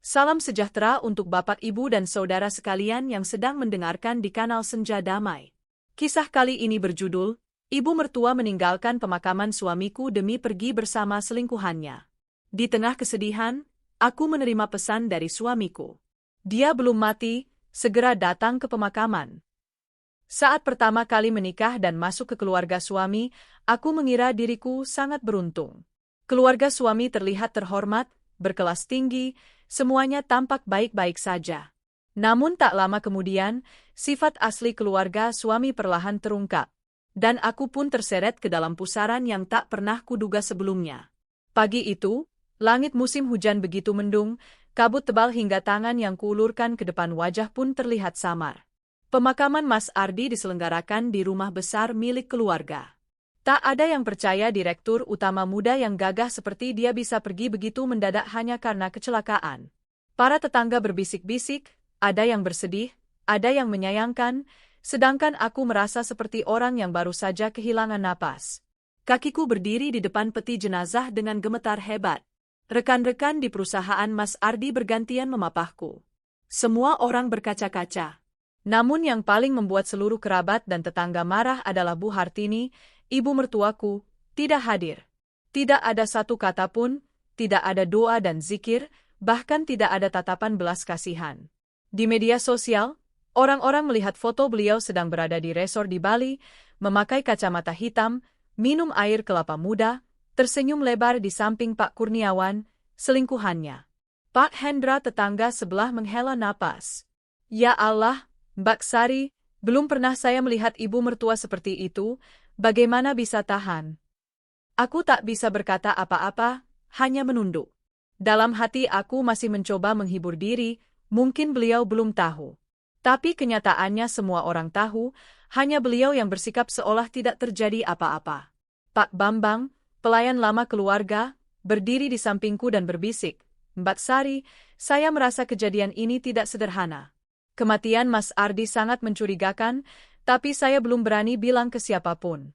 Salam sejahtera untuk Bapak, Ibu, dan saudara sekalian yang sedang mendengarkan di kanal Senja Damai. Kisah kali ini berjudul, Ibu Mertua Meninggalkan Pemakaman Suamiku Demi Pergi Bersama Selingkuhannya. Di tengah kesedihan, aku menerima pesan dari suamiku. Dia belum mati, segera datang ke pemakaman. Saat pertama kali menikah dan masuk ke keluarga suami, aku mengira diriku sangat beruntung. Keluarga suami terlihat terhormat, berkelas tinggi, semuanya tampak baik-baik saja. Namun tak lama kemudian, sifat asli keluarga suami perlahan terungkap. Dan aku pun terseret ke dalam pusaran yang tak pernah kuduga sebelumnya. Pagi itu, langit musim hujan begitu mendung, kabut tebal hingga tangan yang kuulurkan ke depan wajah pun terlihat samar. Pemakaman Mas Ardi diselenggarakan di rumah besar milik keluarga. Tak ada yang percaya direktur utama muda yang gagah seperti dia bisa pergi begitu mendadak hanya karena kecelakaan. Para tetangga berbisik-bisik, ada yang bersedih, ada yang menyayangkan, sedangkan aku merasa seperti orang yang baru saja kehilangan napas. Kakiku berdiri di depan peti jenazah dengan gemetar hebat. Rekan-rekan di perusahaan Mas Ardi bergantian memapahku. Semua orang berkaca-kaca. Namun yang paling membuat seluruh kerabat dan tetangga marah adalah Bu Hartini, ibu mertuaku, tidak hadir. Tidak ada satu kata pun, tidak ada doa dan zikir, bahkan tidak ada tatapan belas kasihan. Di media sosial, orang-orang melihat foto beliau sedang berada di resor di Bali, memakai kacamata hitam, minum air kelapa muda, tersenyum lebar di samping Pak Kurniawan, selingkuhannya. Pak Hendra tetangga sebelah menghela napas. Ya Allah, Mbak Sari, belum pernah saya melihat ibu mertua seperti itu, bagaimana bisa tahan? Aku tak bisa berkata apa-apa, hanya menunduk. Dalam hati aku masih mencoba menghibur diri, mungkin beliau belum tahu. Tapi kenyataannya semua orang tahu, hanya beliau yang bersikap seolah tidak terjadi apa-apa. Pak Bambang, pelayan lama keluarga, berdiri di sampingku dan berbisik, Mbak Sari, saya merasa kejadian ini tidak sederhana. Kematian Mas Ardi sangat mencurigakan, tapi saya belum berani bilang ke siapapun.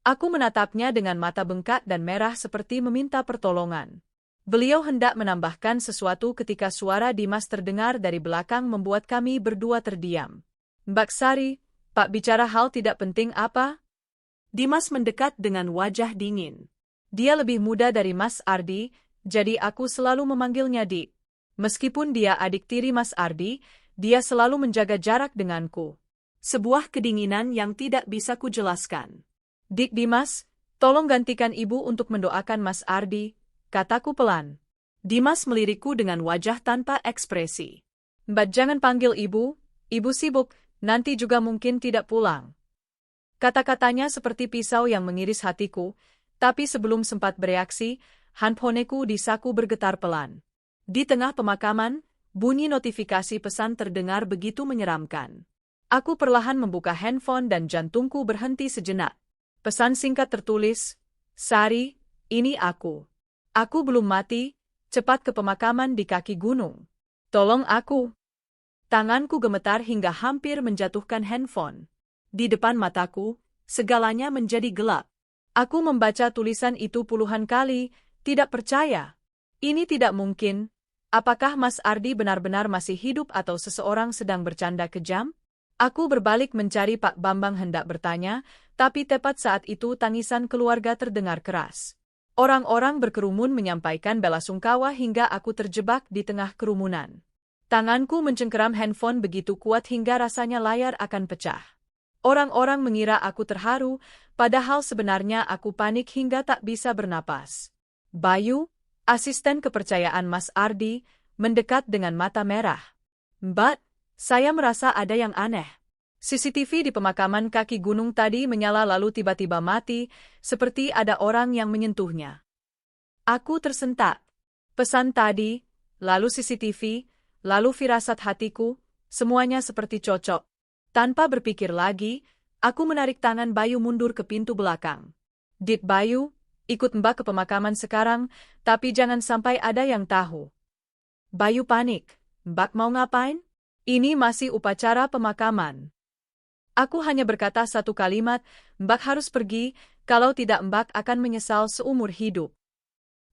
Aku menatapnya dengan mata bengkak dan merah seperti meminta pertolongan. Beliau hendak menambahkan sesuatu ketika suara Dimas terdengar dari belakang membuat kami berdua terdiam. Mbak Sari, Pak bicara hal tidak penting apa? Dimas mendekat dengan wajah dingin. Dia lebih muda dari Mas Ardi, jadi aku selalu memanggilnya Dik. Meskipun dia adik tiri Mas Ardi, dia selalu menjaga jarak denganku. Sebuah kedinginan yang tidak bisa kujelaskan. Dik Dimas, tolong gantikan ibu untuk mendoakan Mas Ardi, kataku pelan. Dimas melirikku dengan wajah tanpa ekspresi. Mbak jangan panggil ibu sibuk, nanti juga mungkin tidak pulang. Kata-katanya seperti pisau yang mengiris hatiku, tapi sebelum sempat bereaksi, handphoneku di saku bergetar pelan. Di tengah pemakaman, bunyi notifikasi pesan terdengar begitu menyeramkan. Aku perlahan membuka handphone dan jantungku berhenti sejenak. Pesan singkat tertulis, Sari, ini aku. Aku belum mati, cepat ke pemakaman di kaki gunung. Tolong aku. Tanganku gemetar hingga hampir menjatuhkan handphone. Di depan mataku, segalanya menjadi gelap. Aku membaca tulisan itu puluhan kali, tidak percaya. Ini tidak mungkin. Apakah Mas Ardi benar-benar masih hidup atau seseorang sedang bercanda kejam? Aku berbalik mencari Pak Bambang hendak bertanya, tapi tepat saat itu tangisan keluarga terdengar keras. Orang-orang berkerumun menyampaikan belasungkawa hingga aku terjebak di tengah kerumunan. Tanganku mencengkeram handphone begitu kuat hingga rasanya layar akan pecah. Orang-orang mengira aku terharu, padahal sebenarnya aku panik hingga tak bisa bernapas. Bayu, asisten kepercayaan Mas Ardi, mendekat dengan mata merah. Mbak, saya merasa ada yang aneh. CCTV di pemakaman kaki gunung tadi menyala lalu tiba-tiba mati, seperti ada orang yang menyentuhnya. Aku tersentak. Pesan tadi, lalu CCTV, lalu firasat hatiku, semuanya seperti cocok. Tanpa berpikir lagi, aku menarik tangan Bayu mundur ke pintu belakang. Dit Bayu, ikut Mbak ke pemakaman sekarang, tapi jangan sampai ada yang tahu. Bayu panik. Mbak mau ngapain? Ini masih upacara pemakaman. Aku hanya berkata satu kalimat, Mbak harus pergi, kalau tidak Mbak akan menyesal seumur hidup.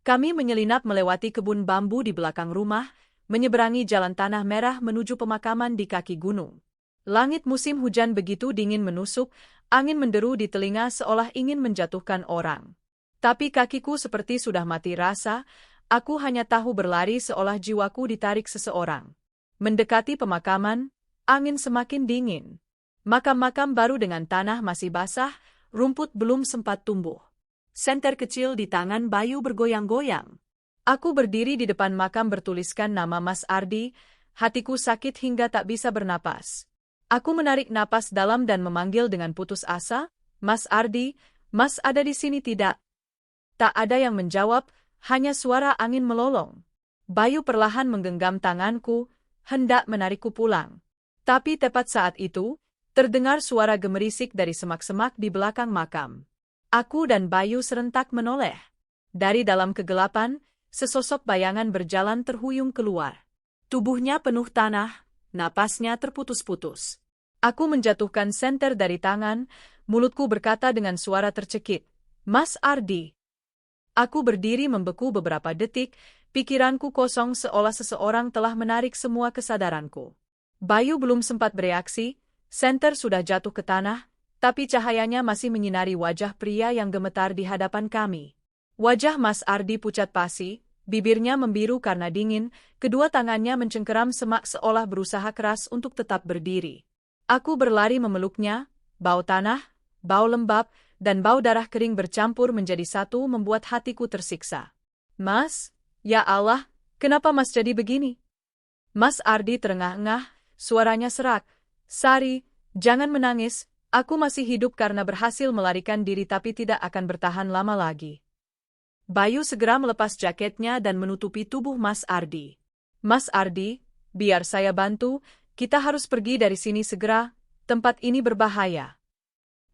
Kami menyelinap melewati kebun bambu di belakang rumah, menyeberangi jalan tanah merah menuju pemakaman di kaki gunung. Langit musim hujan begitu dingin menusuk, angin menderu di telinga seolah ingin menjatuhkan orang. Tapi kakiku seperti sudah mati rasa, aku hanya tahu berlari seolah jiwaku ditarik seseorang. Mendekati pemakaman, angin semakin dingin. Makam-makam baru dengan tanah masih basah, rumput belum sempat tumbuh. Senter kecil di tangan Bayu bergoyang-goyang. Aku berdiri di depan makam bertuliskan nama Mas Ardi, hatiku sakit hingga tak bisa bernapas. Aku menarik napas dalam dan memanggil dengan putus asa, Mas Ardi, Mas ada di sini tidak? Tak ada yang menjawab, hanya suara angin melolong. Bayu perlahan menggenggam tanganku, hendak menarikku pulang. Tapi tepat saat itu, terdengar suara gemerisik dari semak-semak di belakang makam. Aku dan Bayu serentak menoleh. Dari dalam kegelapan, sesosok bayangan berjalan terhuyung keluar. Tubuhnya penuh tanah, napasnya terputus-putus. Aku menjatuhkan senter dari tangan, mulutku berkata dengan suara tercekik, Mas Ardi. Aku berdiri membeku beberapa detik, pikiranku kosong seolah seseorang telah menarik semua kesadaranku. Bayu belum sempat bereaksi, senter sudah jatuh ke tanah, tapi cahayanya masih menyinari wajah pria yang gemetar di hadapan kami. Wajah Mas Ardi pucat pasi, bibirnya membiru karena dingin, kedua tangannya mencengkeram semak seolah berusaha keras untuk tetap berdiri. Aku berlari memeluknya, bau tanah, bau lembab, dan bau darah kering bercampur menjadi satu membuat hatiku tersiksa. Mas, ya Allah, kenapa Mas jadi begini? Mas Ardi terengah-engah, suaranya serak. Sari, jangan menangis, aku masih hidup karena berhasil melarikan diri tapi tidak akan bertahan lama lagi. Bayu segera melepas jaketnya dan menutupi tubuh Mas Ardi. Mas Ardi, biar saya bantu, kita harus pergi dari sini segera, tempat ini berbahaya.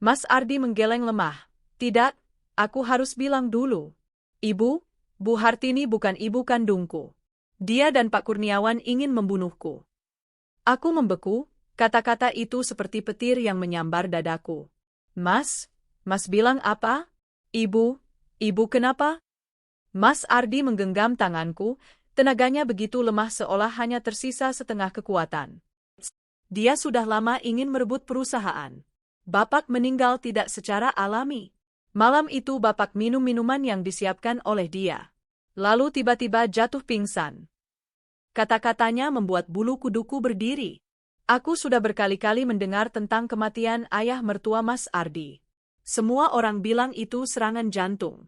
Mas Ardi menggeleng lemah. Tidak, aku harus bilang dulu. Ibu, Bu Hartini bukan ibu kandungku. Dia dan Pak Kurniawan ingin membunuhku. Aku membeku, kata-kata itu seperti petir yang menyambar dadaku. Mas bilang apa? Ibu kenapa? Mas Ardi menggenggam tanganku, tenaganya begitu lemah seolah hanya tersisa setengah kekuatan. Dia sudah lama ingin merebut perusahaan. Bapak meninggal tidak secara alami. Malam itu Bapak minum minuman yang disiapkan oleh dia. Lalu tiba-tiba jatuh pingsan. Kata-katanya membuat bulu kuduku berdiri. Aku sudah berkali-kali mendengar tentang kematian ayah mertua Mas Ardi. Semua orang bilang itu serangan jantung.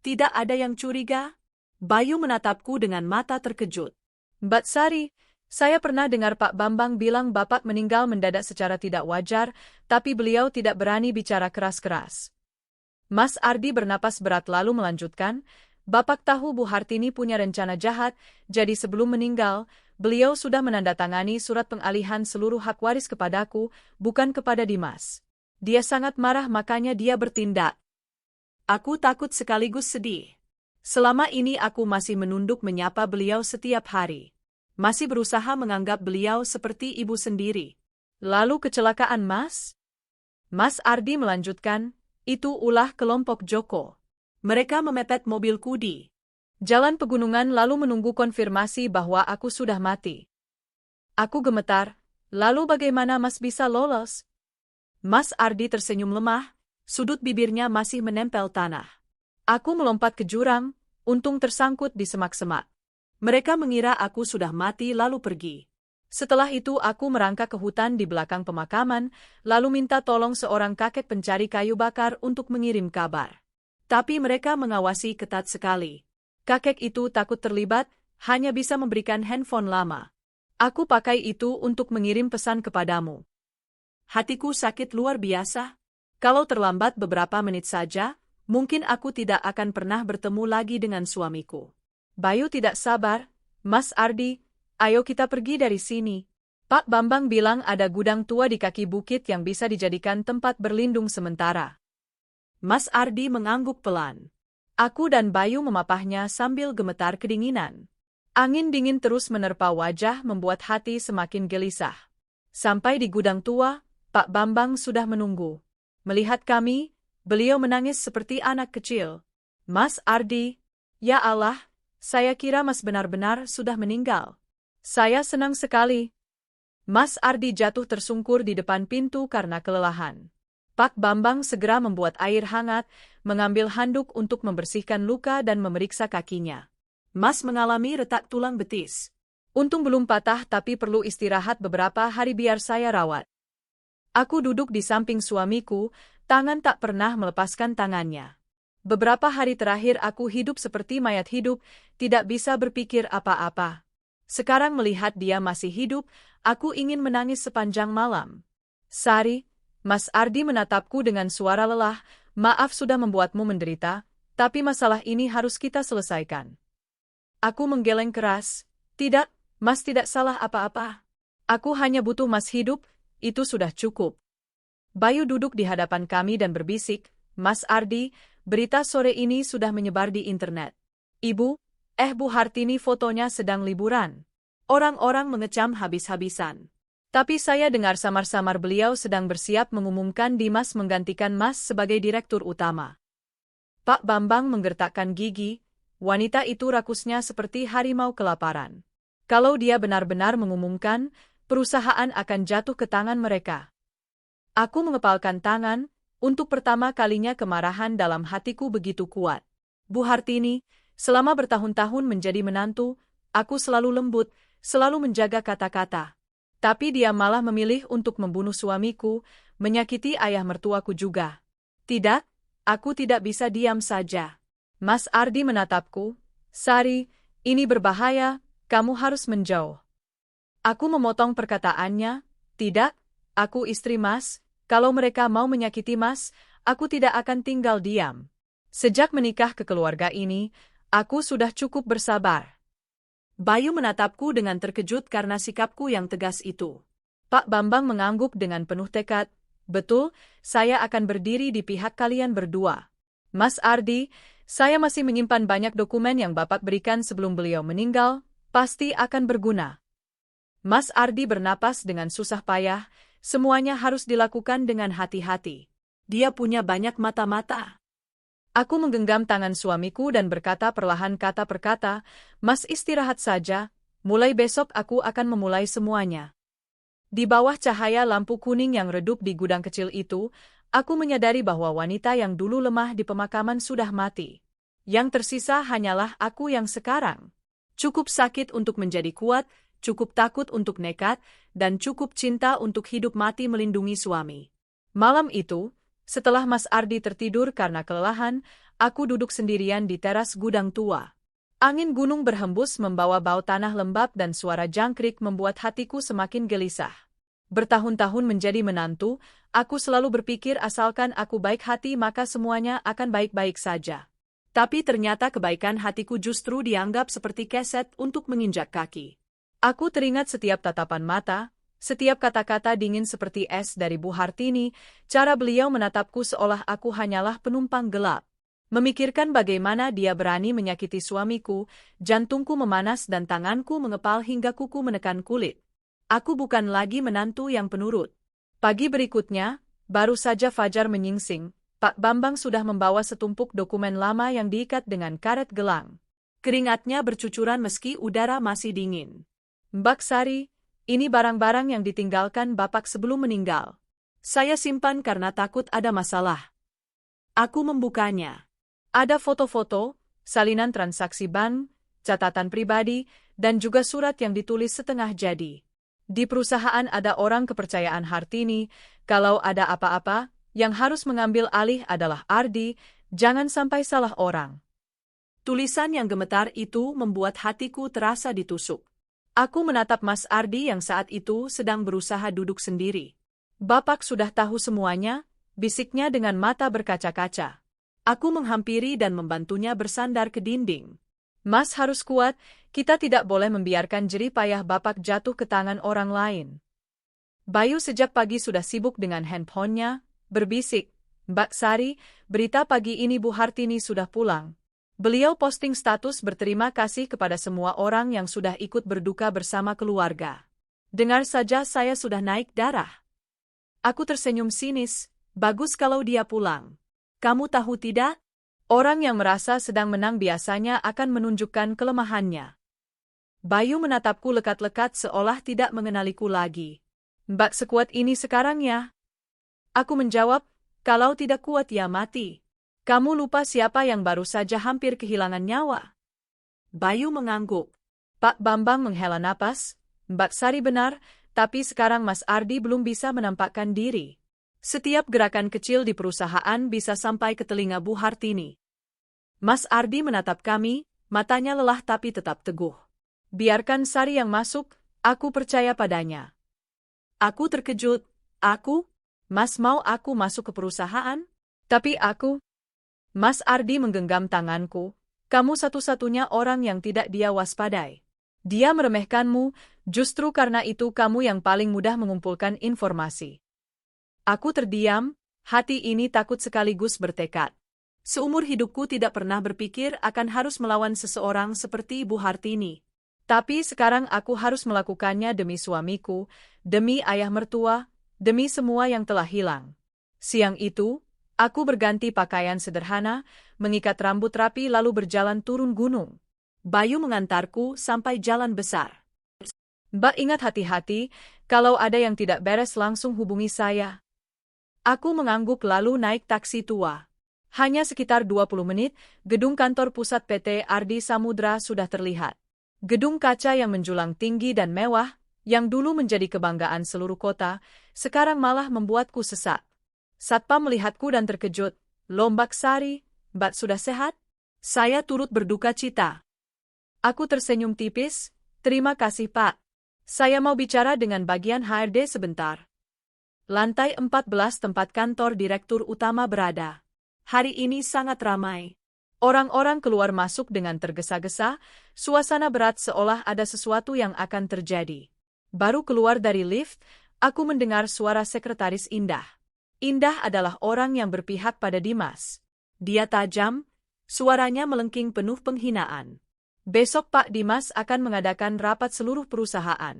Tidak ada yang curiga? Bayu menatapku dengan mata terkejut. Mbak Sari, saya pernah dengar Pak Bambang bilang Bapak meninggal mendadak secara tidak wajar, tapi beliau tidak berani bicara keras-keras. Mas Ardi bernapas berat lalu melanjutkan, Bapak tahu Bu Hartini punya rencana jahat, jadi sebelum meninggal, beliau sudah menandatangani surat pengalihan seluruh hak waris kepadaku, bukan kepada Dimas. Dia sangat marah makanya dia bertindak. Aku takut sekaligus sedih. Selama ini aku masih menunduk menyapa beliau setiap hari. Masih berusaha menganggap beliau seperti ibu sendiri. Lalu kecelakaan Mas? Mas Ardi melanjutkan, itu ulah kelompok Joko. Mereka memepet mobilku di jalan pegunungan lalu menunggu konfirmasi bahwa aku sudah mati. Aku gemetar, lalu bagaimana Mas bisa lolos? Mas Ardi tersenyum lemah, sudut bibirnya masih menempel tanah. Aku melompat ke jurang, untung tersangkut di semak-semak. Mereka mengira aku sudah mati lalu pergi. Setelah itu aku merangkak ke hutan di belakang pemakaman, lalu minta tolong seorang kakek pencari kayu bakar untuk mengirim kabar. Tapi mereka mengawasi ketat sekali. Kakek itu takut terlibat, hanya bisa memberikan handphone lama. Aku pakai itu untuk mengirim pesan kepadamu. Hatiku sakit luar biasa. Kalau terlambat beberapa menit saja, mungkin aku tidak akan pernah bertemu lagi dengan suamiku. Bayu tidak sabar, Mas Ardi, ayo kita pergi dari sini. Pak Bambang bilang ada gudang tua di kaki bukit yang bisa dijadikan tempat berlindung sementara. Mas Ardi mengangguk pelan. Aku dan Bayu memapahnya sambil gemetar kedinginan. Angin dingin terus menerpa wajah membuat hati semakin gelisah. Sampai di gudang tua, Pak Bambang sudah menunggu. Melihat kami, beliau menangis seperti anak kecil. Mas Ardi, ya Allah, saya kira Mas benar-benar sudah meninggal. Saya senang sekali. Mas Ardi jatuh tersungkur di depan pintu karena kelelahan. Pak Bambang segera membuat air hangat, mengambil handuk untuk membersihkan luka dan memeriksa kakinya. Mas mengalami retak tulang betis. Untung belum patah tapi perlu istirahat beberapa hari biar saya rawat. Aku duduk di samping suamiku, tangan tak pernah melepaskan tangannya. Beberapa hari terakhir aku hidup seperti mayat hidup, tidak bisa berpikir apa-apa. Sekarang melihat dia masih hidup, aku ingin menangis sepanjang malam. Sari, Mas Ardi menatapku dengan suara lelah, maaf sudah membuatmu menderita, tapi masalah ini harus kita selesaikan. Aku menggeleng keras, tidak, Mas tidak salah apa-apa. Aku hanya butuh Mas hidup, itu sudah cukup. Bayu duduk di hadapan kami dan berbisik, Mas Ardi, berita sore ini sudah menyebar di internet. Ibu, Bu Hartini fotonya sedang liburan. Orang-orang mengecam habis-habisan. Tapi saya dengar samar-samar beliau sedang bersiap mengumumkan Dimas menggantikan Mas sebagai direktur utama. Pak Bambang menggertakkan gigi, wanita itu rakusnya seperti harimau kelaparan. Kalau dia benar-benar mengumumkan, perusahaan akan jatuh ke tangan mereka. Aku mengepalkan tangan, untuk pertama kalinya kemarahan dalam hatiku begitu kuat. Bu Hartini, selama bertahun-tahun menjadi menantu, aku selalu lembut, selalu menjaga kata-kata. Tapi dia malah memilih untuk membunuh suamiku, menyakiti ayah mertuaku juga. Tidak, aku tidak bisa diam saja. Mas Ardi menatapku, Sari, ini berbahaya, kamu harus menjauh. Aku memotong perkataannya, tidak, aku istri Mas, kalau mereka mau menyakiti Mas, aku tidak akan tinggal diam. Sejak menikah ke keluarga ini, aku sudah cukup bersabar. Bayu menatapku dengan terkejut karena sikapku yang tegas itu. Pak Bambang mengangguk dengan penuh tekad, betul, saya akan berdiri di pihak kalian berdua. Mas Ardi, saya masih menyimpan banyak dokumen yang Bapak berikan sebelum beliau meninggal, pasti akan berguna. Mas Ardi bernapas dengan susah payah, semuanya harus dilakukan dengan hati-hati. Dia punya banyak mata-mata. Aku menggenggam tangan suamiku dan berkata perlahan kata per kata, Mas istirahat saja, mulai besok aku akan memulai semuanya. Di bawah cahaya lampu kuning yang redup di gudang kecil itu, aku menyadari bahwa wanita yang dulu lemah di pemakaman sudah mati. Yang tersisa hanyalah aku yang sekarang. Cukup sakit untuk menjadi kuat, cukup takut untuk nekat, dan cukup cinta untuk hidup mati melindungi suami. Malam itu, setelah Mas Ardi tertidur karena kelelahan, aku duduk sendirian di teras gudang tua. Angin gunung berhembus membawa bau tanah lembab dan suara jangkrik membuat hatiku semakin gelisah. Bertahun-tahun menjadi menantu, aku selalu berpikir asalkan aku baik hati maka semuanya akan baik-baik saja. Tapi ternyata kebaikan hatiku justru dianggap seperti keset untuk menginjak kaki. Aku teringat setiap tatapan mata, setiap kata-kata dingin seperti es dari Bu Hartini, cara beliau menatapku seolah aku hanyalah penumpang gelap. Memikirkan bagaimana dia berani menyakiti suamiku, jantungku memanas dan tanganku mengepal hingga kuku menekan kulit. Aku bukan lagi menantu yang penurut. Pagi berikutnya, baru saja fajar menyingsing, Pak Bambang sudah membawa setumpuk dokumen lama yang diikat dengan karet gelang. Keringatnya bercucuran meski udara masih dingin. Mbak Sari, ini barang-barang yang ditinggalkan Bapak sebelum meninggal. Saya simpan karena takut ada masalah. Aku membukanya. Ada foto-foto, salinan transaksi bank, catatan pribadi, dan juga surat yang ditulis setengah jadi. Di perusahaan ada orang kepercayaan Hartini, kalau ada apa-apa, yang harus mengambil alih adalah Ardi, jangan sampai salah orang. Tulisan yang gemetar itu membuat hatiku terasa ditusuk. Aku menatap Mas Ardi yang saat itu sedang berusaha duduk sendiri. Bapak sudah tahu semuanya, bisiknya dengan mata berkaca-kaca. Aku menghampiri dan membantunya bersandar ke dinding. Mas harus kuat, kita tidak boleh membiarkan jerih payah Bapak jatuh ke tangan orang lain. Bayu sejak pagi sudah sibuk dengan handphonenya, berbisik, Mbak Sari, berita pagi ini Bu Hartini sudah pulang. Beliau posting status berterima kasih kepada semua orang yang sudah ikut berduka bersama keluarga. Dengar saja saya sudah naik darah. Aku tersenyum sinis, bagus kalau dia pulang. Kamu tahu tidak? Orang yang merasa sedang menang biasanya akan menunjukkan kelemahannya. Bayu menatapku lekat-lekat seolah tidak mengenaliku lagi. Mbak sekuat ini sekarang ya? Aku menjawab, kalau tidak kuat ya mati. Kamu lupa siapa yang baru saja hampir kehilangan nyawa? Bayu mengangguk. Pak Bambang menghela napas. Mbak Sari benar, tapi sekarang Mas Ardi belum bisa menampakkan diri. Setiap gerakan kecil di perusahaan bisa sampai ke telinga Bu Hartini. Mas Ardi menatap kami, matanya lelah tapi tetap teguh. Biarkan Sari yang masuk, aku percaya padanya. Aku terkejut. Aku? Mas mau aku masuk ke perusahaan? Tapi aku... Mas Ardi menggenggam tanganku. Kamu satu-satunya orang yang tidak dia waspadai. Dia meremehkanmu, justru karena itu kamu yang paling mudah mengumpulkan informasi. Aku terdiam, hati ini takut sekaligus bertekad. Seumur hidupku tidak pernah berpikir akan harus melawan seseorang seperti Bu Hartini. Tapi sekarang aku harus melakukannya demi suamiku, demi ayah mertua, demi semua yang telah hilang. Siang itu, aku berganti pakaian sederhana, mengikat rambut rapi lalu berjalan turun gunung. Bayu mengantarku sampai jalan besar. Mbak ingat hati-hati, kalau ada yang tidak beres langsung hubungi saya. Aku mengangguk lalu naik taksi tua. Hanya sekitar 20 menit, gedung kantor pusat PT Ardi Samudra sudah terlihat. Gedung kaca yang menjulang tinggi dan mewah, yang dulu menjadi kebanggaan seluruh kota, sekarang malah membuatku sesak. Satpam melihatku dan terkejut. Mbak Sari, Mbak sudah sehat? Saya turut berduka cita. Aku tersenyum tipis, terima kasih Pak. Saya mau bicara dengan bagian HRD sebentar. Lantai 14 tempat kantor direktur utama berada. Hari ini sangat ramai. Orang-orang keluar masuk dengan tergesa-gesa, suasana berat seolah ada sesuatu yang akan terjadi. Baru keluar dari lift, aku mendengar suara sekretaris Indah. Indah adalah orang yang berpihak pada Dimas. Dia tajam, suaranya melengking penuh penghinaan. Besok Pak Dimas akan mengadakan rapat seluruh perusahaan.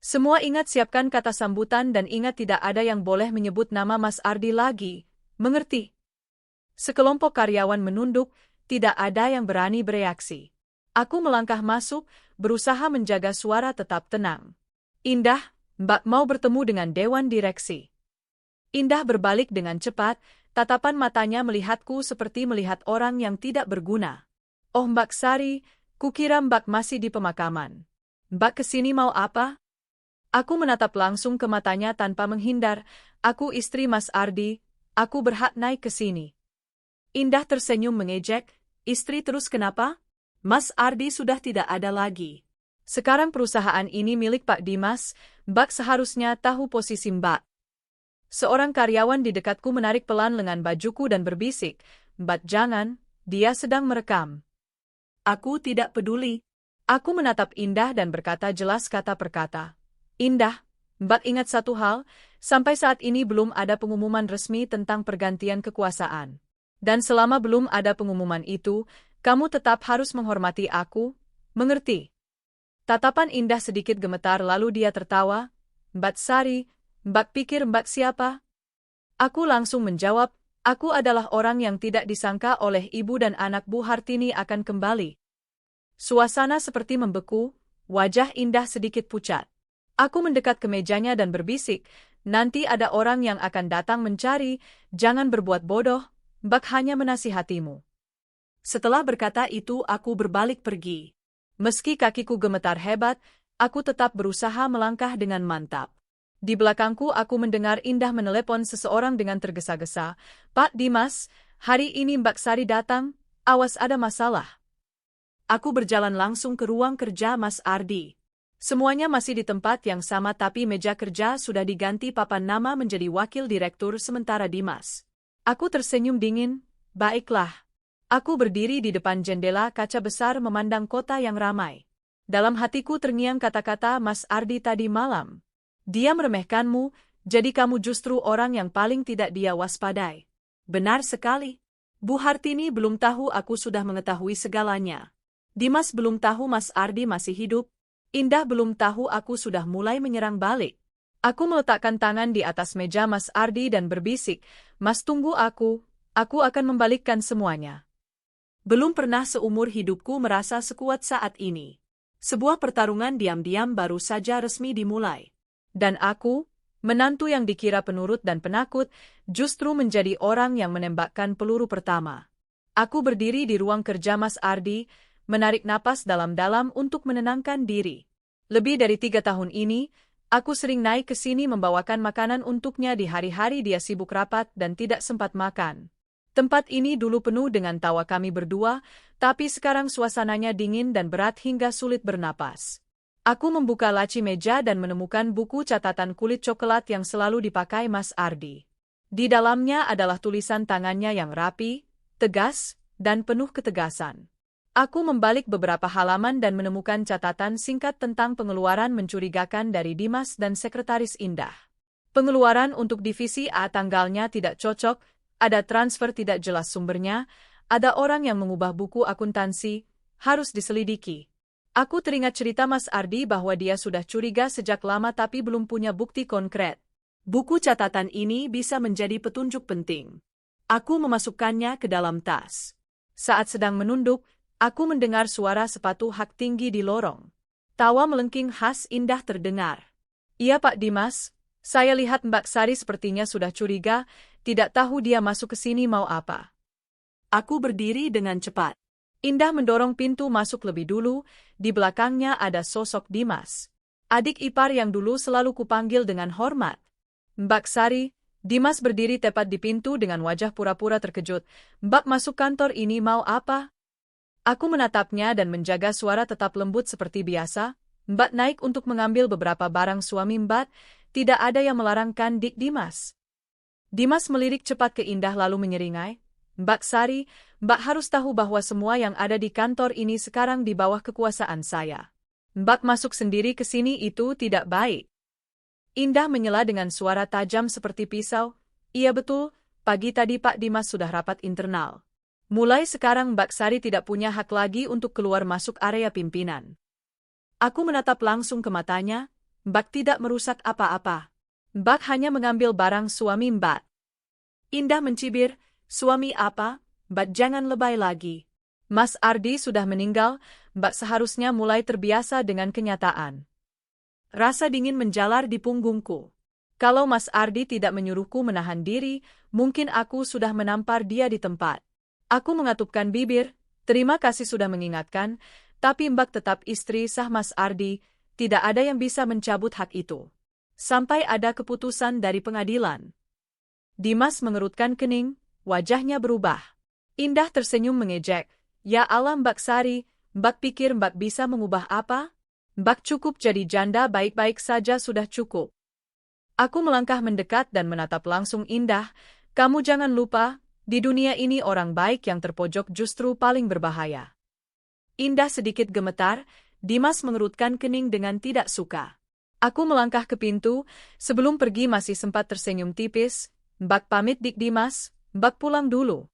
Semua ingat siapkan kata sambutan dan ingat tidak ada yang boleh menyebut nama Mas Ardi lagi, mengerti? Sekelompok karyawan menunduk, tidak ada yang berani bereaksi. Aku melangkah masuk, berusaha menjaga suara tetap tenang. Indah, Mbak mau bertemu dengan Dewan Direksi. Indah berbalik dengan cepat, tatapan matanya melihatku seperti melihat orang yang tidak berguna. Oh Mbak Sari, kukira Mbak masih di pemakaman. Mbak kesini mau apa? Aku menatap langsung ke matanya tanpa menghindar. Aku istri Mas Ardi, aku berhak naik ke sini. Indah tersenyum mengejek, istri terus kenapa? Mas Ardi sudah tidak ada lagi. Sekarang perusahaan ini milik Pak Dimas, Mbak seharusnya tahu posisi Mbak. Seorang karyawan di dekatku menarik pelan lengan bajuku dan berbisik, Mbak jangan, dia sedang merekam. Aku tidak peduli. Aku menatap Indah dan berkata jelas kata per kata. Indah, Mbak ingat satu hal, sampai saat ini belum ada pengumuman resmi tentang pergantian kekuasaan. Dan selama belum ada pengumuman itu, kamu tetap harus menghormati aku, mengerti? Tatapan Indah sedikit gemetar lalu dia tertawa. Mbak Sari, Mbak pikir Mbak siapa? Aku langsung menjawab, aku adalah orang yang tidak disangka oleh ibu dan anak Bu Hartini akan kembali. Suasana seperti membeku, wajah Indah sedikit pucat. Aku mendekat ke mejanya dan berbisik, nanti ada orang yang akan datang mencari, jangan berbuat bodoh, Mbak hanya menasihatimu. Setelah berkata itu aku berbalik pergi. Meski kakiku gemetar hebat, aku tetap berusaha melangkah dengan mantap. Di belakangku aku mendengar Indah menelepon seseorang dengan tergesa-gesa. Pak Dimas, hari ini Mbak Sari datang, awas ada masalah. Aku berjalan langsung ke ruang kerja Mas Ardi. Semuanya masih di tempat yang sama tapi meja kerja sudah diganti papan nama menjadi wakil direktur sementara Dimas. Aku tersenyum dingin, baiklah. Aku berdiri di depan jendela kaca besar memandang kota yang ramai. Dalam hatiku terngiang kata-kata Mas Ardi tadi malam. Dia meremehkanmu, jadi kamu justru orang yang paling tidak dia waspadai. Benar sekali. Bu Hartini belum tahu aku sudah mengetahui segalanya. Dimas belum tahu Mas Ardi masih hidup. Indah belum tahu aku sudah mulai menyerang balik. Aku meletakkan tangan di atas meja Mas Ardi dan berbisik, Mas tunggu aku akan membalikkan semuanya. Belum pernah seumur hidupku merasa sekuat saat ini. Sebuah pertarungan diam-diam baru saja resmi dimulai. Dan aku, menantu yang dikira penurut dan penakut, justru menjadi orang yang menembakkan peluru pertama. Aku berdiri di ruang kerja Mas Ardi, menarik napas dalam-dalam untuk menenangkan diri. Lebih dari 3 tahun ini, aku sering naik ke sini membawakan makanan untuknya di hari-hari dia sibuk rapat dan tidak sempat makan. Tempat ini dulu penuh dengan tawa kami berdua, tapi sekarang suasananya dingin dan berat hingga sulit bernapas. Aku membuka laci meja dan menemukan buku catatan kulit coklat yang selalu dipakai Mas Ardi. Di dalamnya adalah tulisan tangannya yang rapi, tegas, dan penuh ketegasan. Aku membalik beberapa halaman dan menemukan catatan singkat tentang pengeluaran mencurigakan dari Dimas dan Sekretaris Indah. Pengeluaran untuk divisi A tanggalnya tidak cocok, ada transfer tidak jelas sumbernya, ada orang yang mengubah buku akuntansi, harus diselidiki. Aku teringat cerita Mas Ardi bahwa dia sudah curiga sejak lama tapi belum punya bukti konkret. Buku catatan ini bisa menjadi petunjuk penting. Aku memasukkannya ke dalam tas. Saat sedang menunduk, aku mendengar suara sepatu hak tinggi di lorong. Tawa melengking khas Indah terdengar. "Iya Pak Dimas, saya lihat Mbak Sari sepertinya sudah curiga, tidak tahu dia masuk ke sini mau apa." Aku berdiri dengan cepat. Indah mendorong pintu masuk lebih dulu, di belakangnya ada sosok Dimas. Adik ipar yang dulu selalu kupanggil dengan hormat. "Mbak Sari." Dimas berdiri tepat di pintu dengan wajah pura-pura terkejut. "Mbak masuk kantor ini mau apa?" Aku menatapnya dan menjaga suara tetap lembut seperti biasa. "Mbak naik untuk mengambil beberapa barang suami Mbak, tidak ada yang melarangkan Dik Dimas." Dimas melirik cepat ke Indah lalu menyeringai, "Mbak Sari, Mbak harus tahu bahwa semua yang ada di kantor ini sekarang di bawah kekuasaan saya. Mbak masuk sendiri ke sini itu tidak baik." Indah menyela dengan suara tajam seperti pisau, "Iya betul, pagi tadi Pak Dimas sudah rapat internal. Mulai sekarang Mbak Sari tidak punya hak lagi untuk keluar masuk area pimpinan." Aku menatap langsung ke matanya, "Mbak tidak merusak apa-apa. Mbak hanya mengambil barang suami Mbak." Indah mencibir, "Suami apa? Mbak jangan lebay lagi. Mas Ardi sudah meninggal, Mbak seharusnya mulai terbiasa dengan kenyataan." Rasa dingin menjalar di punggungku. Kalau Mas Ardi tidak menyuruhku menahan diri, mungkin aku sudah menampar dia di tempat. Aku mengatupkan bibir, "Terima kasih sudah mengingatkan, tapi Mbak tetap istri sah Mas Ardi, tidak ada yang bisa mencabut hak itu. Sampai ada keputusan dari pengadilan." Dimas mengerutkan kening, wajahnya berubah. Indah tersenyum mengejek, "Ya Allah Mbak Sari, Mbak pikir Mbak bisa mengubah apa? Mbak cukup jadi janda baik-baik saja sudah cukup." Aku melangkah mendekat dan menatap langsung Indah, "Kamu jangan lupa, di dunia ini orang baik yang terpojok justru paling berbahaya." Indah sedikit gemetar, Dimas mengerutkan kening dengan tidak suka. Aku melangkah ke pintu, sebelum pergi masih sempat tersenyum tipis, "Mbak pamit Dik Dimas, Mbak pulang dulu."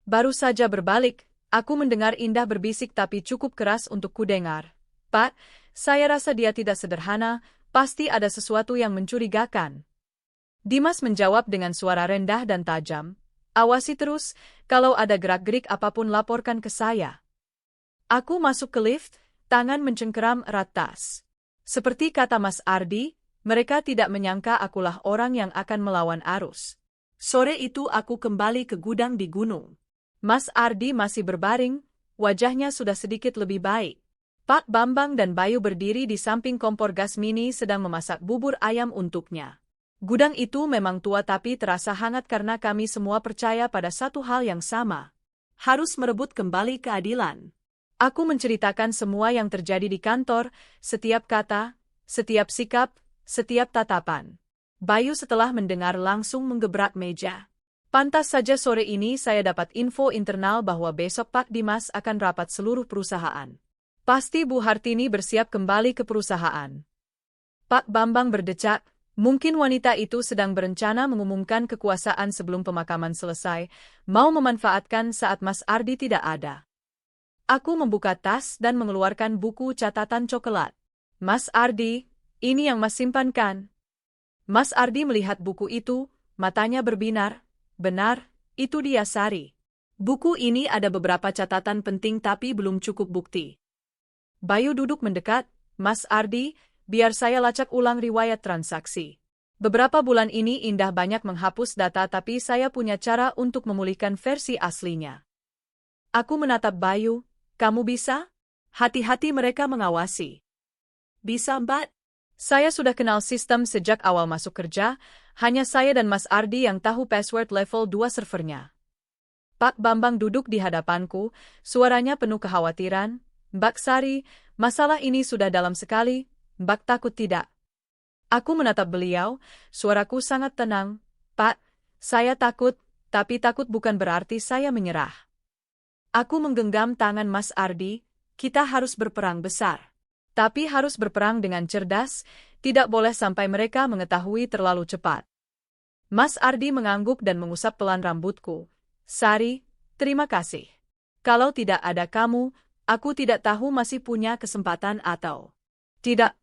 Baru saja berbalik, aku mendengar Indah berbisik tapi cukup keras untuk kudengar, "Pak, saya rasa dia tidak sederhana, pasti ada sesuatu yang mencurigakan." Dimas menjawab dengan suara rendah dan tajam, "Awasi terus, kalau ada gerak-gerik apapun laporkan ke saya." Aku masuk ke lift, tangan mencengkeram erat tas. Seperti kata Mas Ardi, mereka tidak menyangka akulah orang yang akan melawan arus. Sore itu aku kembali ke gudang di gunung. Mas Ardi masih berbaring, wajahnya sudah sedikit lebih baik. Pak Bambang dan Bayu berdiri di samping kompor gas mini sedang memasak bubur ayam untuknya. Gudang itu memang tua tapi terasa hangat karena kami semua percaya pada satu hal yang sama. Harus merebut kembali keadilan. Aku menceritakan semua yang terjadi di kantor, setiap kata, setiap sikap, setiap tatapan. Bayu setelah mendengar langsung menggebrak meja. "Pantas saja sore ini saya dapat info internal bahwa besok Pak Dimas akan rapat seluruh perusahaan. Pasti Bu Hartini bersiap kembali ke perusahaan." Pak Bambang berdecak, mungkin wanita itu sedang berencana mengumumkan kekuasaan sebelum pemakaman selesai, mau memanfaatkan saat Mas Ardi tidak ada. Aku membuka tas dan mengeluarkan buku catatan coklat. "Mas Ardi, ini yang Mas simpankan." Mas Ardi melihat buku itu, matanya berbinar, "Benar, itu dia Sari. Buku ini ada beberapa catatan penting tapi belum cukup bukti." Bayu duduk mendekat, Mas Ardi, biar saya lacak ulang riwayat transaksi. Beberapa bulan ini Indah banyak menghapus data tapi saya punya cara untuk memulihkan versi aslinya. Aku menatap Bayu, kamu bisa? Hati-hati mereka mengawasi. Bisa Mbak? Saya sudah kenal sistem sejak awal masuk kerja, hanya saya dan Mas Ardi yang tahu password level 2 servernya. Pak Bambang duduk di hadapanku, suaranya penuh kekhawatiran. Mbak Sari, masalah ini sudah dalam sekali, Mbak takut tidak? Aku menatap beliau, suaraku sangat tenang. Pak, saya takut, tapi takut bukan berarti saya menyerah. Aku menggenggam tangan Mas Ardi, kita harus berperang besar. Tapi harus berperang dengan cerdas, tidak boleh sampai mereka mengetahui terlalu cepat. Mas Ardi mengangguk dan mengusap pelan rambutku. Sari, terima kasih. Kalau tidak ada kamu, aku tidak tahu masih punya kesempatan atau tidak.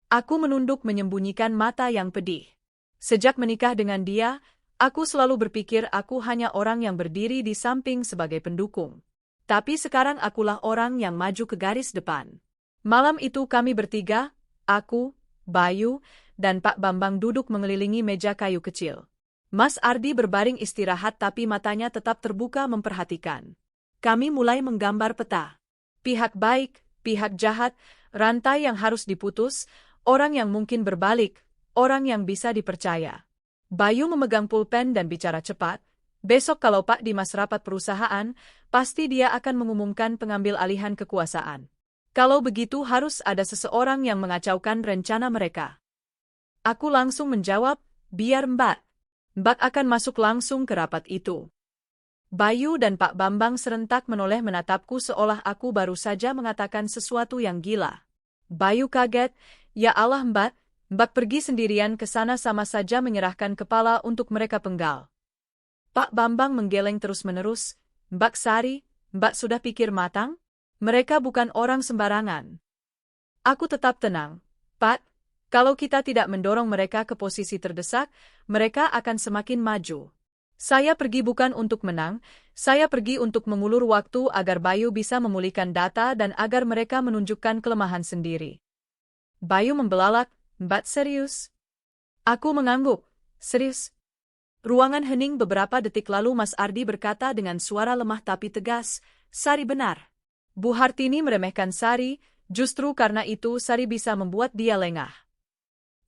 Aku menunduk menyembunyikan mata yang pedih. Sejak menikah dengan dia, aku selalu berpikir aku hanya orang yang berdiri di samping sebagai pendukung. Tapi sekarang akulah orang yang maju ke garis depan. Malam itu kami bertiga, aku, Bayu, dan Pak Bambang duduk mengelilingi meja kayu kecil. Mas Ardi berbaring istirahat tapi matanya tetap terbuka memperhatikan. Kami mulai menggambar peta. Pihak baik, pihak jahat, rantai yang harus diputus, orang yang mungkin berbalik, orang yang bisa dipercaya. Bayu memegang pulpen dan bicara cepat. Besok kalau Pak Dimas rapat perusahaan, pasti dia akan mengumumkan pengambil alihan kekuasaan. Kalau begitu harus ada seseorang yang mengacaukan rencana mereka. Aku langsung menjawab, biar Mbak. Mbak akan masuk langsung ke rapat itu. Bayu dan Pak Bambang serentak menoleh menatapku seolah aku baru saja mengatakan sesuatu yang gila. Bayu kaget, ya Allah Mbak pergi sendirian ke sana sama saja menyerahkan kepala untuk mereka penggal. Pak Bambang menggeleng terus-menerus, Mbak Sari, Mbak sudah pikir matang? Mereka bukan orang sembarangan. Aku tetap tenang. Pak, kalau kita tidak mendorong mereka ke posisi terdesak, mereka akan semakin maju. Saya pergi bukan untuk menang, saya pergi untuk mengulur waktu agar Bayu bisa memulihkan data dan agar mereka menunjukkan kelemahan sendiri. Bayu membelalak, Mbak serius? Aku mengangguk, serius. Ruangan hening beberapa detik lalu Mas Ardi berkata dengan suara lemah tapi tegas, Sari benar. Bu Hartini meremehkan Sari, justru karena itu Sari bisa membuat dia lengah.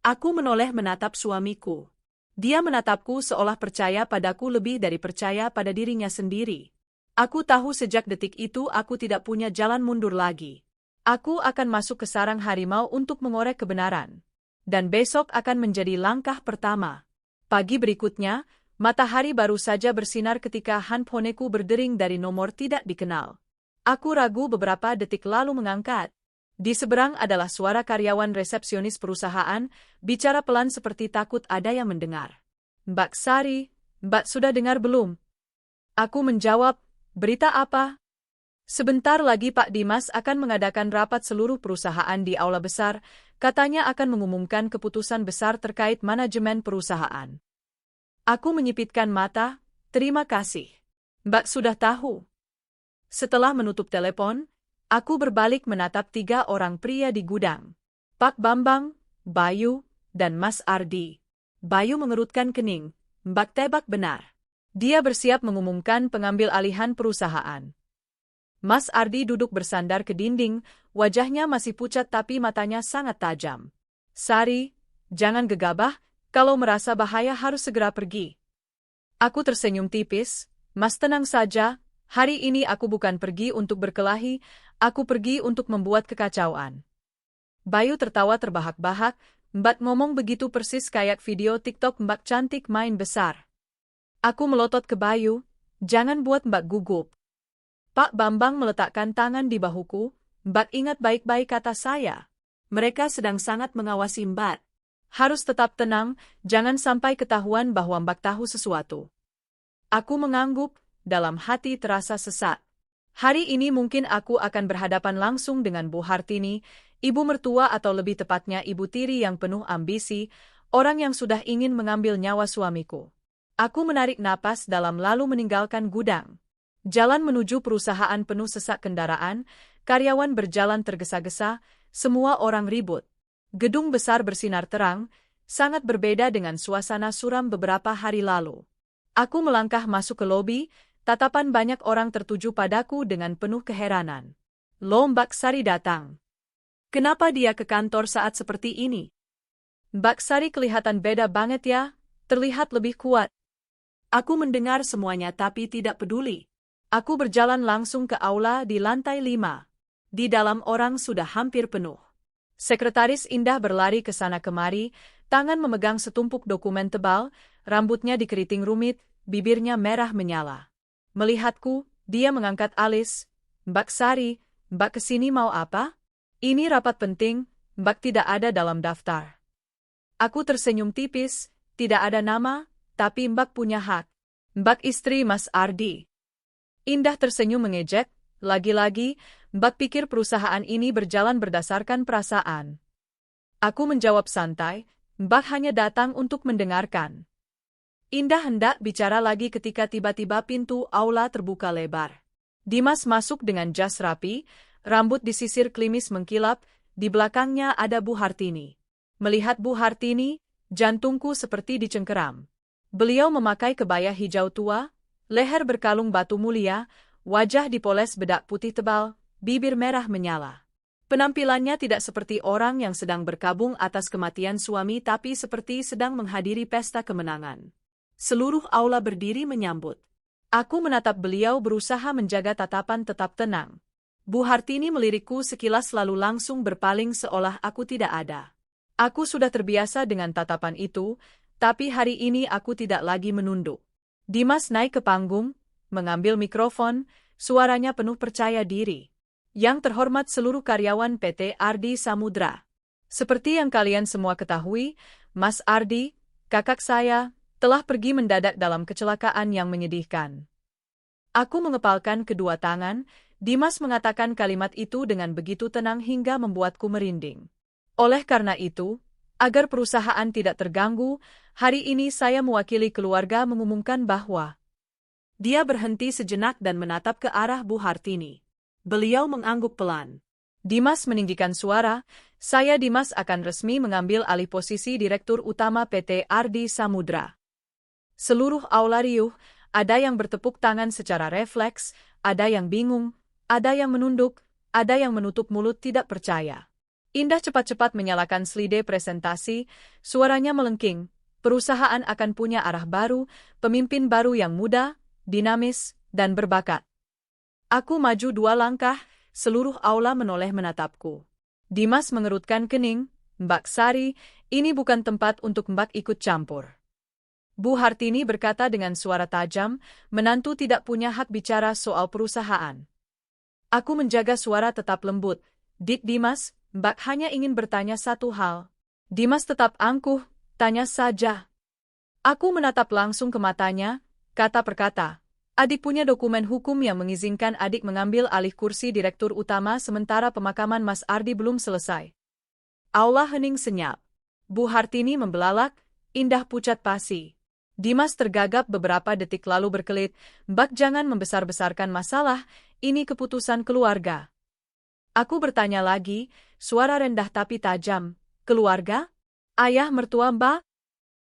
Aku menoleh menatap suamiku. Dia menatapku seolah percaya padaku lebih dari percaya pada dirinya sendiri. Aku tahu sejak detik itu aku tidak punya jalan mundur lagi. Aku akan masuk ke sarang harimau untuk mengorek kebenaran. Dan besok akan menjadi langkah pertama. Pagi berikutnya, matahari baru saja bersinar ketika handphoneku berdering dari nomor tidak dikenal. Aku ragu beberapa detik lalu mengangkat. Di seberang adalah suara karyawan resepsionis perusahaan, bicara pelan seperti takut ada yang mendengar. Mbak Sari, Mbak sudah dengar belum? Aku menjawab, berita apa? Sebentar lagi Pak Dimas akan mengadakan rapat seluruh perusahaan di aula besar, katanya akan mengumumkan keputusan besar terkait manajemen perusahaan. Aku menyipitkan mata, terima kasih. Mbak sudah tahu. Setelah menutup telepon, aku berbalik menatap 3 orang pria di gudang. Pak Bambang, Bayu, dan Mas Ardi. Bayu mengerutkan kening, Mbak tebak benar. Dia bersiap mengumumkan pengambil alihan perusahaan. Mas Ardi duduk bersandar ke dinding, wajahnya masih pucat tapi matanya sangat tajam. Sari, jangan gegabah, kalau merasa bahaya harus segera pergi. Aku tersenyum tipis, Mas tenang saja. Hari ini aku bukan pergi untuk berkelahi, aku pergi untuk membuat kekacauan. Bayu tertawa terbahak-bahak, Mbak ngomong begitu persis kayak video TikTok Mbak cantik main besar. Aku melotot ke Bayu, jangan buat Mbak gugup. Pak Bambang meletakkan tangan di bahuku, Mbak ingat baik-baik kata saya. Mereka sedang sangat mengawasi Mbak. Harus tetap tenang, jangan sampai ketahuan bahwa Mbak tahu sesuatu. Aku mengangguk. Dalam hati terasa sesak. Hari ini mungkin aku akan berhadapan langsung dengan Bu Hartini, ibu mertua atau lebih tepatnya ibu tiri yang penuh ambisi, orang yang sudah ingin mengambil nyawa suamiku. Aku menarik napas dalam lalu meninggalkan gudang. Jalan menuju perusahaan penuh sesak kendaraan, karyawan berjalan tergesa-gesa, semua orang ribut. Gedung besar bersinar terang, sangat berbeda dengan suasana suram beberapa hari lalu. Aku melangkah masuk ke lobi, tatapan banyak orang tertuju padaku dengan penuh keheranan. Loh, Mbak Sari datang. Kenapa dia ke kantor saat seperti ini? Mbak Sari kelihatan beda banget ya, terlihat lebih kuat. Aku mendengar semuanya tapi tidak peduli. Aku berjalan langsung ke aula di lantai 5. Di dalam orang sudah hampir penuh. Sekretaris Indah berlari ke sana kemari, tangan memegang setumpuk dokumen tebal, rambutnya dikeriting rumit, bibirnya merah menyala. Melihatku, dia mengangkat alis. Mbak Sari, Mbak kesini mau apa? Ini rapat penting, Mbak tidak ada dalam daftar. Aku tersenyum tipis, tidak ada nama, tapi Mbak punya hak. Mbak istri Mas Ardi. Indah tersenyum mengejek, lagi-lagi, Mbak pikir perusahaan ini berjalan berdasarkan perasaan. Aku menjawab santai, Mbak hanya datang untuk mendengarkan. Indah hendak bicara lagi ketika tiba-tiba pintu aula terbuka lebar. Dimas masuk dengan jas rapi, rambut disisir klimis mengkilap, di belakangnya ada Bu Hartini. Melihat Bu Hartini, jantungku seperti dicengkeram. Beliau memakai kebaya hijau tua, leher berkalung batu mulia, wajah dipoles bedak putih tebal, bibir merah menyala. Penampilannya tidak seperti orang yang sedang berkabung atas kematian suami tapi seperti sedang menghadiri pesta kemenangan. Seluruh aula berdiri menyambut. Aku menatap beliau berusaha menjaga tatapan tetap tenang. Bu Hartini melirikku sekilas lalu langsung berpaling seolah aku tidak ada. Aku sudah terbiasa dengan tatapan itu, tapi hari ini aku tidak lagi menunduk. Dimas naik ke panggung, mengambil mikrofon, suaranya penuh percaya diri. Yang terhormat seluruh karyawan PT Ardi Samudra. Seperti yang kalian semua ketahui, Mas Ardi, kakak saya, telah pergi mendadak dalam kecelakaan yang menyedihkan. Aku mengepalkan kedua tangan, Dimas mengatakan kalimat itu dengan begitu tenang hingga membuatku merinding. Oleh karena itu, agar perusahaan tidak terganggu, hari ini saya mewakili keluarga mengumumkan bahwa dia berhenti sejenak dan menatap ke arah Bu Hartini. Beliau mengangguk pelan. Dimas meninggikan suara, saya Dimas akan resmi mengambil alih posisi Direktur Utama PT Ardi Samudra. Seluruh aula riuh, ada yang bertepuk tangan secara refleks, ada yang bingung, ada yang menunduk, ada yang menutup mulut tidak percaya. Indah cepat-cepat menyalakan slide presentasi, suaranya melengking, perusahaan akan punya arah baru, pemimpin baru yang muda, dinamis, dan berbakat. Aku maju 2 langkah, seluruh aula menoleh menatapku. Dimas mengerutkan kening, Mbak Sari, ini bukan tempat untuk Mbak ikut campur. Bu Hartini berkata dengan suara tajam, menantu tidak punya hak bicara soal perusahaan. Aku menjaga suara tetap lembut, Dik Dimas, Mbak hanya ingin bertanya satu hal. Dimas tetap angkuh, tanya saja. Aku menatap langsung ke matanya, kata per kata. Adik punya dokumen hukum yang mengizinkan adik mengambil alih kursi Direktur Utama sementara pemakaman Mas Ardi belum selesai. Aula hening senyap. Bu Hartini membelalak, Indah pucat pasi. Dimas tergagap beberapa detik lalu berkelit, Mbak jangan membesar-besarkan masalah, ini keputusan keluarga. Aku bertanya lagi, suara rendah tapi tajam, keluarga? Ayah mertua Mbak?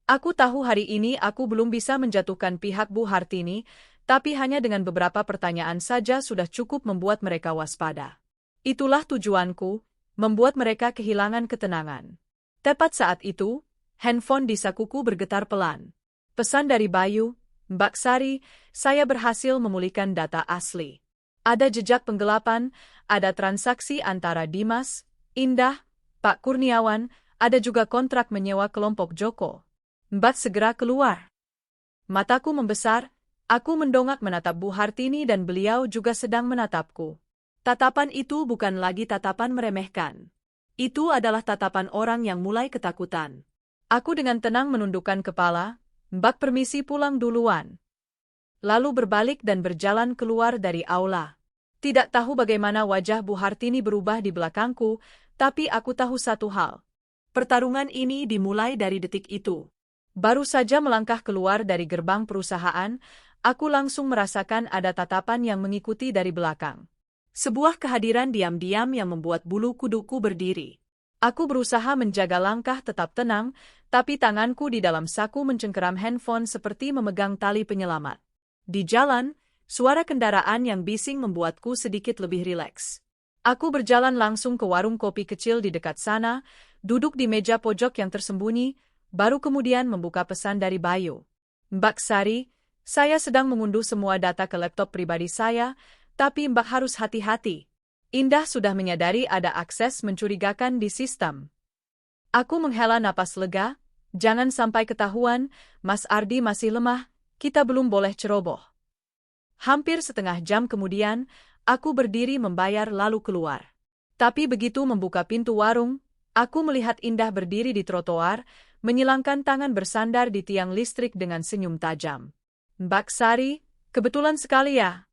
Aku tahu hari ini aku belum bisa menjatuhkan pihak Bu Hartini, tapi hanya dengan beberapa pertanyaan saja sudah cukup membuat mereka waspada. Itulah tujuanku, membuat mereka kehilangan ketenangan. Tepat saat itu, handphone di sakuku bergetar pelan. Pesan dari Bayu, Mbak Sari, saya berhasil memulihkan data asli. Ada jejak penggelapan, ada transaksi antara Dimas, Indah, Pak Kurniawan, ada juga kontrak menyewa kelompok Joko. Mbak segera keluar. Mataku membesar, aku mendongak menatap Bu Hartini dan beliau juga sedang menatapku. Tatapan itu bukan lagi tatapan meremehkan. Itu adalah tatapan orang yang mulai ketakutan. Aku dengan tenang menundukkan kepala, Mbak permisi pulang duluan. Lalu berbalik dan berjalan keluar dari aula. Tidak tahu bagaimana wajah Bu Hartini berubah di belakangku, tapi aku tahu satu hal. Pertarungan ini dimulai dari detik itu. Baru saja melangkah keluar dari gerbang perusahaan, aku langsung merasakan ada tatapan yang mengikuti dari belakang. Sebuah kehadiran diam-diam yang membuat bulu kuduku berdiri. Aku berusaha menjaga langkah tetap tenang, tapi tanganku di dalam saku mencengkeram handphone seperti memegang tali penyelamat. Di jalan, suara kendaraan yang bising membuatku sedikit lebih rileks. Aku berjalan langsung ke warung kopi kecil di dekat sana, duduk di meja pojok yang tersembunyi, baru kemudian membuka pesan dari Bayu. Mbak Sari, saya sedang mengunduh semua data ke laptop pribadi saya, tapi Mbak harus hati-hati. Indah sudah menyadari ada akses mencurigakan di sistem. Aku menghela napas lega, jangan sampai ketahuan, Mas Ardi masih lemah, kita belum boleh ceroboh. Hampir setengah jam kemudian, aku berdiri membayar lalu keluar. Tapi begitu membuka pintu warung, aku melihat Indah berdiri di trotoar, menyilangkan tangan bersandar di tiang listrik dengan senyum tajam. Mbak Sari, kebetulan sekali ya.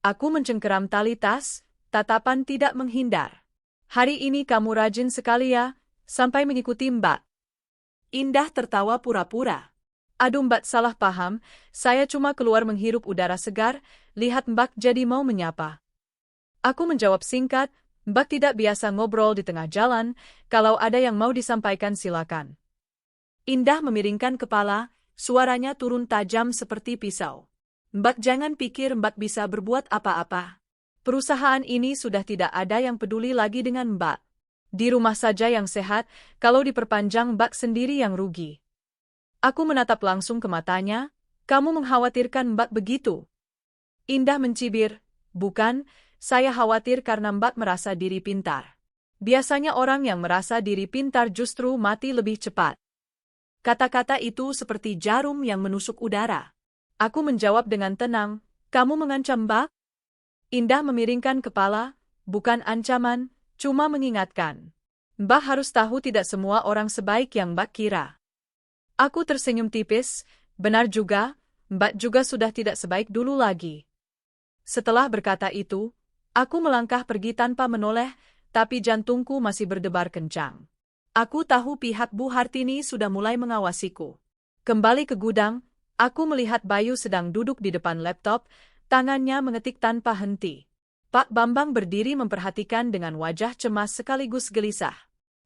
Aku mencengkeram tali tas, tatapan tidak menghindar. Hari ini kamu rajin sekali ya, sampai mengikuti Mbak. Indah tertawa pura-pura. Aduh Mbak salah paham, saya cuma keluar menghirup udara segar, lihat Mbak jadi mau menyapa. Aku menjawab singkat, Mbak tidak biasa ngobrol di tengah jalan, kalau ada yang mau disampaikan silakan. Indah memiringkan kepala, suaranya turun tajam seperti pisau. Mbak jangan pikir Mbak bisa berbuat apa-apa. Perusahaan ini sudah tidak ada yang peduli lagi dengan Mbak. Di rumah saja yang sehat, kalau diperpanjang Mbak sendiri yang rugi. Aku menatap langsung ke matanya, kamu mengkhawatirkan Mbak begitu? Indah mencibir, bukan, saya khawatir karena Mbak merasa diri pintar. Biasanya orang yang merasa diri pintar justru mati lebih cepat. Kata-kata itu seperti jarum yang menusuk udara. Aku menjawab dengan tenang, kamu mengancam Mbak? Indah memiringkan kepala, bukan ancaman, cuma mengingatkan. Mbak harus tahu tidak semua orang sebaik yang Mbak kira. Aku tersenyum tipis, benar juga, Mbak juga sudah tidak sebaik dulu lagi. Setelah berkata itu, aku melangkah pergi tanpa menoleh, tapi jantungku masih berdebar kencang. Aku tahu pihak Bu Hartini sudah mulai mengawasiku. Kembali ke gudang, aku melihat Bayu sedang duduk di depan laptop, tangannya mengetik tanpa henti. Pak Bambang berdiri memperhatikan dengan wajah cemas sekaligus gelisah.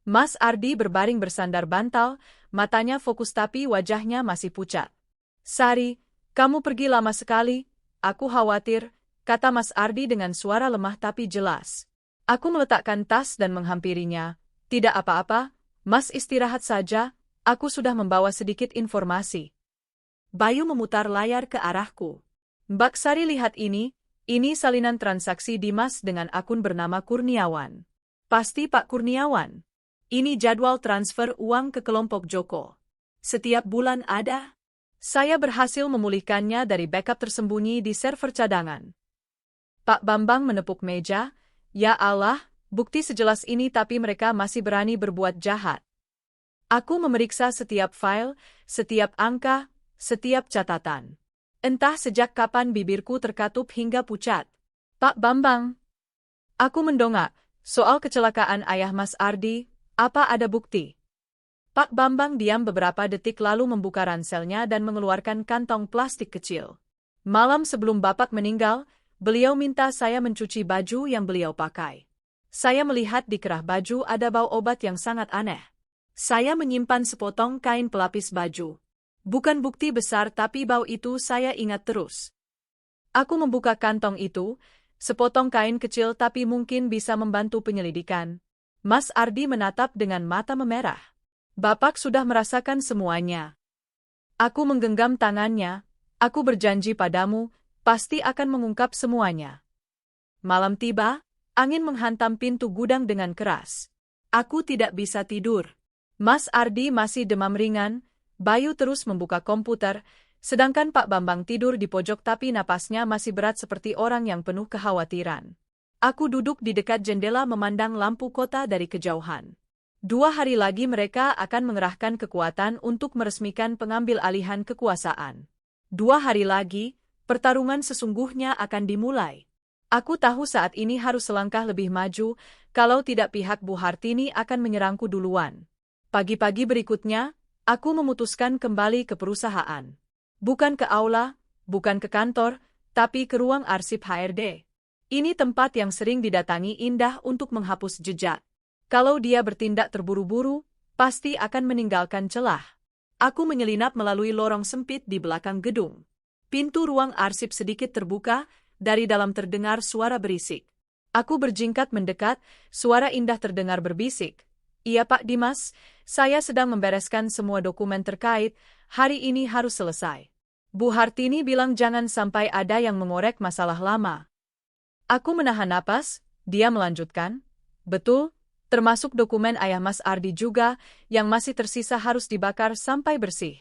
Mas Ardi berbaring bersandar bantal, matanya fokus tapi wajahnya masih pucat. Sari, kamu pergi lama sekali, aku khawatir, kata Mas Ardi dengan suara lemah tapi jelas. Aku meletakkan tas dan menghampirinya. Tidak apa-apa, Mas istirahat saja, aku sudah membawa sedikit informasi. Bayu memutar layar ke arahku. Mbak Sari lihat ini salinan transaksi Dimas dengan akun bernama Kurniawan. Pasti Pak Kurniawan. Ini jadwal transfer uang ke kelompok Joko. Setiap bulan ada. Saya berhasil memulihkannya dari backup tersembunyi di server cadangan. Pak Bambang menepuk meja, ya Allah, bukti sejelas ini tapi mereka masih berani berbuat jahat. Aku memeriksa setiap file, setiap angka, setiap catatan. Entah sejak kapan bibirku terkatup hingga pucat. Pak Bambang. Aku mendongak, soal kecelakaan ayah Mas Ardi, apa ada bukti? Pak Bambang diam beberapa detik lalu membuka ranselnya dan mengeluarkan kantong plastik kecil. Malam sebelum Bapak meninggal, beliau minta saya mencuci baju yang beliau pakai. Saya melihat di kerah baju ada bau obat yang sangat aneh. Saya menyimpan sepotong kain pelapis baju. Bukan bukti besar tapi bau itu saya ingat terus. Aku membuka kantong itu, sepotong kain kecil tapi mungkin bisa membantu penyelidikan. Mas Ardi menatap dengan mata memerah. Bapak sudah merasakan semuanya. Aku menggenggam tangannya, aku berjanji padamu, pasti akan mengungkap semuanya. Malam tiba, angin menghantam pintu gudang dengan keras. Aku tidak bisa tidur. Mas Ardi masih demam ringan, Bayu terus membuka komputer, sedangkan Pak Bambang tidur di pojok tapi napasnya masih berat seperti orang yang penuh kekhawatiran. Aku duduk di dekat jendela memandang lampu kota dari kejauhan. 2 hari lagi mereka akan mengerahkan kekuatan untuk meresmikan pengambil alihan kekuasaan. 2 hari lagi, pertarungan sesungguhnya akan dimulai. Aku tahu saat ini harus selangkah lebih maju, kalau tidak pihak Bu Hartini akan menyerangku duluan. Pagi-pagi berikutnya, aku memutuskan kembali ke perusahaan. Bukan ke aula, bukan ke kantor, tapi ke ruang arsip HRD. Ini tempat yang sering didatangi Indah untuk menghapus jejak. Kalau dia bertindak terburu-buru, pasti akan meninggalkan celah. Aku menyelinap melalui lorong sempit di belakang gedung. Pintu ruang arsip sedikit terbuka, dari dalam terdengar suara berisik. Aku berjingkat mendekat, suara Indah terdengar berbisik. "Iya Pak Dimas, saya sedang membereskan semua dokumen terkait, hari ini harus selesai." Bu Hartini bilang jangan sampai ada yang mengorek masalah lama. Aku menahan napas, dia melanjutkan. "Betul, termasuk dokumen ayah Mas Ardi juga, yang masih tersisa harus dibakar sampai bersih."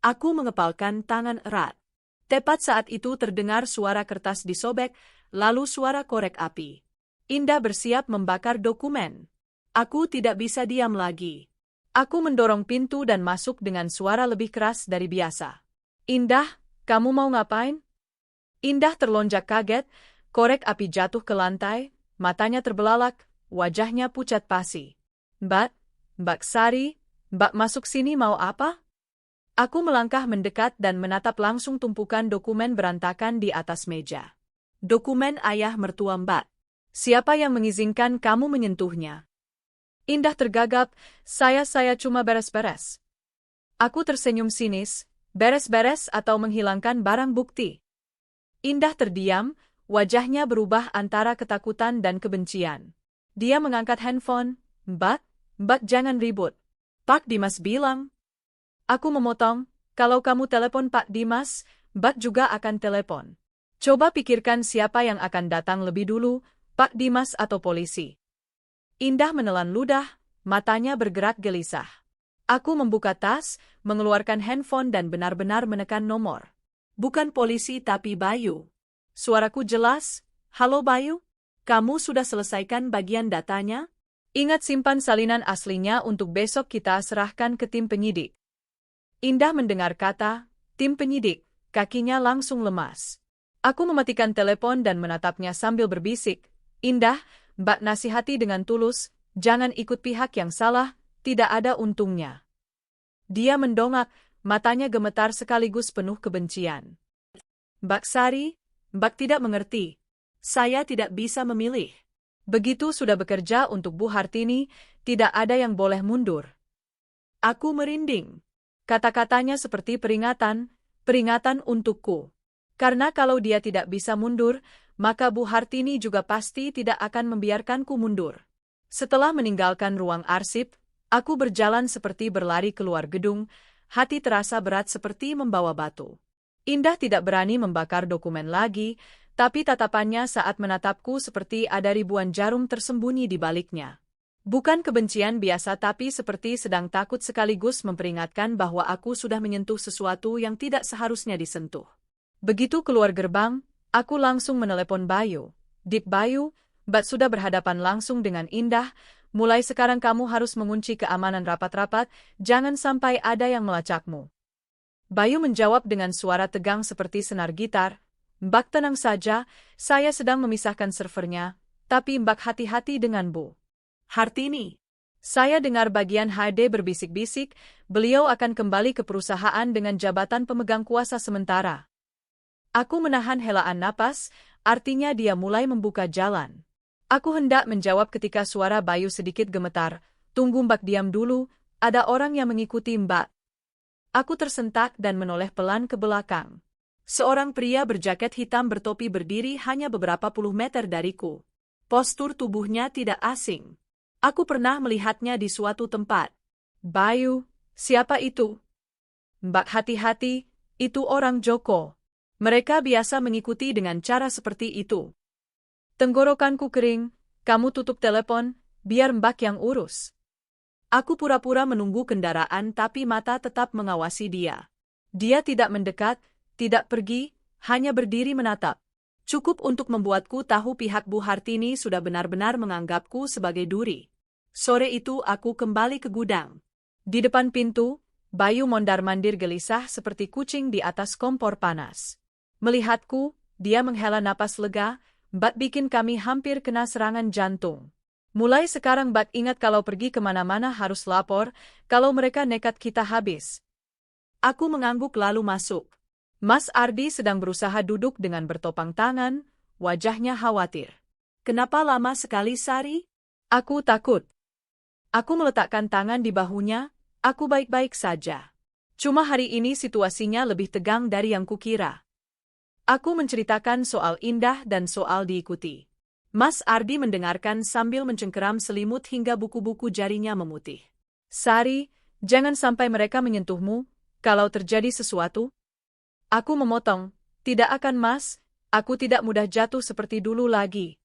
Aku mengepalkan tangan erat. Tepat saat itu terdengar suara kertas disobek, lalu suara korek api. Indah bersiap membakar dokumen. Aku tidak bisa diam lagi. Aku mendorong pintu dan masuk dengan suara lebih keras dari biasa. "Indah, kamu mau ngapain?" Indah terlonjak kaget, korek api jatuh ke lantai, matanya terbelalak, wajahnya pucat pasi. Mbak Sari, Mbak masuk sini mau apa?" Aku melangkah mendekat dan menatap langsung tumpukan dokumen berantakan di atas meja. "Dokumen ayah mertua Mbak. Siapa yang mengizinkan kamu menyentuhnya?" Indah tergagap, saya cuma beres-beres." Aku tersenyum sinis, beres-beres atau menghilangkan barang bukti. Indah terdiam, wajahnya berubah antara ketakutan dan kebencian. Dia mengangkat handphone. Mbak jangan ribut. Pak Dimas bilang." Aku memotong, "Kalau kamu telepon Pak Dimas, Mbak juga akan telepon. Coba pikirkan siapa yang akan datang lebih dulu, Pak Dimas atau polisi." Indah menelan ludah, matanya bergerak gelisah. Aku membuka tas, mengeluarkan handphone dan benar-benar menekan nomor. Bukan polisi tapi Bayu. Suaraku jelas, "Halo Bayu, kamu sudah selesaikan bagian datanya? Ingat simpan salinan aslinya untuk besok kita serahkan ke tim penyidik." Indah mendengar kata, "tim penyidik," kakinya langsung lemas. Aku mematikan telepon dan menatapnya sambil berbisik, "Indah, Mbak nasihati dengan tulus, jangan ikut pihak yang salah, tidak ada untungnya." Dia mendongak, matanya gemetar sekaligus penuh kebencian. "Mbak Sari, Mbak tidak mengerti. Saya tidak bisa memilih. Begitu sudah bekerja untuk Bu Hartini, tidak ada yang boleh mundur." Aku merinding. Kata-katanya seperti peringatan untukku. Karena kalau dia tidak bisa mundur, maka Bu Hartini juga pasti tidak akan membiarkanku mundur. Setelah meninggalkan ruang arsip, aku berjalan seperti berlari keluar gedung, hati terasa berat seperti membawa batu. Indah tidak berani membakar dokumen lagi, tapi tatapannya saat menatapku seperti ada ribuan jarum tersembunyi di baliknya. Bukan kebencian biasa tapi seperti sedang takut sekaligus memperingatkan bahwa aku sudah menyentuh sesuatu yang tidak seharusnya disentuh. Begitu keluar gerbang, aku langsung menelepon Bayu. "Dik Bayu, Mbak sudah berhadapan langsung dengan Indah, mulai sekarang kamu harus mengunci keamanan rapat-rapat, jangan sampai ada yang melacakmu." Bayu menjawab dengan suara tegang seperti senar gitar, "Mbak tenang saja, saya sedang memisahkan servernya, tapi Mbak hati-hati dengan Bu Hartini." Saya dengar bagian HD berbisik-bisik, beliau akan kembali ke perusahaan dengan jabatan pemegang kuasa sementara. Aku menahan helaan napas, artinya dia mulai membuka jalan. Aku hendak menjawab ketika suara Bayu sedikit gemetar, "Tunggu Mbak, diam dulu, ada orang yang mengikuti Mbak." Aku tersentak dan menoleh pelan ke belakang. Seorang pria berjaket hitam bertopi berdiri hanya beberapa puluh meter dariku. Postur tubuhnya tidak asing. Aku pernah melihatnya di suatu tempat. "Bayu, siapa itu?" "Mbak hati-hati, itu orang Joko. Mereka biasa mengikuti dengan cara seperti itu." Tenggorokanku kering, "Kamu tutup telepon, biar Mbak yang urus." Aku pura-pura menunggu kendaraan tapi mata tetap mengawasi dia. Dia tidak mendekat, tidak pergi, hanya berdiri menatap. Cukup untuk membuatku tahu pihak Bu Hartini sudah benar-benar menganggapku sebagai duri. Sore itu aku kembali ke gudang. Di depan pintu, Bayu mondar-mandir gelisah seperti kucing di atas kompor panas. Melihatku, dia menghela napas lega, "Mbak bikin kami hampir kena serangan jantung. Mulai sekarang Mbak ingat kalau pergi kemana-mana harus lapor, kalau mereka nekat kita habis." Aku mengangguk lalu masuk. Mas Ardi sedang berusaha duduk dengan bertopang tangan, wajahnya khawatir. Kenapa lama sekali, Sari? Aku takut. Aku meletakkan tangan di bahunya, aku baik-baik saja. Cuma hari ini situasinya lebih tegang dari yang kukira. Aku menceritakan soal Indah dan soal diikuti. Mas Ardi mendengarkan sambil mencengkeram selimut hingga buku-buku jarinya memutih. Sari, jangan sampai mereka menyentuhmu, kalau terjadi sesuatu. Aku memotong, tidak akan Mas, aku tidak mudah jatuh seperti dulu lagi.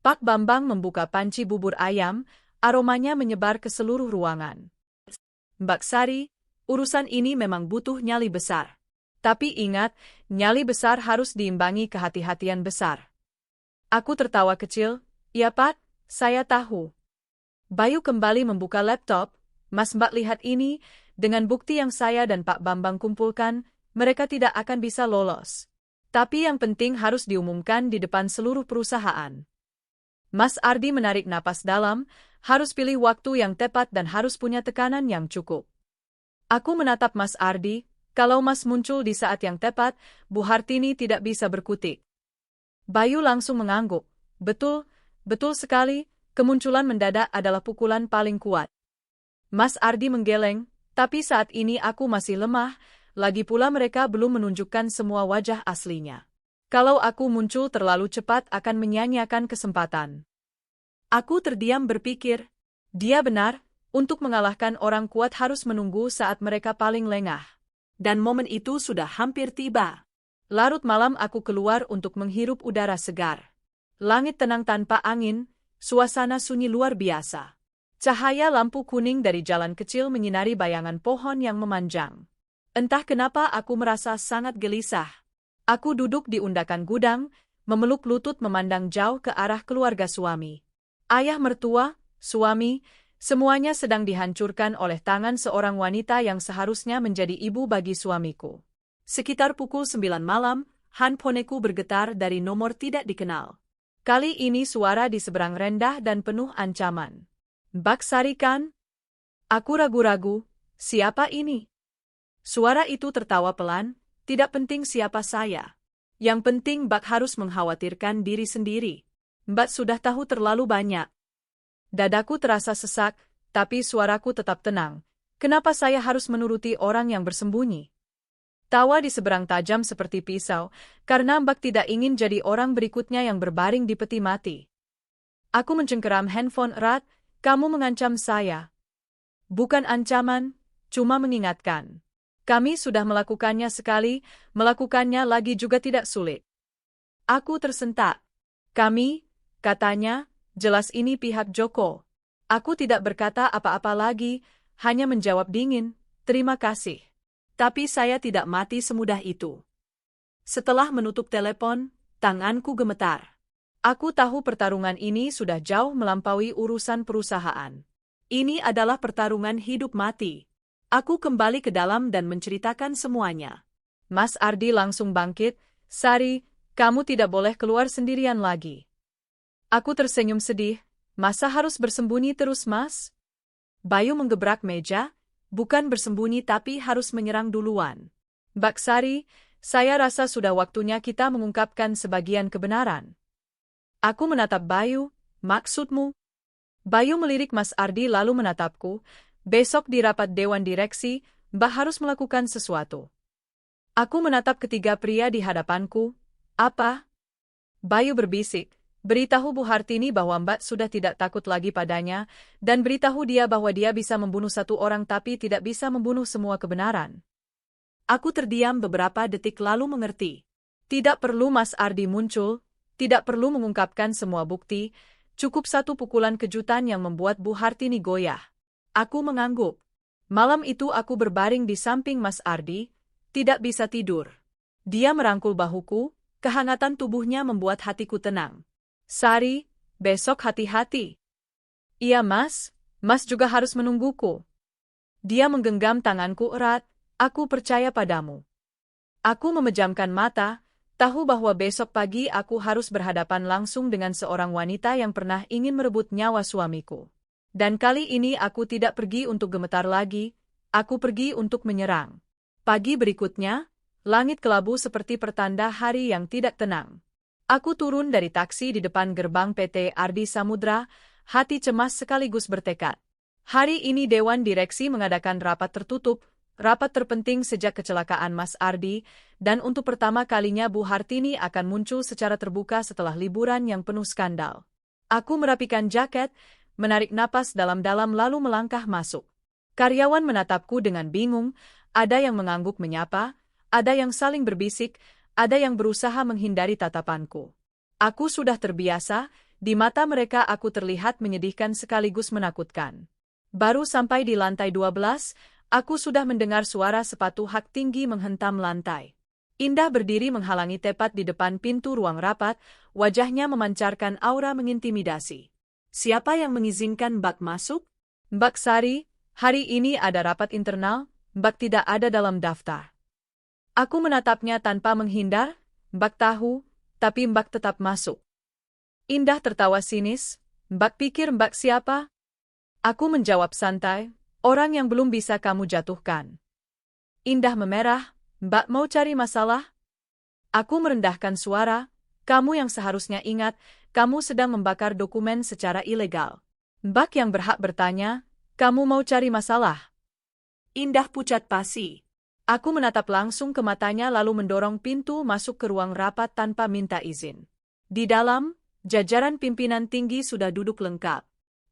Pak Bambang membuka panci bubur ayam, aromanya menyebar ke seluruh ruangan. Mbak Sari, urusan ini memang butuh nyali besar. Tapi ingat, nyali besar harus diimbangi kehati-hatian besar. Aku tertawa kecil, ya Pak, saya tahu. Bayu kembali membuka laptop, Mas Mbak lihat ini, dengan bukti yang saya dan Pak Bambang kumpulkan, mereka tidak akan bisa lolos. Tapi yang penting harus diumumkan di depan seluruh perusahaan. Mas Ardi menarik napas dalam, harus pilih waktu yang tepat dan harus punya tekanan yang cukup. Aku menatap Mas Ardi, kalau Mas muncul di saat yang tepat, Bu Hartini tidak bisa berkutik. Bayu langsung mengangguk. Betul, betul sekali, kemunculan mendadak adalah pukulan paling kuat. Mas Ardi menggeleng, tapi saat ini aku masih lemah, lagi pula mereka belum menunjukkan semua wajah aslinya. Kalau aku muncul terlalu cepat akan menyia-nyiakan kesempatan. Aku terdiam berpikir, dia benar, untuk mengalahkan orang kuat harus menunggu saat mereka paling lengah. Dan momen itu sudah hampir tiba. Larut malam aku keluar untuk menghirup udara segar. Langit tenang tanpa angin, suasana sunyi luar biasa. Cahaya lampu kuning dari jalan kecil menyinari bayangan pohon yang memanjang. Entah kenapa aku merasa sangat gelisah. Aku duduk di undakan gudang, memeluk lutut memandang jauh ke arah keluarga suami. Ayah mertua, suami, semuanya sedang dihancurkan oleh tangan seorang wanita yang seharusnya menjadi ibu bagi suamiku. Sekitar pukul 9 malam, handphoneku bergetar dari nomor tidak dikenal. Kali ini suara di seberang rendah dan penuh ancaman. Mbak Sari kan? Aku ragu-ragu, siapa ini? Suara itu tertawa pelan, tidak penting siapa saya. Yang penting Mbak harus mengkhawatirkan diri sendiri. Mbak sudah tahu terlalu banyak. Dadaku terasa sesak, tapi suaraku tetap tenang. Kenapa saya harus menuruti orang yang bersembunyi? Tawa di seberang tajam seperti pisau, karena Mbak tidak ingin jadi orang berikutnya yang berbaring di peti mati. Aku mencengkeram handphone erat, kamu mengancam saya. Bukan ancaman, cuma mengingatkan. Kami sudah melakukannya sekali, melakukannya lagi juga tidak sulit. Aku tersentak. Kami, katanya, jelas ini pihak Joko. Aku tidak berkata apa-apa lagi, hanya menjawab dingin, terima kasih. Tapi saya tidak mati semudah itu. Setelah menutup telepon, tanganku gemetar. Aku tahu pertarungan ini sudah jauh melampaui urusan perusahaan. Ini adalah pertarungan hidup mati. Aku kembali ke dalam dan menceritakan semuanya. Mas Ardi langsung bangkit, Sari, kamu tidak boleh keluar sendirian lagi. Aku tersenyum sedih, masa harus bersembunyi terus Mas? Bayu menggebrak meja, bukan bersembunyi tapi harus menyerang duluan. Mbak Sari, saya rasa sudah waktunya kita mengungkapkan sebagian kebenaran. Aku menatap Bayu, maksudmu? Bayu melirik Mas Ardi lalu menatapku, besok di rapat Dewan Direksi, Mbak harus melakukan sesuatu. Aku menatap ketiga pria di hadapanku, apa? Bayu berbisik, beritahu Bu Hartini bahwa Mbak sudah tidak takut lagi padanya, dan beritahu dia bahwa dia bisa membunuh satu orang tapi tidak bisa membunuh semua kebenaran. Aku terdiam beberapa detik lalu mengerti. Tidak perlu Mas Ardi muncul, tidak perlu mengungkapkan semua bukti, cukup satu pukulan kejutan yang membuat Bu Hartini goyah. Aku mengangguk. Malam itu aku berbaring di samping Mas Ardi, tidak bisa tidur. Dia merangkul bahuku, kehangatan tubuhnya membuat hatiku tenang. Sari, besok hati-hati. Iya Mas, Mas juga harus menungguku. Dia menggenggam tanganku erat, aku percaya padamu. Aku memejamkan mata, tahu bahwa besok pagi aku harus berhadapan langsung dengan seorang wanita yang pernah ingin merebut nyawa suamiku. Dan kali ini aku tidak pergi untuk gemetar lagi, aku pergi untuk menyerang. Pagi berikutnya, langit kelabu seperti pertanda hari yang tidak tenang. Aku turun dari taksi di depan gerbang PT Ardi Samudra, hati cemas sekaligus bertekad. Hari ini Dewan Direksi mengadakan rapat tertutup, rapat terpenting sejak kecelakaan Mas Ardi, dan untuk pertama kalinya Bu Hartini akan muncul secara terbuka setelah liburan yang penuh skandal. Aku merapikan jaket, menarik napas dalam-dalam lalu melangkah masuk. Karyawan menatapku dengan bingung, ada yang mengangguk menyapa, ada yang saling berbisik, ada yang berusaha menghindari tatapanku. Aku sudah terbiasa, di mata mereka aku terlihat menyedihkan sekaligus menakutkan. Baru sampai di lantai 12, aku sudah mendengar suara sepatu hak tinggi menghentam lantai. Indah berdiri menghalangi tepat di depan pintu ruang rapat, wajahnya memancarkan aura mengintimidasi. Siapa yang mengizinkan Mbak masuk? Mbak Sari, hari ini ada rapat internal, Mbak tidak ada dalam daftar. Aku menatapnya tanpa menghindar, Mbak tahu, tapi Mbak tetap masuk. Indah tertawa sinis, Mbak pikir Mbak siapa? Aku menjawab santai, orang yang belum bisa kamu jatuhkan. Indah memerah, Mbak mau cari masalah? Aku merendahkan suara, kamu yang seharusnya ingat, kamu sedang membakar dokumen secara ilegal. Mbak yang berhak bertanya, kamu mau cari masalah? Indah pucat pasi. Aku menatap langsung ke matanya lalu mendorong pintu masuk ke ruang rapat tanpa minta izin. Di dalam, jajaran pimpinan tinggi sudah duduk lengkap.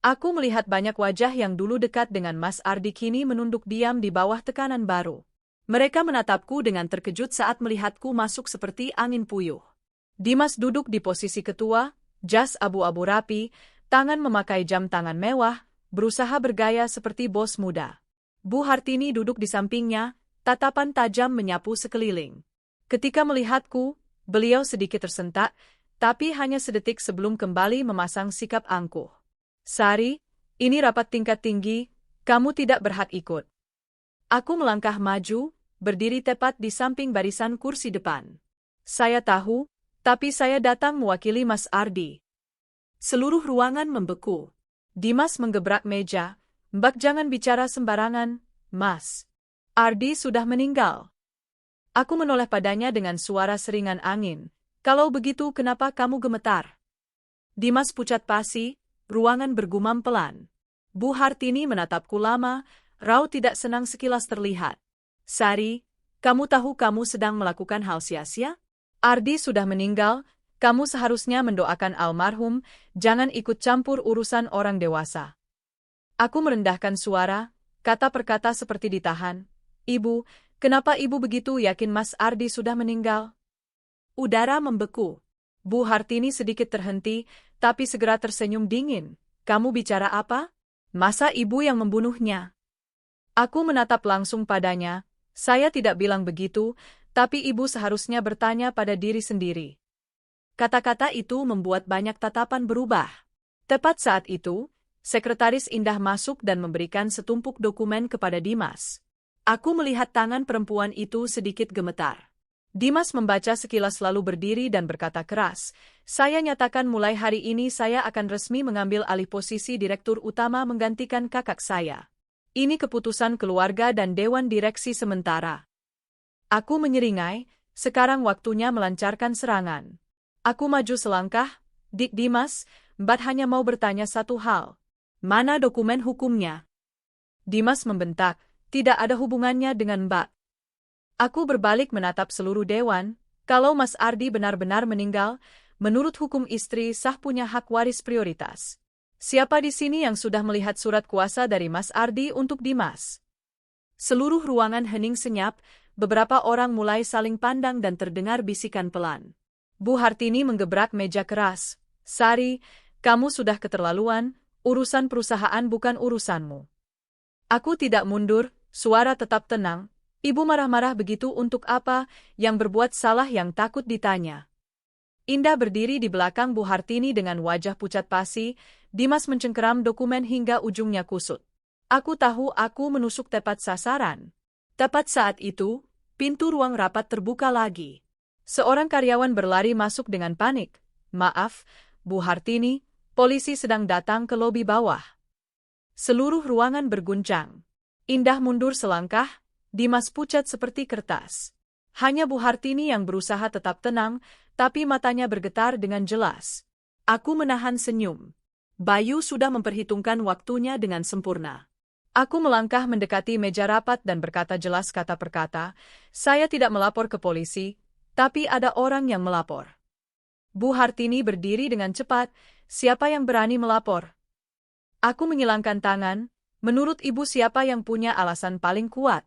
Aku melihat banyak wajah yang dulu dekat dengan Mas Ardi kini menunduk diam di bawah tekanan baru. Mereka menatapku dengan terkejut saat melihatku masuk seperti angin puyuh. Dimas duduk di posisi ketua, jas abu-abu rapi, tangan memakai jam tangan mewah, berusaha bergaya seperti bos muda. Bu Hartini duduk di sampingnya, tatapan tajam menyapu sekeliling. Ketika melihatku, beliau sedikit tersentak, tapi hanya sedetik sebelum kembali memasang sikap angkuh. Sari, ini rapat tingkat tinggi, kamu tidak berhak ikut. Aku melangkah maju, berdiri tepat di samping barisan kursi depan. Saya tahu, tapi saya datang mewakili Mas Ardi. Seluruh ruangan membeku. Dimas menggebrak meja, Mbak jangan bicara sembarangan, Mas. Ardi sudah meninggal. Aku menoleh padanya dengan suara seringan angin. Kalau begitu kenapa kamu gemetar? Dimas pucat pasi, ruangan bergumam pelan. Bu Hartini menatapku lama, raut tidak senang sekilas terlihat. Sari, kamu tahu kamu sedang melakukan hal sia-sia? Ardi sudah meninggal, kamu seharusnya mendoakan almarhum, jangan ikut campur urusan orang dewasa. Aku merendahkan suara, kata per kata seperti ditahan. Ibu, kenapa ibu begitu yakin Mas Ardi sudah meninggal? Udara membeku. Bu Hartini sedikit terhenti, tapi segera tersenyum dingin. Kamu bicara apa? Masa ibu yang membunuhnya? Aku menatap langsung padanya. Saya tidak bilang begitu, tapi ibu seharusnya bertanya pada diri sendiri. Kata-kata itu membuat banyak tatapan berubah. Tepat saat itu, Sekretaris Indah masuk dan memberikan setumpuk dokumen kepada Dimas. Aku melihat tangan perempuan itu sedikit gemetar. Dimas membaca sekilas lalu berdiri dan berkata keras, saya nyatakan mulai hari ini saya akan resmi mengambil alih posisi Direktur Utama menggantikan kakak saya. Ini keputusan keluarga dan Dewan Direksi sementara. Aku menyeringai, sekarang waktunya melancarkan serangan. Aku maju selangkah, Dik Dimas, Mbak hanya mau bertanya satu hal. Mana dokumen hukumnya? Dimas membentak. Tidak ada hubungannya dengan Mbak. Aku berbalik menatap seluruh dewan, kalau Mas Ardi benar-benar meninggal, menurut hukum istri sah punya hak waris prioritas. Siapa di sini yang sudah melihat surat kuasa dari Mas Ardi untuk Dimas? Seluruh ruangan hening senyap, beberapa orang mulai saling pandang dan terdengar bisikan pelan. Bu Hartini menggebrak meja keras. Sari, kamu sudah keterlaluan, urusan perusahaan bukan urusanmu. Aku tidak mundur, suara tetap tenang. Ibu marah-marah begitu untuk apa, yang berbuat salah yang takut ditanya. Indah berdiri di belakang Bu Hartini dengan wajah pucat pasi, Dimas mencengkeram dokumen hingga ujungnya kusut. Aku tahu aku menusuk tepat sasaran. Tepat saat itu, pintu ruang rapat terbuka lagi. Seorang karyawan berlari masuk dengan panik. Maaf, Bu Hartini, polisi sedang datang ke lobi bawah. Seluruh ruangan berguncang. Indah mundur selangkah, Dimas pucat seperti kertas. Hanya Bu Hartini yang berusaha tetap tenang, tapi matanya bergetar dengan jelas. Aku menahan senyum. Bayu sudah memperhitungkan waktunya dengan sempurna. Aku melangkah mendekati meja rapat dan berkata jelas kata per kata, saya tidak melapor ke polisi, tapi ada orang yang melapor. Bu Hartini berdiri dengan cepat, siapa yang berani melapor? Aku menyilangkan tangan, menurut ibu siapa yang punya alasan paling kuat?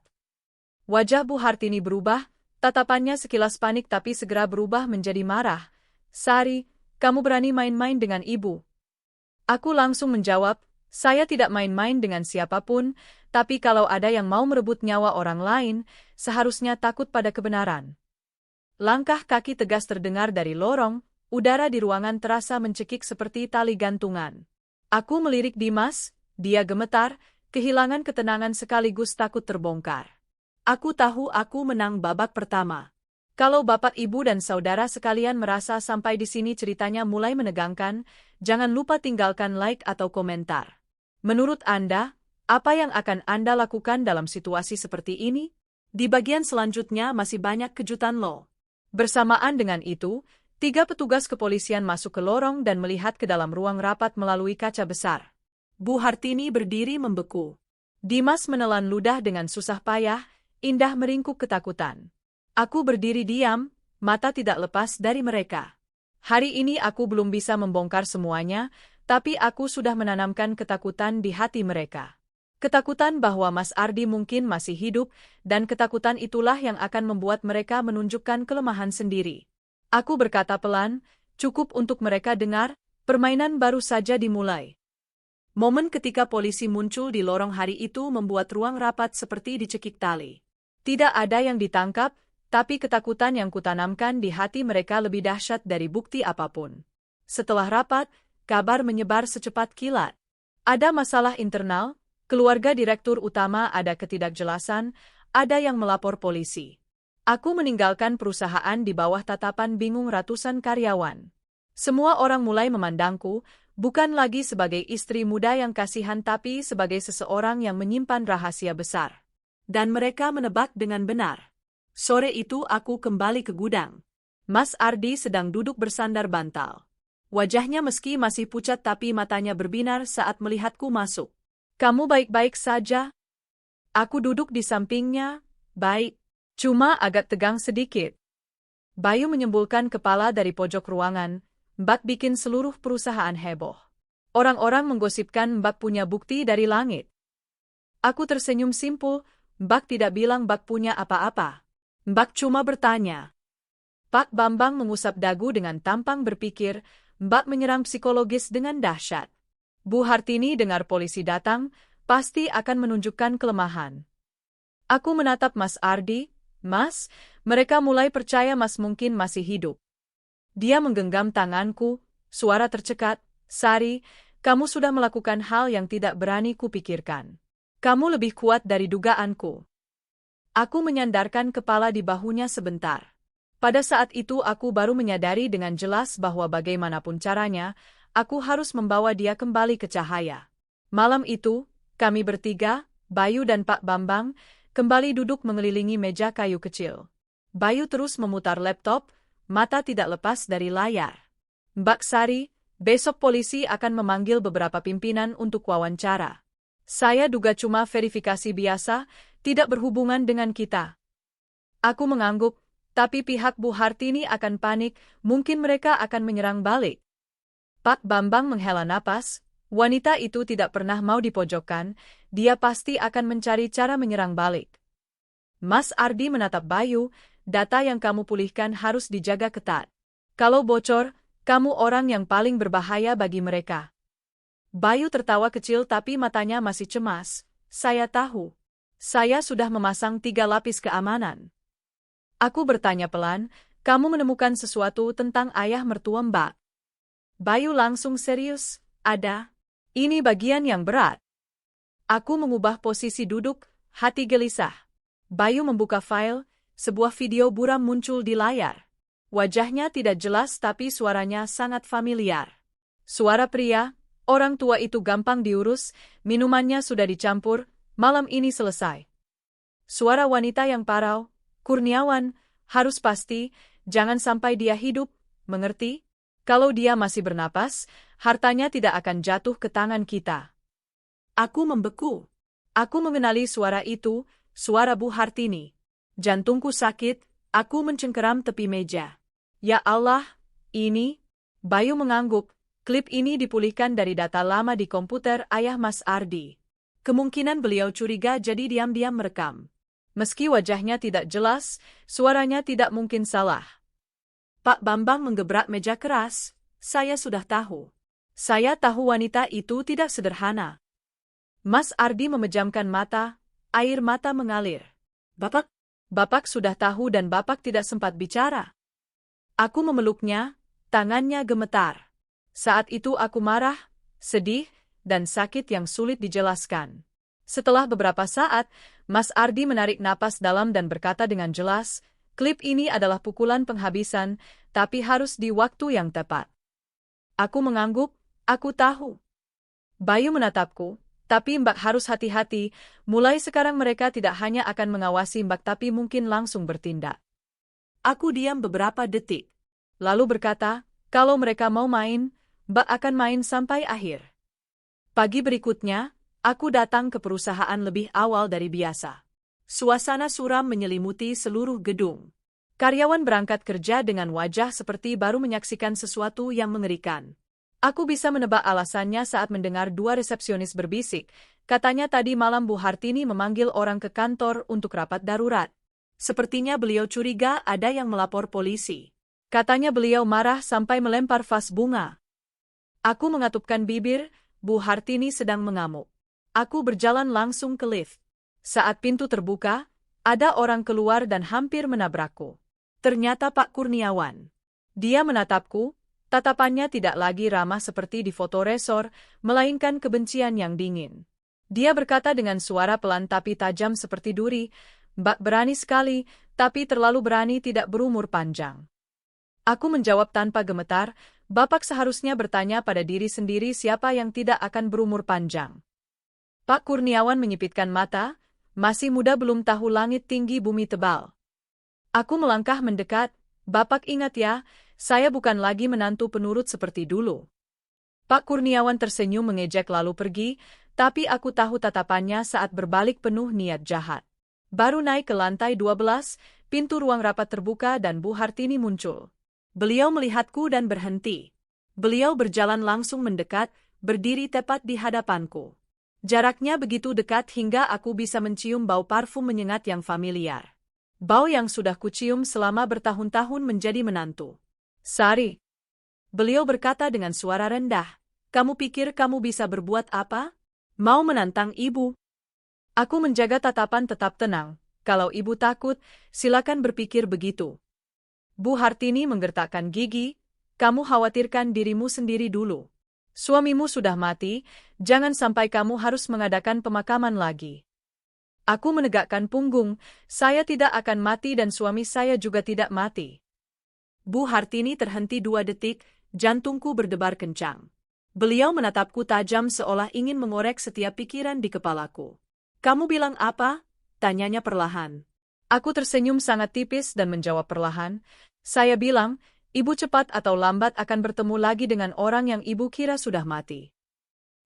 Wajah Bu Hartini berubah, tatapannya sekilas panik tapi segera berubah menjadi marah. Sari, kamu berani main-main dengan ibu. Aku langsung menjawab, saya tidak main-main dengan siapapun, tapi kalau ada yang mau merebut nyawa orang lain, seharusnya takut pada kebenaran. Langkah kaki tegas terdengar dari lorong, udara di ruangan terasa mencekik seperti tali gantungan. Aku melirik Dimas, dia gemetar, kehilangan ketenangan sekaligus takut terbongkar. Aku tahu aku menang babak pertama. Kalau Bapak, Ibu, dan saudara sekalian merasa sampai di sini ceritanya mulai menegangkan, jangan lupa tinggalkan like atau komentar. Menurut Anda, apa yang akan Anda lakukan dalam situasi seperti ini? Di bagian selanjutnya masih banyak kejutan loh. Bersamaan dengan itu, 3 petugas kepolisian masuk ke lorong dan melihat ke dalam ruang rapat melalui kaca besar. Bu Hartini berdiri membeku. Dimas menelan ludah dengan susah payah, Indah meringkuk ketakutan. Aku berdiri diam, mata tidak lepas dari mereka. Hari ini aku belum bisa membongkar semuanya, tapi aku sudah menanamkan ketakutan di hati mereka. Ketakutan bahwa Mas Ardi mungkin masih hidup, dan ketakutan itulah yang akan membuat mereka menunjukkan kelemahan sendiri. Aku berkata pelan, cukup untuk mereka dengar, permainan baru saja dimulai. Momen ketika polisi muncul di lorong hari itu membuat ruang rapat seperti dicekik tali. Tidak ada yang ditangkap, tapi ketakutan yang kutanamkan di hati mereka lebih dahsyat dari bukti apapun. Setelah rapat, kabar menyebar secepat kilat. Ada masalah internal, keluarga direktur utama ada ketidakjelasan, ada yang melapor polisi. Aku meninggalkan perusahaan di bawah tatapan bingung ratusan karyawan. Semua orang mulai memandangku, bukan lagi sebagai istri muda yang kasihan tapi sebagai seseorang yang menyimpan rahasia besar. Dan mereka menebak dengan benar. Sore itu aku kembali ke gudang. Mas Ardi sedang duduk bersandar bantal. Wajahnya meski masih pucat tapi matanya berbinar saat melihatku masuk. Kamu baik-baik saja? Aku duduk di sampingnya, baik. Cuma agak tegang sedikit. Bayu menyembulkan kepala dari pojok ruangan, Mbak bikin seluruh perusahaan heboh. Orang-orang menggosipkan Mbak punya bukti dari langit. Aku tersenyum simpul, Mbak tidak bilang Mbak punya apa-apa. Mbak cuma bertanya. Pak Bambang mengusap dagu dengan tampang berpikir, Mbak menyerang psikologis dengan dahsyat. Bu Hartini dengar polisi datang, pasti akan menunjukkan kelemahan. Aku menatap Mas Ardi, Mas, mereka mulai percaya Mas mungkin masih hidup. Dia menggenggam tanganku, suara tercekat, Sari, kamu sudah melakukan hal yang tidak berani kupikirkan. Kamu lebih kuat dari dugaanku. Aku menyandarkan kepala di bahunya sebentar. Pada saat itu aku baru menyadari dengan jelas bahwa bagaimanapun caranya, aku harus membawa dia kembali ke cahaya. Malam itu, kami bertiga, Bayu dan Pak Bambang, kembali duduk mengelilingi meja kayu kecil. Bayu terus memutar laptop, mata tidak lepas dari layar. Mbak Sari, besok polisi akan memanggil beberapa pimpinan untuk wawancara. Saya duga cuma verifikasi biasa, tidak berhubungan dengan kita. Aku mengangguk, tapi pihak Bu Hartini akan panik, mungkin mereka akan menyerang balik. Pak Bambang menghela napas, wanita itu tidak pernah mau dipojokkan, dia pasti akan mencari cara menyerang balik. Mas Ardi menatap Bayu, data yang kamu pulihkan harus dijaga ketat. Kalau bocor, kamu orang yang paling berbahaya bagi mereka. Bayu tertawa kecil tapi matanya masih cemas. Saya tahu. Saya sudah memasang 3 lapis keamanan. Aku bertanya pelan, kamu menemukan sesuatu tentang ayah mertua Mbak? Bayu langsung serius, ada. Ini bagian yang berat. Aku mengubah posisi duduk, hati gelisah. Bayu membuka file, sebuah video buram muncul di layar. Wajahnya tidak jelas tapi suaranya sangat familiar. Suara pria, orang tua itu gampang diurus, minumannya sudah dicampur, malam ini selesai. Suara wanita yang parau, Kurniawan, Harus pasti, jangan sampai dia hidup, mengerti? Kalau dia masih bernapas, hartanya tidak akan jatuh ke tangan kita. Aku membeku. Aku mengenali suara itu, suara Bu Hartini. Jantungku sakit, aku mencengkeram tepi meja. Ya Allah, ini... Bayu mengangguk, klip ini dipulihkan dari data lama di komputer ayah Mas Ardi. Kemungkinan beliau curiga jadi diam-diam merekam. Meski wajahnya tidak jelas, suaranya tidak mungkin salah. Pak Bambang menggebrak meja keras, saya sudah tahu. Saya tahu wanita itu tidak sederhana. Mas Ardi memejamkan mata, air mata mengalir. Bapak sudah tahu dan Bapak tidak sempat bicara. Aku memeluknya, tangannya gemetar. Saat itu aku marah, sedih, dan sakit yang sulit dijelaskan. Setelah beberapa saat, Mas Ardi menarik napas dalam dan berkata dengan jelas, klip ini adalah pukulan penghabisan, tapi harus di waktu yang tepat. Aku mengangguk, aku tahu. Bayu menatapku, tapi Mbak harus hati-hati, mulai sekarang mereka tidak hanya akan mengawasi Mbak tapi mungkin langsung bertindak. Aku diam beberapa detik. Lalu berkata, kalau mereka mau main, Mbak akan main sampai akhir. Pagi berikutnya, aku datang ke perusahaan lebih awal dari biasa. Suasana suram menyelimuti seluruh gedung. Karyawan berangkat kerja dengan wajah seperti baru menyaksikan sesuatu yang mengerikan. Aku bisa menebak alasannya saat mendengar dua resepsionis berbisik. Katanya tadi malam Bu Hartini memanggil orang ke kantor untuk rapat darurat. Sepertinya beliau curiga ada yang melapor polisi. Katanya beliau marah sampai melempar vas bunga. Aku mengatupkan bibir, Bu Hartini sedang mengamuk. Aku berjalan langsung ke lift. Saat pintu terbuka, ada orang keluar dan hampir menabrakku. Ternyata Pak Kurniawan. Dia menatapku, tatapannya tidak lagi ramah seperti di foto resor, melainkan kebencian yang dingin. Dia berkata dengan suara pelan tapi tajam seperti duri, Mbak berani sekali, tapi terlalu berani tidak berumur panjang. Aku menjawab tanpa gemetar, Bapak seharusnya bertanya pada diri sendiri siapa yang tidak akan berumur panjang. Pak Kurniawan menyipitkan mata, masih muda belum tahu langit tinggi bumi tebal. Aku melangkah mendekat, Bapak ingat ya, saya bukan lagi menantu penurut seperti dulu. Pak Kurniawan tersenyum mengejek lalu pergi, tapi aku tahu tatapannya saat berbalik penuh niat jahat. Baru naik ke lantai 12, pintu ruang rapat terbuka dan Bu Hartini muncul. Beliau melihatku dan berhenti. Beliau berjalan langsung mendekat, berdiri tepat di hadapanku. Jaraknya begitu dekat hingga aku bisa mencium bau parfum menyengat yang familiar. Bau yang sudah kucium selama bertahun-tahun menjadi menantu. Sari. Beliau berkata dengan suara rendah, kamu pikir kamu bisa berbuat apa? Mau menantang ibu? Aku menjaga tatapan tetap tenang. Kalau ibu takut, silakan berpikir begitu. Bu Hartini menggertakkan gigi, kamu khawatirkan dirimu sendiri dulu. Suamimu sudah mati, jangan sampai kamu harus mengadakan pemakaman lagi. Aku menegakkan punggung, saya tidak akan mati dan suami saya juga tidak mati. Bu Hartini terhenti 2 detik, jantungku berdebar kencang. Beliau menatapku tajam seolah ingin mengorek setiap pikiran di kepalaku. Kamu bilang apa? Tanyanya perlahan. Aku tersenyum sangat tipis dan menjawab perlahan, saya bilang, ibu cepat atau lambat akan bertemu lagi dengan orang yang ibu kira sudah mati.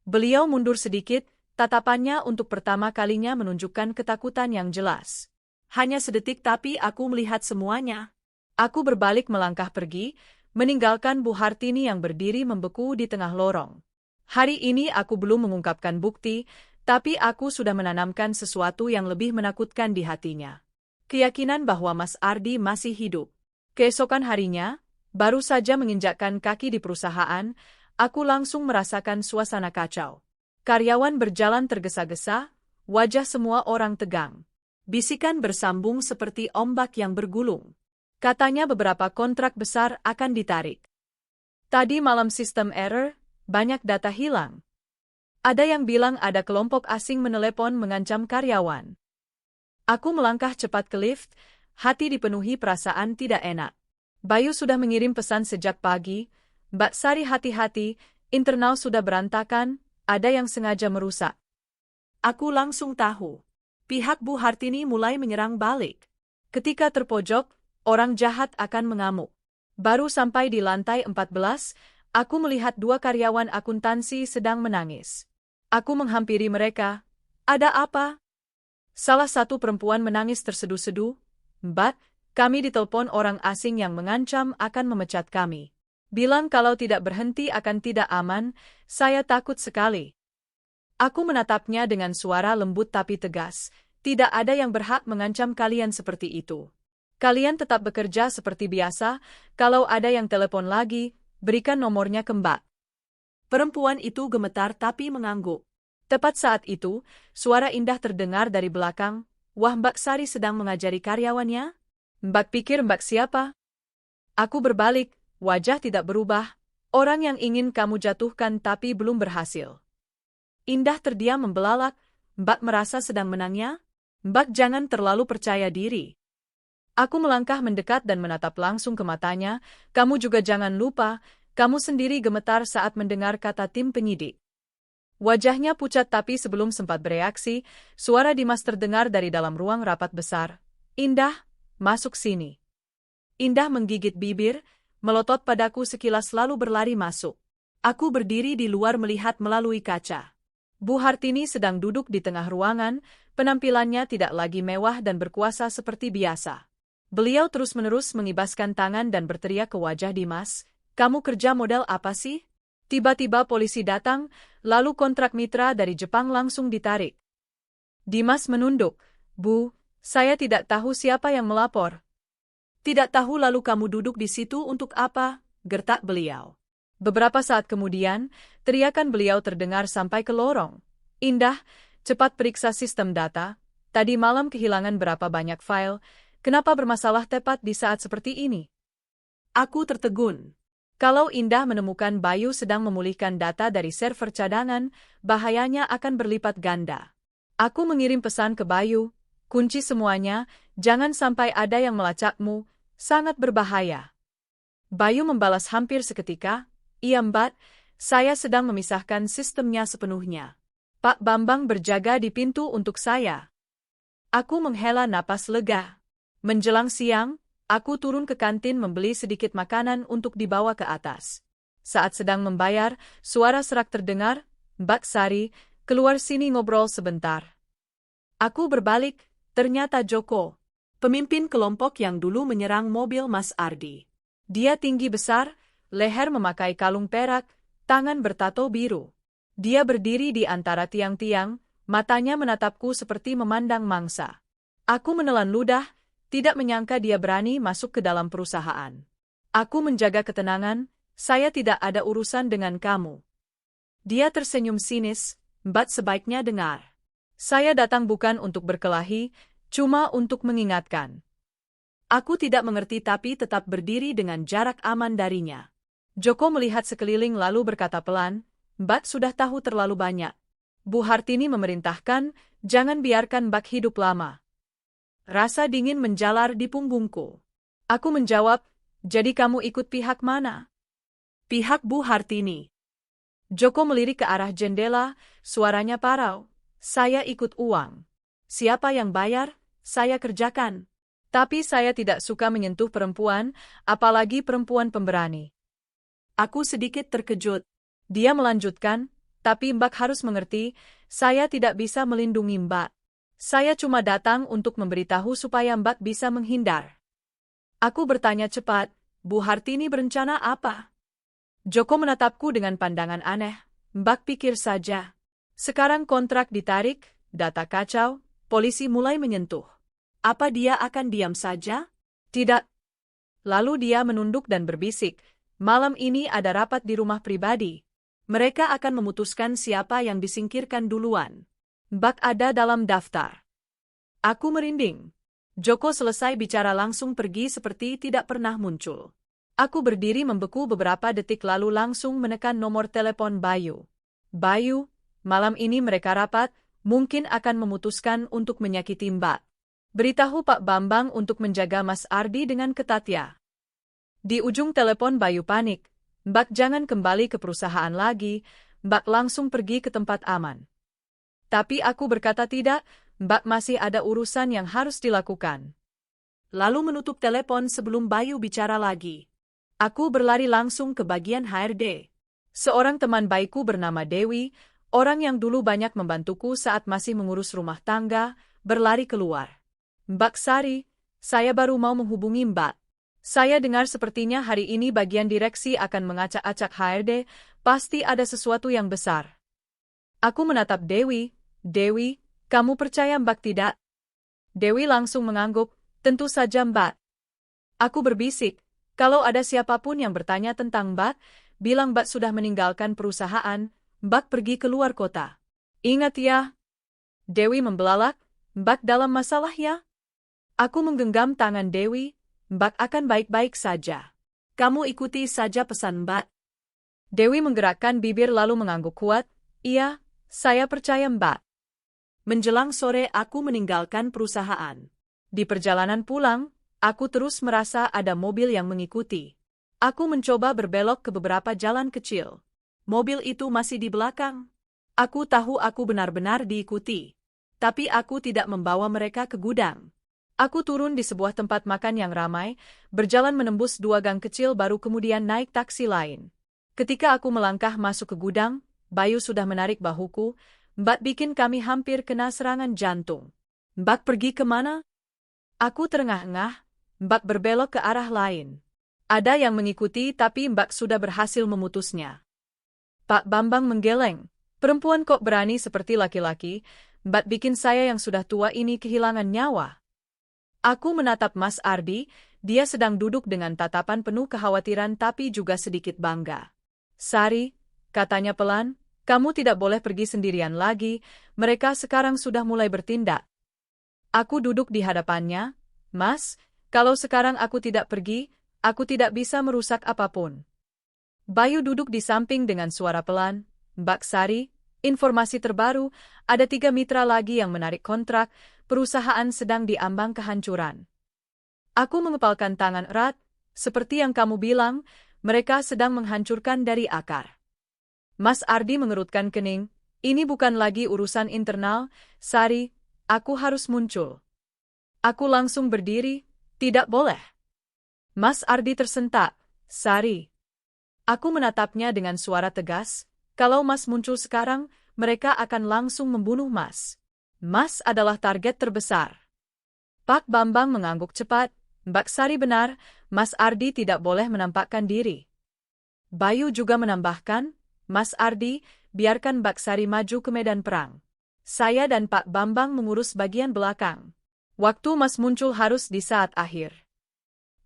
Beliau mundur sedikit, tatapannya untuk pertama kalinya menunjukkan ketakutan yang jelas. Hanya sedetik tapi aku melihat semuanya. Aku berbalik melangkah pergi, meninggalkan Bu Hartini yang berdiri membeku di tengah lorong. Hari ini aku belum mengungkapkan bukti, tapi aku sudah menanamkan sesuatu yang lebih menakutkan di hatinya. Keyakinan bahwa Mas Ardi masih hidup. Keesokan harinya, baru saja menginjakkan kaki di perusahaan, aku langsung merasakan suasana kacau. Karyawan berjalan tergesa-gesa, wajah semua orang tegang. Bisikan bersambung seperti ombak yang bergulung. Katanya beberapa kontrak besar akan ditarik. Tadi malam sistem error, banyak data hilang. Ada yang bilang ada kelompok asing menelepon mengancam karyawan. Aku melangkah cepat ke lift, hati dipenuhi perasaan tidak enak. Bayu sudah mengirim pesan sejak pagi, Mbak Sari hati-hati, internal sudah berantakan, ada yang sengaja merusak. Aku langsung tahu. Pihak Bu Hartini mulai menyerang balik. Ketika terpojok, orang jahat akan mengamuk. Baru sampai di lantai 14, aku melihat dua karyawan akuntansi sedang menangis. Aku menghampiri mereka. Ada apa? Salah satu perempuan menangis terseduh-seduh. Mbak, kami ditelepon orang asing yang mengancam akan memecat kami. Bilang kalau tidak berhenti akan tidak aman, saya takut sekali. Aku menatapnya dengan suara lembut tapi tegas. Tidak ada yang berhak mengancam kalian seperti itu. Kalian tetap bekerja seperti biasa, kalau ada yang telepon lagi, berikan nomornya ke Mbak. Perempuan itu gemetar tapi mengangguk. Tepat saat itu, suara indah terdengar dari belakang. Wah, Mbak Sari sedang mengajari karyawannya? Mbak pikir Mbak siapa? Aku berbalik. Wajah tidak berubah, orang yang ingin kamu jatuhkan tapi belum berhasil. Indah terdiam membelalak, Mbak merasa sedang menangnya? Mbak jangan terlalu percaya diri. Aku melangkah mendekat dan menatap langsung ke matanya, kamu juga jangan lupa, kamu sendiri gemetar saat mendengar kata tim penyidik. Wajahnya pucat tapi sebelum sempat bereaksi, suara Dimas terdengar dari dalam ruang rapat besar. Indah, masuk sini. Indah menggigit bibir, melotot padaku sekilas lalu berlari masuk. Aku berdiri di luar melihat melalui kaca. Bu Hartini sedang duduk di tengah ruangan, penampilannya tidak lagi mewah dan berkuasa seperti biasa. Beliau terus-menerus mengibaskan tangan dan berteriak ke wajah Dimas, "Kamu kerja model apa sih?" Tiba-tiba polisi datang, lalu kontrak mitra dari Jepang langsung ditarik. Dimas menunduk, "Bu, saya tidak tahu siapa yang melapor." Tidak tahu lalu kamu duduk di situ untuk apa? Gertak beliau. Beberapa saat kemudian, teriakan beliau terdengar sampai ke lorong. Indah, cepat periksa sistem data. Tadi malam kehilangan berapa banyak file. Kenapa bermasalah tepat di saat seperti ini? Aku tertegun. Kalau Indah menemukan Bayu sedang memulihkan data dari server cadangan, bahayanya akan berlipat ganda. Aku mengirim pesan ke Bayu, kunci semuanya, jangan sampai ada yang melacakmu. Sangat berbahaya. Bayu membalas hampir seketika, "Iya Mbak, saya sedang memisahkan sistemnya sepenuhnya. Pak Bambang berjaga di pintu untuk saya." Aku menghela napas lega. Menjelang siang, aku turun ke kantin membeli sedikit makanan untuk dibawa ke atas. Saat sedang membayar, suara serak terdengar, "Mbak Sari, keluar sini ngobrol sebentar." Aku berbalik, ternyata Joko. Pemimpin kelompok yang dulu menyerang mobil Mas Ardi. Dia tinggi besar, leher memakai kalung perak, tangan bertato biru. Dia berdiri di antara tiang-tiang, matanya menatapku seperti memandang mangsa. Aku menelan ludah, tidak menyangka dia berani masuk ke dalam perusahaan. Aku menjaga ketenangan, saya tidak ada urusan dengan kamu. Dia tersenyum sinis, "Mbak sebaiknya dengar. Saya datang bukan untuk berkelahi, cuma untuk mengingatkan." Aku tidak mengerti tapi tetap berdiri dengan jarak aman darinya. Joko melihat sekeliling lalu berkata pelan, "Mbak sudah tahu terlalu banyak. Bu Hartini memerintahkan, jangan biarkan Mbak hidup lama." Rasa dingin menjalar di punggungku. Aku menjawab, "Jadi kamu ikut pihak mana?" "Pihak Bu Hartini." Joko melirik ke arah jendela, suaranya parau, "Saya ikut uang. Siapa yang bayar? Saya kerjakan. Tapi saya tidak suka menyentuh perempuan, apalagi perempuan pemberani." Aku sedikit terkejut. Dia melanjutkan, "Tapi Mbak harus mengerti, saya tidak bisa melindungi Mbak. Saya cuma datang untuk memberitahu supaya Mbak bisa menghindar." Aku bertanya cepat, "Bu Hartini berencana apa?" Joko menatapku dengan pandangan aneh, "Mbak pikir saja. Sekarang kontrak ditarik, data kacau, polisi mulai menyentuh. Apa dia akan diam saja? Tidak." Lalu dia menunduk dan berbisik, "Malam ini ada rapat di rumah pribadi. Mereka akan memutuskan siapa yang disingkirkan duluan. Mbak ada dalam daftar." Aku merinding. Joko selesai bicara langsung pergi seperti tidak pernah muncul. Aku berdiri membeku beberapa detik lalu langsung menekan nomor telepon Bayu. "Bayu, malam ini mereka rapat, mungkin akan memutuskan untuk menyakiti Mbak. Beritahu Pak Bambang untuk menjaga Mas Ardi dengan ketat ya." Di ujung telepon Bayu panik, "Mbak jangan kembali ke perusahaan lagi, Mbak langsung pergi ke tempat aman." Tapi aku berkata tidak, Mbak masih ada urusan yang harus dilakukan. lalu menutup telepon sebelum Bayu bicara lagi. Aku berlari langsung ke bagian HRD. Seorang teman baikku bernama Dewi, orang yang dulu banyak membantuku saat masih mengurus rumah tangga, berlari keluar. Mbak Sari, saya baru mau menghubungi Mbak. Saya dengar sepertinya hari ini bagian direksi akan mengacak-acak HRD, pasti ada sesuatu yang besar. Aku menatap Dewi. Dewi, kamu percaya Mbak tidak? Dewi langsung mengangguk, tentu saja Mbak. Aku berbisik, kalau ada siapapun yang bertanya tentang Mbak, bilang Mbak sudah meninggalkan perusahaan, Mbak pergi keluar kota. Ingat ya. Dewi membelalak, Mbak dalam masalah ya? Aku menggenggam tangan Dewi, Mbak akan baik-baik saja. Kamu ikuti saja pesan Mbak. Dewi menggerakkan bibir lalu mengangguk kuat, iya, saya percaya Mbak. Menjelang sore aku meninggalkan perusahaan. Di perjalanan pulang, aku terus merasa ada mobil yang mengikuti. Aku mencoba berbelok ke beberapa jalan kecil. Mobil itu masih di belakang. Aku tahu aku benar-benar diikuti. Tapi aku tidak membawa mereka ke gudang. Aku turun di sebuah tempat makan yang ramai, berjalan menembus 2 gang kecil baru kemudian naik taksi lain. Ketika aku melangkah masuk ke gudang, Bayu sudah menarik bahuku. Mbak bikin kami hampir kena serangan jantung. Mbak pergi kemana? Aku terengah-engah. Mbak berbelok ke arah lain. Ada yang mengikuti tapi Mbak sudah berhasil memutusnya. Pak Bambang menggeleng. Perempuan kok berani seperti laki-laki, Mbak bikin saya yang sudah tua ini kehilangan nyawa. Aku menatap Mas Ardi, dia sedang duduk dengan tatapan penuh kekhawatiran tapi juga sedikit bangga. Sari, katanya pelan, kamu tidak boleh pergi sendirian lagi, mereka sekarang sudah mulai bertindak. Aku duduk di hadapannya, Mas, kalau sekarang aku tidak pergi, aku tidak bisa merusak apapun. Bayu duduk di samping dengan suara pelan, Mbak Sari, informasi terbaru, ada 3 mitra lagi yang menarik kontrak, perusahaan sedang diambang kehancuran. Aku mengepalkan tangan erat, seperti yang kamu bilang, mereka sedang menghancurkan dari akar. Mas Ardi mengerutkan kening, ini bukan lagi urusan internal, Sari, aku harus muncul. Aku langsung berdiri, tidak boleh. Mas Ardi tersentak, Sari. Aku menatapnya dengan suara tegas, kalau Mas muncul sekarang, mereka akan langsung membunuh Mas. Mas adalah target terbesar. Pak Bambang mengangguk cepat, Mbak Sari benar, Mas Ardi tidak boleh menampakkan diri. Bayu juga menambahkan, Mas Ardi, biarkan Mbak Sari maju ke medan perang. Saya dan Pak Bambang mengurus bagian belakang. Waktu Mas muncul harus di saat akhir.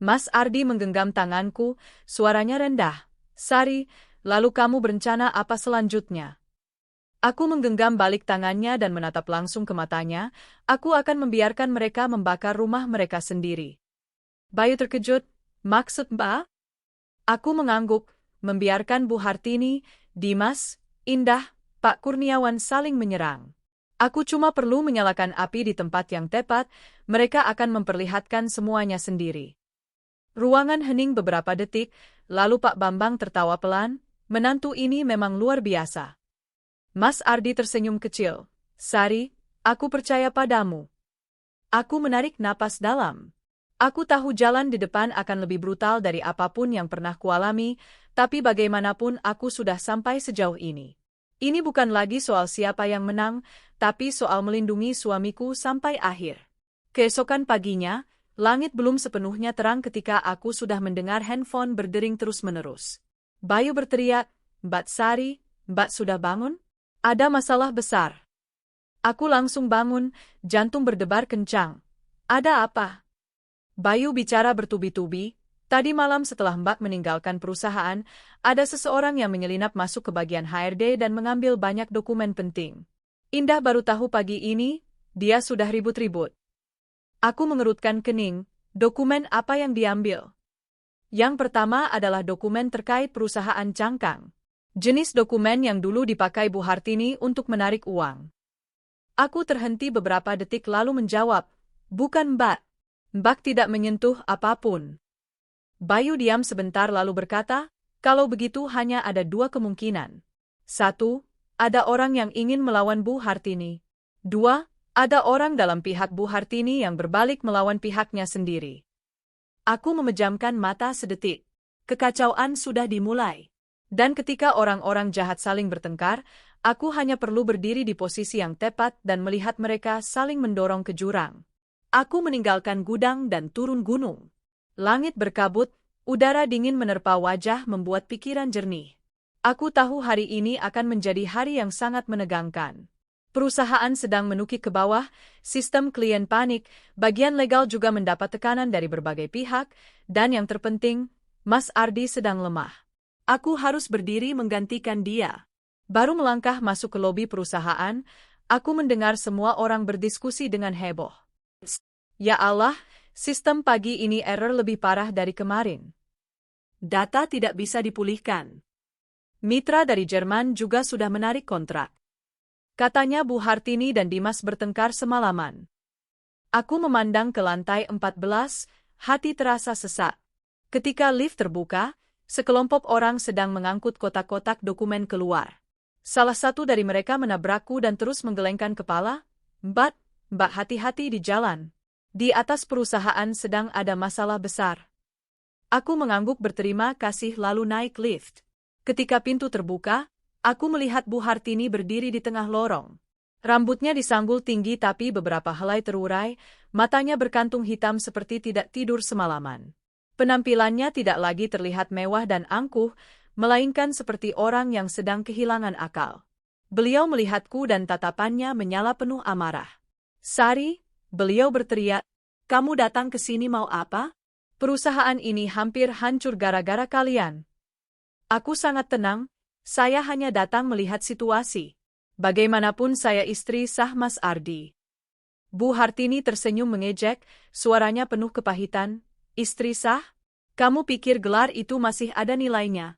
Mas Ardi menggenggam tanganku, suaranya rendah. Sari, lalu kamu berencana apa selanjutnya? Aku menggenggam balik tangannya dan menatap langsung ke matanya, aku akan membiarkan mereka membakar rumah mereka sendiri. Bayu terkejut, maksud Mbak? Aku mengangguk, membiarkan Bu Hartini, Dimas, Indah, Pak Kurniawan saling menyerang. Aku cuma perlu menyalakan api di tempat yang tepat, mereka akan memperlihatkan semuanya sendiri. Ruangan hening beberapa detik, lalu Pak Bambang tertawa pelan, menantu ini memang luar biasa. Mas Ardi tersenyum kecil, Sari, aku percaya padamu. Aku menarik napas dalam. Aku tahu jalan di depan akan lebih brutal dari apapun yang pernah kualami, tapi bagaimanapun aku sudah sampai sejauh ini. Ini bukan lagi soal siapa yang menang, tapi soal melindungi suamiku sampai akhir. Keesokan paginya, langit belum sepenuhnya terang ketika aku sudah mendengar handphone berdering terus-menerus. Bayu berteriak, Mbak Sari, Mbak sudah bangun? Ada masalah besar. Aku langsung bangun, jantung berdebar kencang. Ada apa? Bayu bicara bertubi-tubi, tadi malam setelah Mbak meninggalkan perusahaan, ada seseorang yang menyelinap masuk ke bagian HRD dan mengambil banyak dokumen penting. Indah baru tahu pagi ini, dia sudah ribut-ribut. Aku mengerutkan kening, dokumen apa yang diambil? Yang pertama adalah dokumen terkait perusahaan Cangkang. Jenis dokumen yang dulu dipakai Bu Hartini untuk menarik uang. Aku terhenti beberapa detik lalu menjawab, bukan Mbak. Mbak tidak menyentuh apapun. Bayu diam sebentar lalu berkata, kalau begitu hanya ada 2 kemungkinan. 1, ada orang yang ingin melawan Bu Hartini. 2, Ada orang dalam pihak Bu Hartini yang berbalik melawan pihaknya sendiri. Aku memejamkan mata sedetik. Kekacauan sudah dimulai. Dan ketika orang-orang jahat saling bertengkar, aku hanya perlu berdiri di posisi yang tepat dan melihat mereka saling mendorong ke jurang. Aku meninggalkan gudang dan turun gunung. Langit berkabut, udara dingin menerpa wajah membuat pikiran jernih. Aku tahu hari ini akan menjadi hari yang sangat menegangkan. Perusahaan sedang menukik ke bawah, sistem klien panik, bagian legal juga mendapat tekanan dari berbagai pihak, dan yang terpenting, Mas Ardi sedang lemah. Aku harus berdiri menggantikan dia. Baru melangkah masuk ke lobi perusahaan, aku mendengar semua orang berdiskusi dengan heboh. Ya Allah, sistem pagi ini error lebih parah dari kemarin. Data tidak bisa dipulihkan. Mitra dari Jerman juga sudah menarik kontrak. Katanya Bu Hartini dan Dimas bertengkar semalaman. Aku memandang ke lantai 14, hati terasa sesak. Ketika lift terbuka, sekelompok orang sedang mengangkut kotak-kotak dokumen keluar. Salah satu dari mereka menabrakku dan terus menggelengkan kepala. Mbak hati-hati di jalan. Di atas perusahaan sedang ada masalah besar. Aku mengangguk berterima kasih lalu naik lift. Ketika pintu terbuka, aku melihat Bu Hartini berdiri di tengah lorong. Rambutnya disanggul tinggi tapi beberapa helai terurai, matanya berkantung hitam seperti tidak tidur semalaman. Penampilannya tidak lagi terlihat mewah dan angkuh, melainkan seperti orang yang sedang kehilangan akal. Beliau melihatku dan tatapannya menyala penuh amarah. Sari, beliau berteriak, kamu datang ke sini mau apa? Perusahaan ini hampir hancur gara-gara kalian. Aku sangat tenang. Saya hanya datang melihat situasi. Bagaimanapun saya istri sah Mas Ardi. Bu Hartini tersenyum mengejek, suaranya penuh kepahitan. Istri sah? Kamu pikir gelar itu masih ada nilainya?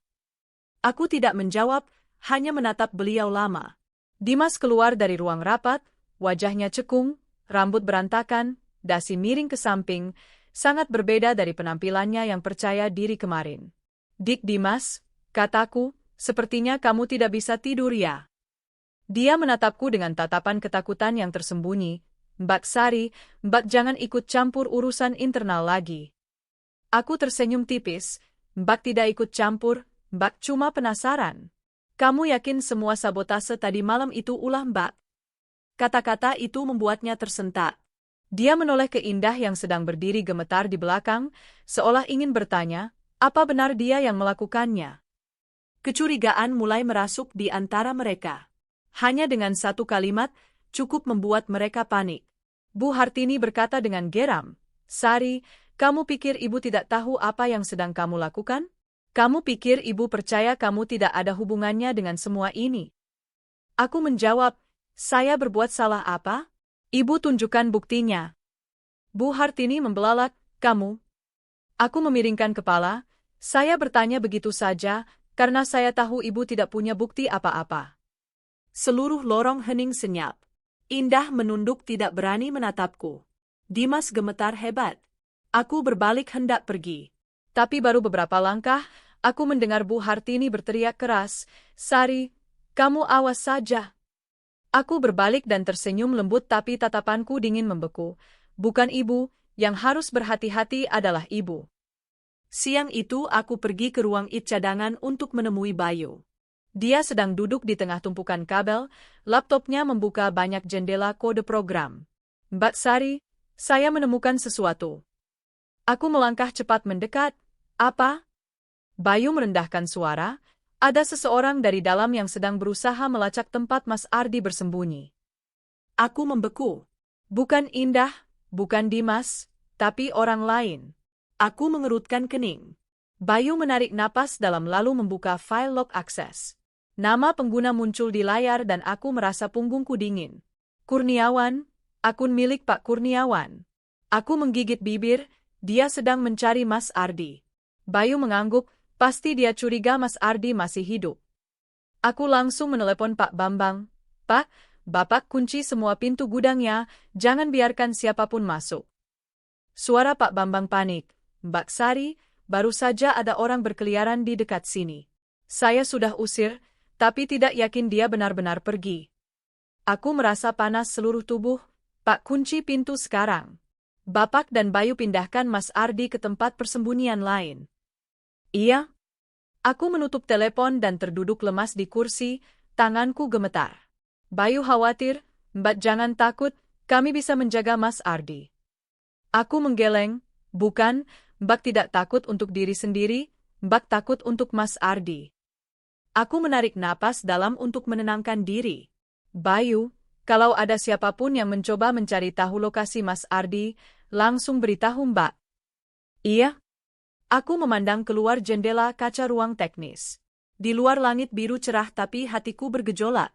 Aku tidak menjawab, hanya menatap beliau lama. Dimas keluar dari ruang rapat, wajahnya cekung, rambut berantakan, dasi miring ke samping, sangat berbeda dari penampilannya yang percaya diri kemarin. Dik Dimas, kataku, sepertinya kamu tidak bisa tidur ya. Dia menatapku dengan tatapan ketakutan yang tersembunyi. Mbak Sari, Mbak jangan ikut campur urusan internal lagi. Aku tersenyum tipis. Mbak tidak ikut campur, Mbak cuma penasaran. Kamu yakin semua sabotase tadi malam itu ulah Mbak? Kata-kata itu membuatnya tersentak. Dia menoleh ke Indah yang sedang berdiri gemetar di belakang, seolah ingin bertanya, apa benar dia yang melakukannya? Kecurigaan mulai merasuk di antara mereka. Hanya dengan satu kalimat, cukup membuat mereka panik. Bu Hartini berkata dengan geram, Sari, kamu pikir ibu tidak tahu apa yang sedang kamu lakukan? Kamu pikir ibu percaya kamu tidak ada hubungannya dengan semua ini? Aku menjawab, saya berbuat salah apa? Ibu tunjukkan buktinya. Bu Hartini membelalak, kamu? Aku memiringkan kepala, saya bertanya begitu saja, karena saya tahu ibu tidak punya bukti apa-apa. Seluruh lorong hening senyap. Indah menunduk tidak berani menatapku. Dimas gemetar hebat. Aku berbalik hendak pergi. Tapi baru beberapa langkah, aku mendengar Bu Hartini berteriak keras, Sari, kamu awas saja. Aku berbalik dan tersenyum lembut tapi tatapanku dingin membeku. Bukan ibu, yang harus berhati-hati adalah ibu. Siang itu aku pergi ke ruang IT cadangan untuk menemui Bayu. Dia sedang duduk di tengah tumpukan kabel, laptopnya membuka banyak jendela kode program. Mbak Sari, saya menemukan sesuatu. Aku melangkah cepat mendekat. Apa? Bayu merendahkan suara, ada seseorang dari dalam yang sedang berusaha melacak tempat Mas Ardi bersembunyi. Aku membeku. Bukan Indah, bukan Dimas, tapi orang lain. Aku mengerutkan kening. Bayu menarik napas dalam lalu membuka file log akses. Nama pengguna muncul di layar dan aku merasa punggungku dingin. Kurniawan, akun milik Pak Kurniawan. Aku menggigit bibir, dia sedang mencari Mas Ardi. Bayu mengangguk, pasti dia curiga Mas Ardi masih hidup. Aku langsung menelepon Pak Bambang. Pak, Bapak kunci semua pintu gudangnya, jangan biarkan siapapun masuk. Suara Pak Bambang panik. Mbak Sari, baru saja ada orang berkeliaran di dekat sini. Saya sudah usir, tapi tidak yakin dia benar-benar pergi. Aku merasa panas seluruh tubuh. Pak, kunci pintu sekarang. Bapak dan Bayu pindahkan Mas Ardi ke tempat persembunyian lain. Iya. Aku menutup telepon dan terduduk lemas di kursi, tanganku gemetar. Bayu khawatir, Mbak jangan takut, kami bisa menjaga Mas Ardi. Aku menggeleng, bukan, Mbak tidak takut untuk diri sendiri, Mbak takut untuk Mas Ardi. Aku menarik napas dalam untuk menenangkan diri. Bayu, kalau ada siapapun yang mencoba mencari tahu lokasi Mas Ardi, langsung beritahu Mbak. Iya. Aku memandang keluar jendela kaca ruang teknis. Di luar langit biru cerah tapi hatiku bergejolak.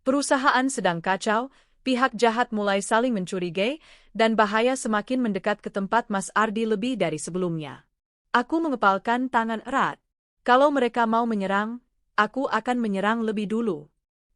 Perusahaan sedang kacau, pihak jahat mulai saling mencurigai, dan bahaya semakin mendekat ke tempat Mas Ardi lebih dari sebelumnya. Aku mengepalkan tangan erat. Kalau mereka mau menyerang, aku akan menyerang lebih dulu.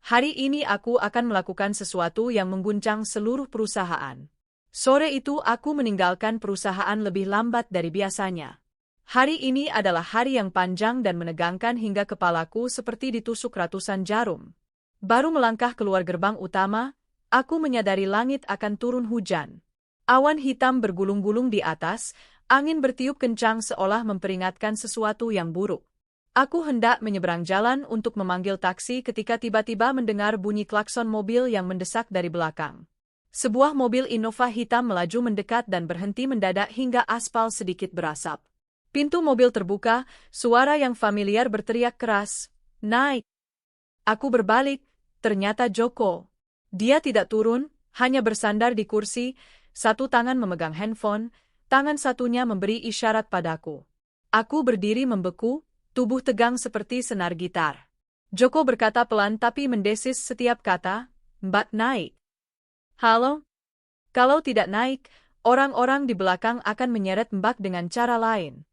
Hari ini aku akan melakukan sesuatu yang mengguncang seluruh perusahaan. Sore itu aku meninggalkan perusahaan lebih lambat dari biasanya. Hari ini adalah hari yang panjang dan menegangkan hingga kepalaku seperti ditusuk ratusan jarum. Baru melangkah keluar gerbang utama, aku menyadari langit akan turun hujan. Awan hitam bergulung-gulung di atas, angin bertiup kencang seolah memperingatkan sesuatu yang buruk. Aku hendak menyeberang jalan untuk memanggil taksi ketika tiba-tiba mendengar bunyi klakson mobil yang mendesak dari belakang. Sebuah mobil Innova hitam melaju mendekat dan berhenti mendadak hingga aspal sedikit berasap. Pintu mobil terbuka, suara yang familiar berteriak keras, "Naik!" Aku berbalik, ternyata Joko. Dia tidak turun, hanya bersandar di kursi, satu tangan memegang handphone, tangan satunya memberi isyarat padaku. Aku berdiri membeku, tubuh tegang seperti senar gitar. Joko berkata pelan tapi mendesis setiap kata, "Mbak naik." Halo? Kalau tidak naik, orang-orang di belakang akan menyeret Mbak dengan cara lain.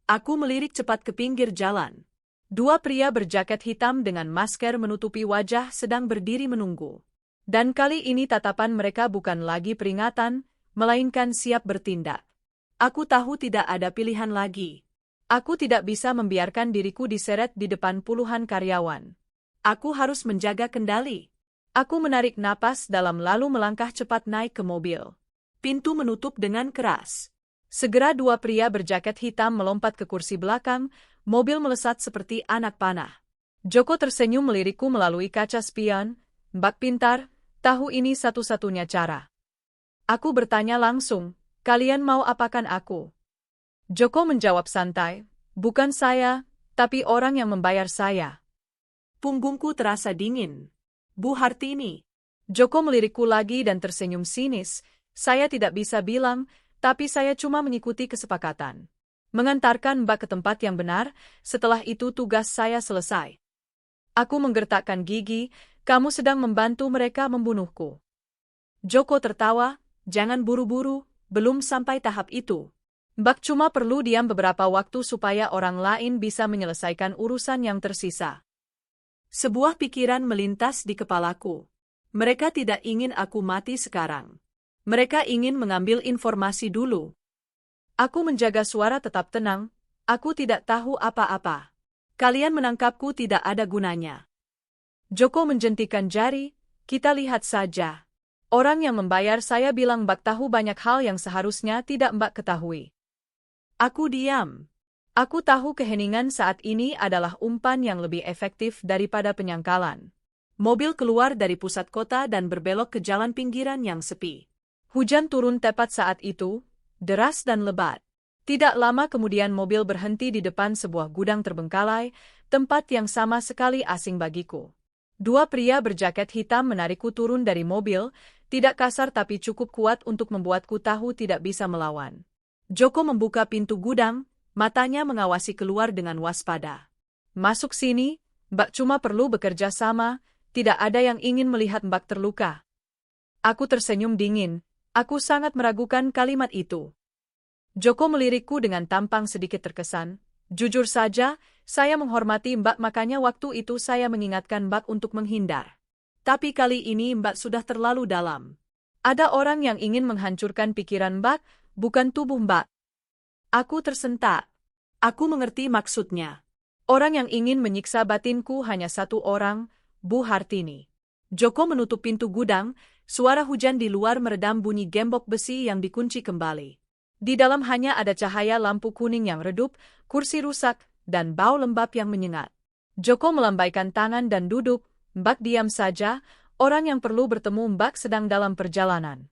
Aku melirik cepat ke pinggir jalan. Dua pria berjaket hitam dengan masker menutupi wajah sedang berdiri menunggu. Dan kali ini tatapan mereka bukan lagi peringatan, melainkan siap bertindak. Aku tahu tidak ada pilihan lagi. Aku tidak bisa membiarkan diriku diseret di depan puluhan karyawan. Aku harus menjaga kendali. Aku menarik napas dalam lalu melangkah cepat naik ke mobil. Pintu menutup dengan keras. Segera dua pria berjaket hitam melompat ke kursi belakang, mobil melesat seperti anak panah. Joko tersenyum melirikku melalui kaca spion, "Mbak pintar, tahu ini satu-satunya cara." Aku bertanya langsung, "Kalian mau apakan aku?" Joko menjawab santai, "Bukan saya, tapi orang yang membayar saya." Punggungku terasa dingin. "Bu Hartini." Joko melirikku lagi dan tersenyum sinis, "Saya tidak bisa bilang, tapi saya cuma mengikuti kesepakatan. Mengantarkan Mbak ke tempat yang benar, setelah itu tugas saya selesai." Aku menggertakkan gigi, "Kamu sedang membantu mereka membunuhku." Joko tertawa, "Jangan buru-buru, belum sampai tahap itu. Mbak cuma perlu diam beberapa waktu supaya orang lain bisa menyelesaikan urusan yang tersisa." Sebuah pikiran melintas di kepalaku. Mereka tidak ingin aku mati sekarang. Mereka ingin mengambil informasi dulu. Aku menjaga suara tetap tenang, "Aku tidak tahu apa-apa. Kalian menangkapku tidak ada gunanya." Joko menjentikan jari, "Kita lihat saja. Orang yang membayar saya bilang Mbak tahu banyak hal yang seharusnya tidak Mbak ketahui." Aku diam. Aku tahu keheningan saat ini adalah umpan yang lebih efektif daripada penyangkalan. Mobil keluar dari pusat kota dan berbelok ke jalan pinggiran yang sepi. Hujan turun tepat saat itu, deras dan lebat. Tidak lama kemudian mobil berhenti di depan sebuah gudang terbengkalai, tempat yang sama sekali asing bagiku. Dua pria berjaket hitam menarikku turun dari mobil, tidak kasar tapi cukup kuat untuk membuatku tahu tidak bisa melawan. Joko membuka pintu gudang, matanya mengawasi keluar dengan waspada. "Masuk sini, Mbak cuma perlu bekerja sama, tidak ada yang ingin melihat Mbak terluka." Aku tersenyum dingin. Aku sangat meragukan kalimat itu. Joko melirikku dengan tampang sedikit terkesan. "Jujur saja, saya menghormati Mbak makanya waktu itu saya mengingatkan Mbak untuk menghindar. Tapi kali ini Mbak sudah terlalu dalam. Ada orang yang ingin menghancurkan pikiran Mbak, bukan tubuh Mbak." Aku tersentak. Aku mengerti maksudnya. Orang yang ingin menyiksa batinku hanya satu orang, Bu Hartini. Joko menutup pintu gudang, Suara hujan di luar meredam bunyi gembok besi yang dikunci kembali. Di dalam hanya ada cahaya lampu kuning yang redup, kursi rusak, dan bau lembab yang menyengat. Joko melambaikan tangan dan duduk. Mbak diam saja, orang yang perlu bertemu Mbak sedang dalam perjalanan.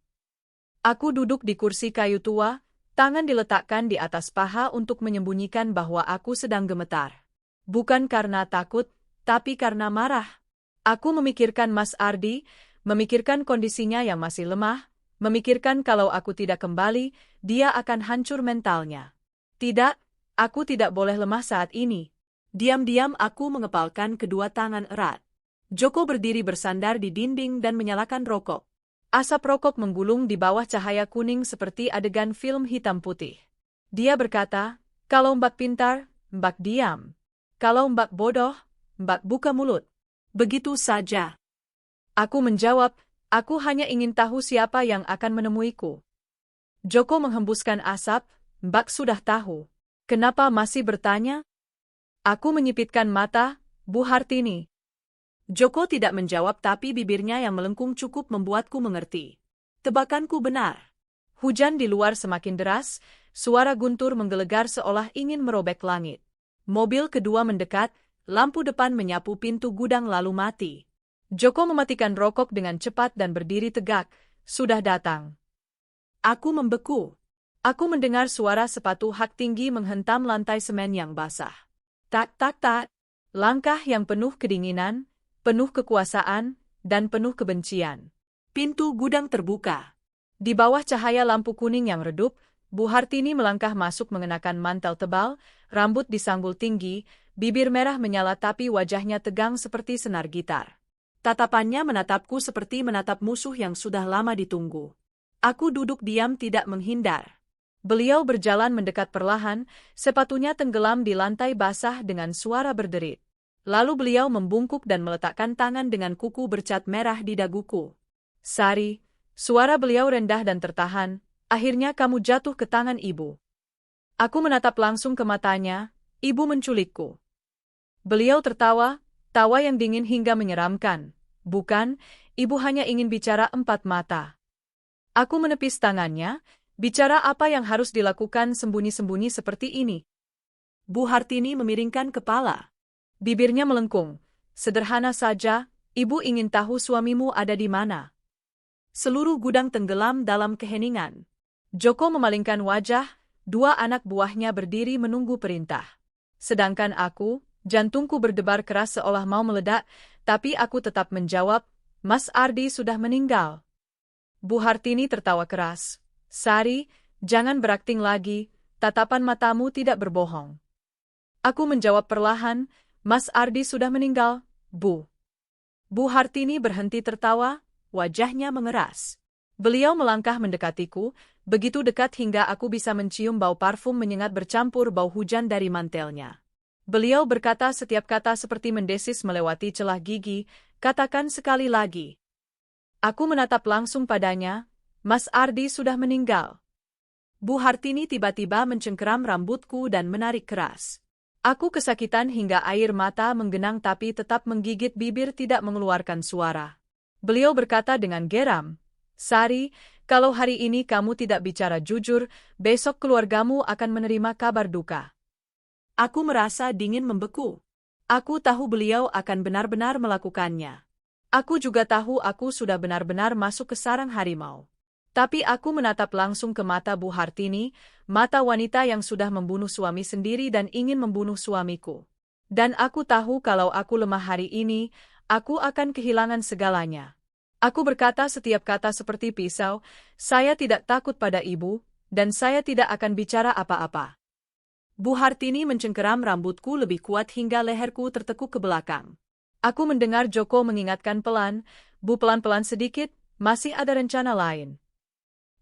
Aku duduk di kursi kayu tua, tangan diletakkan di atas paha untuk menyembunyikan bahwa aku sedang gemetar. Bukan karena takut, tapi karena marah. Aku memikirkan Mas Ardi, memikirkan kondisinya yang masih lemah, memikirkan kalau aku tidak kembali, dia akan hancur mentalnya. Tidak, aku tidak boleh lemah saat ini. Diam-diam aku mengepalkan kedua tangan erat. Joko berdiri bersandar di dinding dan menyalakan rokok. Asap rokok menggulung di bawah cahaya kuning seperti adegan film hitam putih. Dia berkata, "Kalau Mbak pintar, Mbak diam. Kalau Mbak bodoh, Mbak buka mulut." Begitu saja. Aku menjawab, "Aku hanya ingin tahu siapa yang akan menemuiku." Joko menghembuskan asap, "Mbak sudah tahu. Kenapa masih bertanya?" Aku menyipitkan mata, "Bu Hartini." Joko tidak menjawab tapi bibirnya yang melengkung cukup membuatku mengerti. Tebakanku benar. Hujan di luar semakin deras, suara guntur menggelegar seolah ingin merobek langit. Mobil kedua mendekat, lampu depan menyapu pintu gudang lalu mati. Joko mematikan rokok dengan cepat dan berdiri tegak, "Sudah datang." Aku membeku. Aku mendengar suara sepatu hak tinggi menghentam lantai semen yang basah. Tak, tak, tak. Langkah yang penuh kedinginan, penuh kekuasaan, dan penuh kebencian. Pintu gudang terbuka. Di bawah cahaya lampu kuning yang redup, Bu Hartini melangkah masuk mengenakan mantel tebal, rambut disanggul tinggi, bibir merah menyala tapi wajahnya tegang seperti senar gitar. Tatapannya menatapku seperti menatap musuh yang sudah lama ditunggu. Aku duduk diam tidak menghindar. Beliau berjalan mendekat perlahan, sepatunya tenggelam di lantai basah dengan suara berderit. Lalu beliau membungkuk dan meletakkan tangan dengan kuku bercat merah di daguku. "Sari," suara beliau rendah dan tertahan, "akhirnya kamu jatuh ke tangan ibu." Aku menatap langsung ke matanya, "Ibu menculikku." Beliau tertawa, tawa yang dingin hingga menyeramkan. "Bukan, ibu hanya ingin bicara empat mata." Aku menepis tangannya, "Bicara apa yang harus dilakukan sembunyi-sembunyi seperti ini?" Bu Hartini memiringkan kepala. Bibirnya melengkung. "Sederhana saja, ibu ingin tahu suamimu ada di mana." Seluruh gudang tenggelam dalam keheningan. Joko memalingkan wajah, dua anak buahnya berdiri menunggu perintah. Sedangkan aku, jantungku berdebar keras seolah mau meledak, tapi aku tetap menjawab, "Mas Ardi sudah meninggal." Bu Hartini tertawa keras. "Sari, jangan berakting lagi, tatapan matamu tidak berbohong." Aku menjawab perlahan, "Mas Ardi sudah meninggal, Bu." Bu Hartini berhenti tertawa, wajahnya mengeras. Beliau melangkah mendekatiku, begitu dekat hingga aku bisa mencium bau parfum menyengat bercampur bau hujan dari mantelnya. Beliau berkata setiap kata seperti mendesis melewati celah gigi, "Katakan sekali lagi." Aku menatap langsung padanya, "Mas Ardi sudah meninggal." Bu Hartini tiba-tiba mencengkeram rambutku dan menarik keras. Aku kesakitan hingga air mata menggenang tapi tetap menggigit bibir tidak mengeluarkan suara. Beliau berkata dengan geram, "Sari, kalau hari ini kamu tidak bicara jujur, besok keluargamu akan menerima kabar duka." Aku merasa dingin membeku. Aku tahu beliau akan benar-benar melakukannya. Aku juga tahu aku sudah benar-benar masuk ke sarang harimau. Tapi aku menatap langsung ke mata Bu Hartini, mata wanita yang sudah membunuh suami sendiri dan ingin membunuh suamiku. Dan aku tahu kalau aku lemah hari ini, aku akan kehilangan segalanya. Aku berkata setiap kata seperti pisau, "Saya tidak takut pada ibu, dan saya tidak akan bicara apa-apa." Bu Hartini mencengkeram rambutku lebih kuat hingga leherku tertekuk ke belakang. Aku mendengar Joko mengingatkan pelan, "Bu, pelan-pelan sedikit, masih ada rencana lain."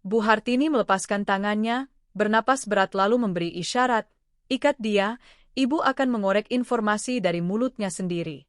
Bu Hartini melepaskan tangannya, bernapas berat lalu memberi isyarat, "Ikat dia, ibu akan mengorek informasi dari mulutnya sendiri."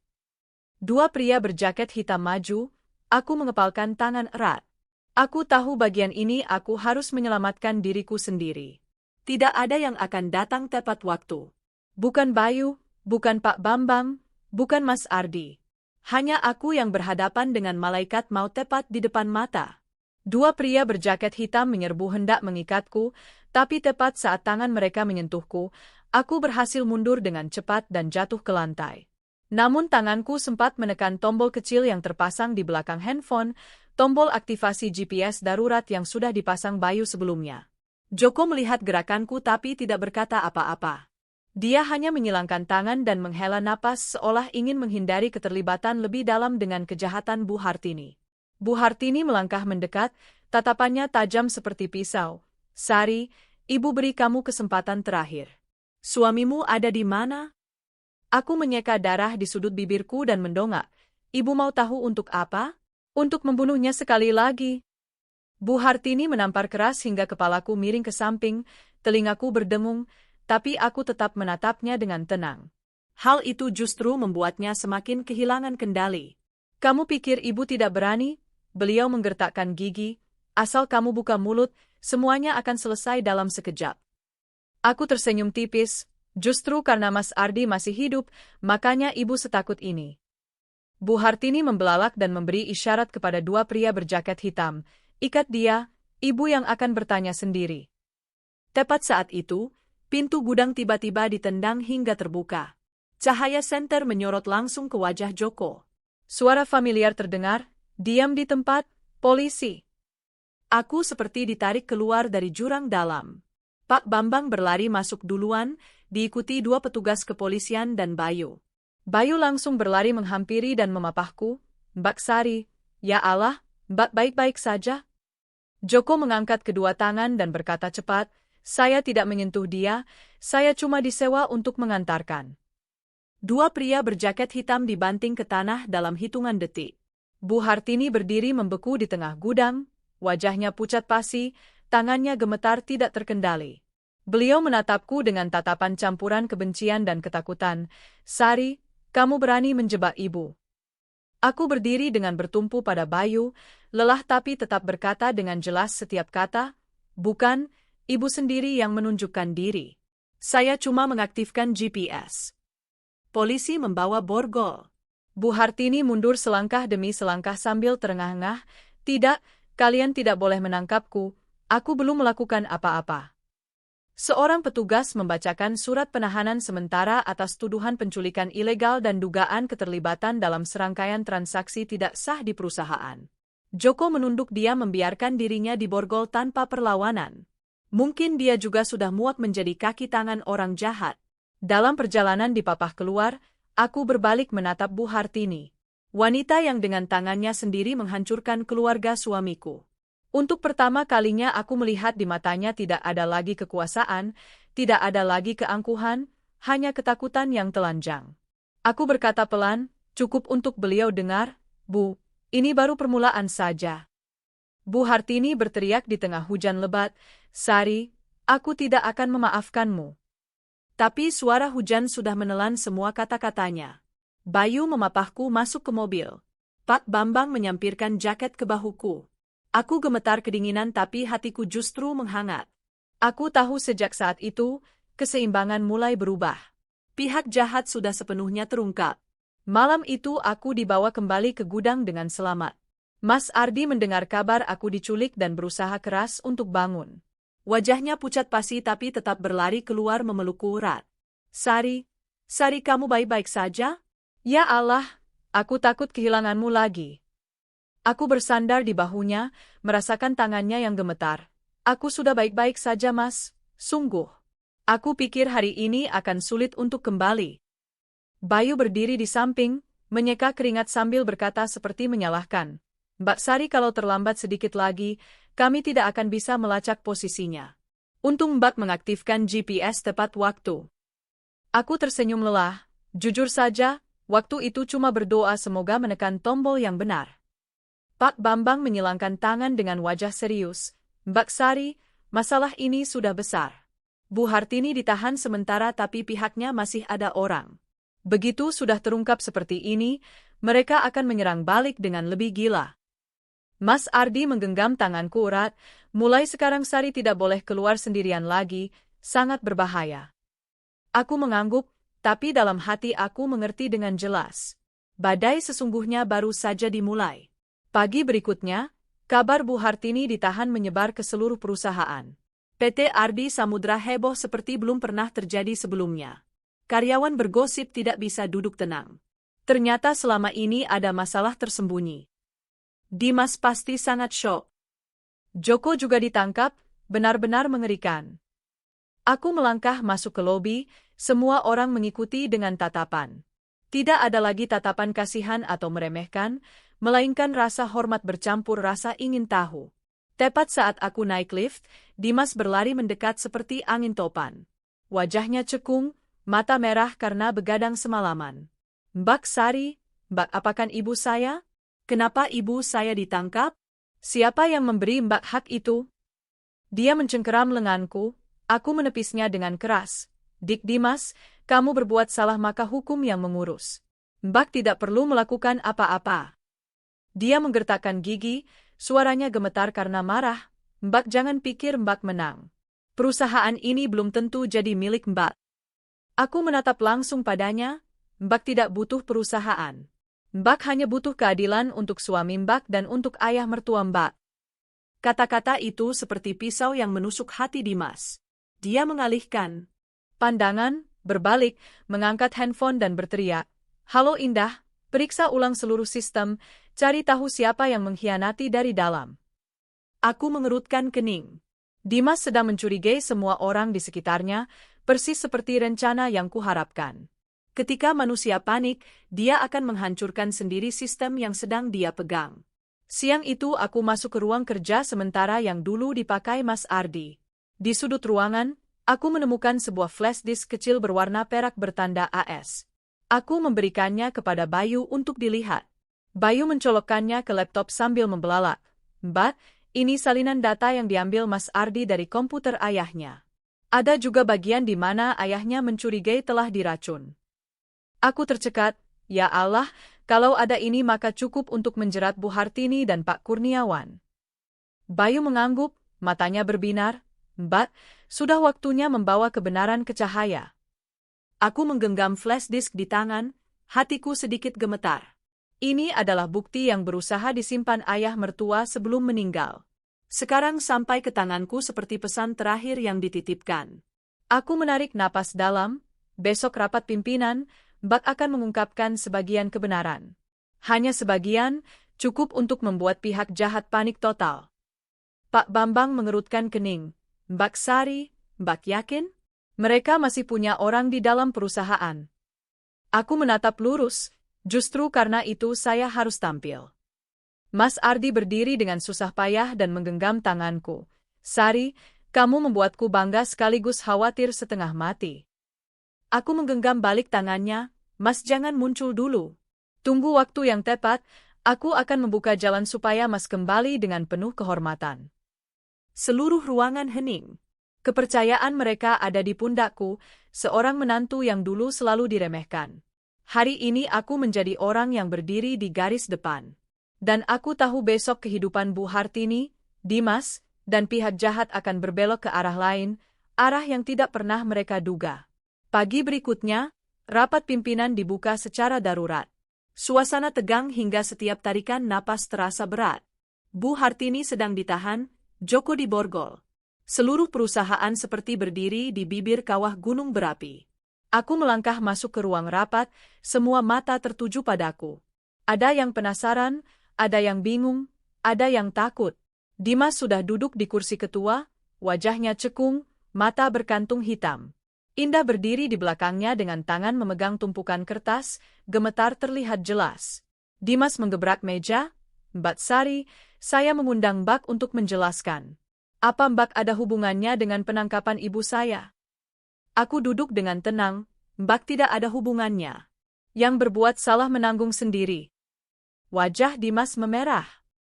Dua pria berjaket hitam maju, aku mengepalkan tangan erat. Aku tahu bagian ini aku harus menyelamatkan diriku sendiri. Tidak ada yang akan datang tepat waktu. Bukan Bayu, bukan Pak Bambang, bukan Mas Ardi. Hanya aku yang berhadapan dengan malaikat maut tepat di depan mata. Dua pria berjaket hitam menyerbu hendak mengikatku, tapi tepat saat tangan mereka menyentuhku, aku berhasil mundur dengan cepat dan jatuh ke lantai. Namun tanganku sempat menekan tombol kecil yang terpasang di belakang handphone, tombol aktivasi GPS darurat yang sudah dipasang Bayu sebelumnya. Joko melihat gerakanku tapi tidak berkata apa-apa. Dia hanya menyilangkan tangan dan menghela napas seolah ingin menghindari keterlibatan lebih dalam dengan kejahatan Bu Hartini. Bu Hartini melangkah mendekat, tatapannya tajam seperti pisau. Sari, ibu beri kamu kesempatan terakhir. Suamimu ada di mana? Aku menyeka darah di sudut bibirku dan mendongak. Ibu mau tahu untuk apa? Untuk membunuhnya sekali lagi. Bu Hartini menampar keras hingga kepalaku miring ke samping, telingaku berdengung, tapi aku tetap menatapnya dengan tenang. Hal itu justru membuatnya semakin kehilangan kendali. Kamu pikir ibu tidak berani? Beliau menggertakkan gigi. Asal kamu buka mulut, semuanya akan selesai dalam sekejap. Aku tersenyum tipis. Justru karena Mas Ardi masih hidup, makanya ibu setakut ini. Bu Hartini membelalak dan memberi isyarat kepada dua pria berjaket hitam. Ikat dia, ibu yang akan bertanya sendiri. Tepat saat itu, pintu gudang tiba-tiba ditendang hingga terbuka. Cahaya senter menyorot langsung ke wajah Joko. Suara familiar terdengar, diam di tempat, polisi. Aku seperti ditarik keluar dari jurang dalam. Pak Bambang berlari masuk duluan, diikuti dua petugas kepolisian dan Bayu. Bayu langsung berlari menghampiri dan memapahku. Mbak Sari, ya Allah, Mbak baik-baik saja? Joko mengangkat kedua tangan dan berkata cepat, saya tidak menyentuh dia, saya cuma disewa untuk mengantarkan. Dua pria berjaket hitam dibanting ke tanah dalam hitungan detik. Bu Hartini berdiri membeku di tengah gudang, wajahnya pucat pasi, tangannya gemetar tidak terkendali. Beliau menatapku dengan tatapan campuran kebencian dan ketakutan. Sari, kamu berani menjebak ibu. Aku berdiri dengan bertumpu pada Bayu, lelah tapi tetap berkata dengan jelas setiap kata, bukan, ibu sendiri yang menunjukkan diri. Saya cuma mengaktifkan GPS. Polisi membawa borgol. Bu Hartini mundur selangkah demi selangkah sambil terengah-engah. Tidak, kalian tidak boleh menangkapku. Aku belum melakukan apa-apa. Seorang petugas membacakan surat penahanan sementara atas tuduhan penculikan ilegal dan dugaan keterlibatan dalam serangkaian transaksi tidak sah di perusahaan. Joko menunduk diam membiarkan dirinya diborgol tanpa perlawanan. Mungkin dia juga sudah muak menjadi kaki tangan orang jahat. Dalam perjalanan di papah keluar, aku berbalik menatap Bu Hartini. Wanita yang dengan tangannya sendiri menghancurkan keluarga suamiku. Untuk pertama kalinya aku melihat di matanya tidak ada lagi kekuasaan, tidak ada lagi keangkuhan, hanya ketakutan yang telanjang. Aku berkata pelan, cukup untuk beliau dengar, Bu, ini baru permulaan saja. Bu Hartini berteriak di tengah hujan lebat, Sari, aku tidak akan memaafkanmu. Tapi suara hujan sudah menelan semua kata-katanya. Bayu memapahku masuk ke mobil. Pak Bambang menyampirkan jaket ke bahuku. Aku gemetar kedinginan tapi hatiku justru menghangat. Aku tahu sejak saat itu, keseimbangan mulai berubah. Pihak jahat sudah sepenuhnya terungkap. Malam itu aku dibawa kembali ke gudang dengan selamat. Mas Ardi mendengar kabar aku diculik dan berusaha keras untuk bangun. Wajahnya pucat pasi tapi tetap berlari keluar memelukku erat. Sari, Sari kamu baik-baik saja? Ya Allah, aku takut kehilanganmu lagi. Aku bersandar di bahunya, merasakan tangannya yang gemetar. Aku sudah baik-baik saja mas, sungguh. Aku pikir hari ini akan sulit untuk kembali. Bayu berdiri di samping, menyeka keringat sambil berkata seperti menyalahkan. Mbak Sari kalau terlambat sedikit lagi, kami tidak akan bisa melacak posisinya. Untung Mbak mengaktifkan GPS tepat waktu. Aku tersenyum lelah. Jujur saja, waktu itu cuma berdoa semoga menekan tombol yang benar. Pak Bambang menyilangkan tangan dengan wajah serius. Mbak Sari, masalah ini sudah besar. Bu Hartini ditahan sementara tapi pihaknya masih ada orang. Begitu sudah terungkap seperti ini, mereka akan menyerang balik dengan lebih gila. Mas Ardi menggenggam tanganku erat, mulai sekarang Sari tidak boleh keluar sendirian lagi, sangat berbahaya. Aku mengangguk, tapi dalam hati aku mengerti dengan jelas. Badai sesungguhnya baru saja dimulai. Pagi berikutnya, kabar Bu Hartini ditahan menyebar ke seluruh perusahaan. PT Ardi Samudra heboh seperti belum pernah terjadi sebelumnya. Karyawan bergosip tidak bisa duduk tenang. Ternyata selama ini ada masalah tersembunyi. Dimas pasti sangat syok. Joko juga ditangkap, benar-benar mengerikan. Aku melangkah masuk ke lobi, semua orang mengikuti dengan tatapan. Tidak ada lagi tatapan kasihan atau meremehkan, melainkan rasa hormat bercampur rasa ingin tahu. Tepat saat aku naik lift, Dimas berlari mendekat seperti angin topan. Wajahnya cekung, mata merah karena begadang semalaman. Mbak Sari, Mbak apakan ibu saya? Kenapa ibu saya ditangkap? Siapa yang memberi Mbak hak itu? Dia mencengkeram lenganku, aku menepisnya dengan keras. Dik Dimas, kamu berbuat salah maka hukum yang mengurus. Mbak tidak perlu melakukan apa-apa. Dia menggertakkan gigi, suaranya gemetar karena marah. Mbak jangan pikir Mbak menang. Perusahaan ini belum tentu jadi milik Mbak. Aku menatap langsung padanya, Mbak tidak butuh perusahaan. Mbak hanya butuh keadilan untuk suami Mbak dan untuk ayah mertua Mbak. Kata-kata itu seperti pisau yang menusuk hati Dimas. Dia mengalihkan pandangan, berbalik, mengangkat handphone dan berteriak, "Halo Indah, periksa ulang seluruh sistem, cari tahu siapa yang mengkhianati dari dalam." Aku mengerutkan kening. Dimas sedang mencurigai semua orang di sekitarnya, persis seperti rencana yang kuharapkan. Ketika manusia panik, dia akan menghancurkan sendiri sistem yang sedang dia pegang. Siang itu aku masuk ke ruang kerja sementara yang dulu dipakai Mas Ardi. Di sudut ruangan, aku menemukan sebuah flash disk kecil berwarna perak bertanda AS. Aku memberikannya kepada Bayu untuk dilihat. Bayu mencolokkannya ke laptop sambil membelalak. "Mbak, ini salinan data yang diambil Mas Ardi dari komputer ayahnya. Ada juga bagian di mana ayahnya mencurigai telah diracun." Aku tercekat, ya Allah, kalau ada ini maka cukup untuk menjerat Bu Hartini dan Pak Kurniawan. Bayu mengangguk, matanya berbinar, "Mbak, sudah waktunya membawa kebenaran ke cahaya." Aku menggenggam flash disk di tangan, hatiku sedikit gemetar. Ini adalah bukti yang berusaha disimpan ayah mertua sebelum meninggal. Sekarang sampai ke tanganku seperti pesan terakhir yang dititipkan. Aku menarik napas dalam, besok rapat pimpinan, Mbak akan mengungkapkan sebagian kebenaran. Hanya sebagian, cukup untuk membuat pihak jahat panik total. Pak Bambang mengerutkan kening. "Mbak Sari, Mbak yakin? Mereka masih punya orang di dalam perusahaan." Aku menatap lurus, justru karena itu saya harus tampil. Mas Ardi berdiri dengan susah payah dan menggenggam tanganku. "Sari, kamu membuatku bangga sekaligus khawatir setengah mati." Aku menggenggam balik tangannya, "Mas jangan muncul dulu. Tunggu waktu yang tepat, aku akan membuka jalan supaya Mas kembali dengan penuh kehormatan." Seluruh ruangan hening. Kepercayaan mereka ada di pundakku, seorang menantu yang dulu selalu diremehkan. Hari ini aku menjadi orang yang berdiri di garis depan. Dan aku tahu besok kehidupan Bu Hartini, Dimas, dan pihak jahat akan berbelok ke arah lain, arah yang tidak pernah mereka duga. Pagi berikutnya, rapat pimpinan dibuka secara darurat. Suasana tegang hingga setiap tarikan napas terasa berat. Bu Hartini sedang ditahan, Joko diborgol. Seluruh perusahaan seperti berdiri di bibir kawah gunung berapi. Aku melangkah masuk ke ruang rapat, semua mata tertuju padaku. Ada yang penasaran, ada yang bingung, ada yang takut. Dimas sudah duduk di kursi ketua, wajahnya cekung, mata berkantung hitam. Indah berdiri di belakangnya dengan tangan memegang tumpukan kertas, gemetar terlihat jelas. Dimas menggebrak meja, "Mbak Sari, saya mengundang Mbak untuk menjelaskan. Apa Mbak ada hubungannya dengan penangkapan ibu saya?" Aku duduk dengan tenang, "Mbak tidak ada hubungannya. Yang berbuat salah menanggung sendiri." Wajah Dimas memerah.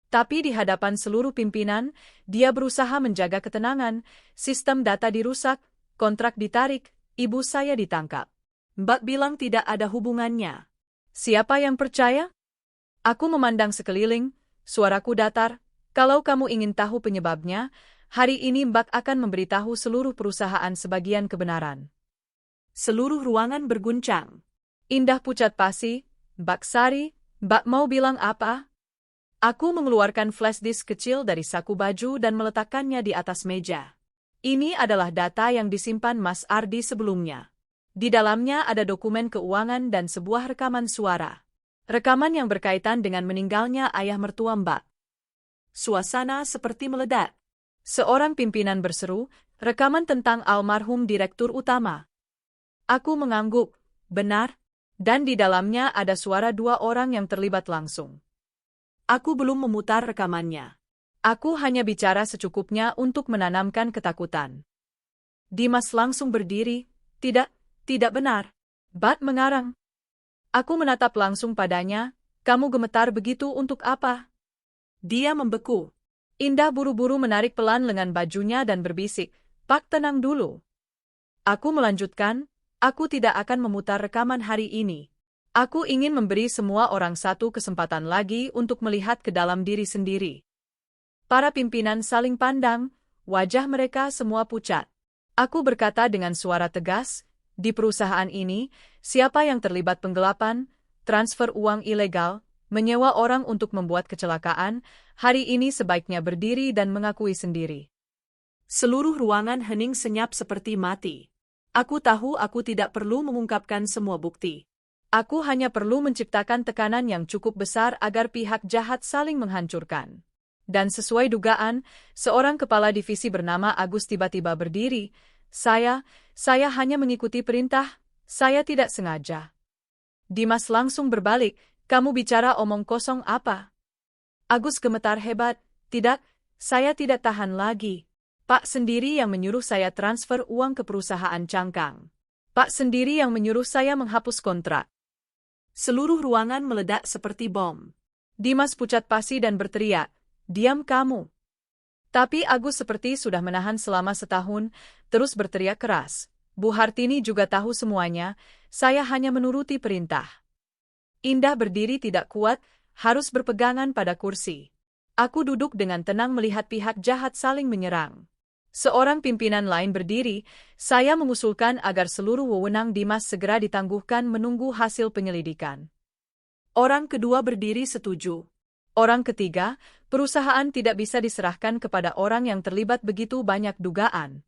Tapi di hadapan seluruh pimpinan, dia berusaha menjaga ketenangan, sistem data dirusak, kontrak ditarik, ibu saya ditangkap. Mbak bilang tidak ada hubungannya. Siapa yang percaya? Aku memandang sekeliling, suaraku datar. Kalau kamu ingin tahu penyebabnya, hari ini Mbak akan memberitahu seluruh perusahaan sebagian kebenaran. Seluruh ruangan berguncang. Indah pucat pasi, Mbak Sari, Mbak mau bilang apa? Aku mengeluarkan flash disk kecil dari saku baju dan meletakkannya di atas meja. Ini adalah data yang disimpan Mas Ardi sebelumnya. Di dalamnya ada dokumen keuangan dan sebuah rekaman suara. Rekaman yang berkaitan dengan meninggalnya ayah mertua Mbak. Suasana seperti meledak. Seorang pimpinan berseru, rekaman tentang almarhum direktur utama. Aku mengangguk, benar, dan di dalamnya ada suara dua orang yang terlibat langsung. Aku belum memutar rekamannya. Aku hanya bicara secukupnya untuk menanamkan ketakutan. Dimas langsung berdiri, tidak benar. Bat mengarang. Aku menatap langsung padanya, kamu gemetar begitu untuk apa? Dia membeku. Indah buru-buru menarik pelan lengan bajunya dan berbisik, Pak tenang dulu. Aku melanjutkan, aku tidak akan memutar rekaman hari ini. Aku ingin memberi semua orang satu kesempatan lagi untuk melihat ke dalam diri sendiri. Para pimpinan saling pandang, wajah mereka semua pucat. Aku berkata dengan suara tegas, di perusahaan ini, siapa yang terlibat penggelapan, transfer uang ilegal, menyewa orang untuk membuat kecelakaan, hari ini sebaiknya berdiri dan mengakui sendiri. Seluruh ruangan hening senyap seperti mati. Aku tahu aku tidak perlu mengungkapkan semua bukti. Aku hanya perlu menciptakan tekanan yang cukup besar agar pihak jahat saling menghancurkan. Dan sesuai dugaan, seorang kepala divisi bernama Agus tiba-tiba berdiri. Saya hanya mengikuti perintah, saya tidak sengaja. Dimas langsung berbalik, kamu bicara omong kosong apa? Agus gemetar hebat, tidak, saya tidak tahan lagi. Pak sendiri yang menyuruh saya transfer uang ke perusahaan cangkang. Pak sendiri yang menyuruh saya menghapus kontrak. Seluruh ruangan meledak seperti bom. Dimas pucat pasi dan berteriak, diam kamu. Tapi Agus seperti sudah menahan selama setahun, terus berteriak keras. Bu Hartini juga tahu semuanya, saya hanya menuruti perintah. Indah berdiri tidak kuat, harus berpegangan pada kursi. Aku duduk dengan tenang melihat pihak jahat saling menyerang. Seorang pimpinan lain berdiri, saya mengusulkan agar seluruh wewenang Dimas segera ditangguhkan menunggu hasil penyelidikan. Orang kedua berdiri setuju. Orang ketiga, perusahaan tidak bisa diserahkan kepada orang yang terlibat begitu banyak dugaan.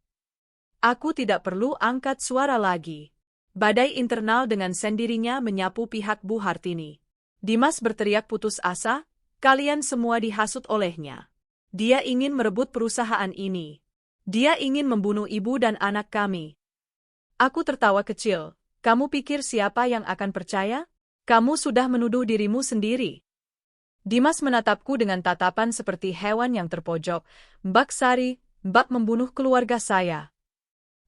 Aku tidak perlu angkat suara lagi. Badai internal dengan sendirinya menyapu pihak Bu Hartini. Dimas berteriak putus asa, kalian semua dihasut olehnya. Dia ingin merebut perusahaan ini. Dia ingin membunuh ibu dan anak kami. Aku tertawa kecil. Kamu pikir siapa yang akan percaya? Kamu sudah menuduh dirimu sendiri. Dimas menatapku dengan tatapan seperti hewan yang terpojok. Mbak Sari, Mbak membunuh keluarga saya.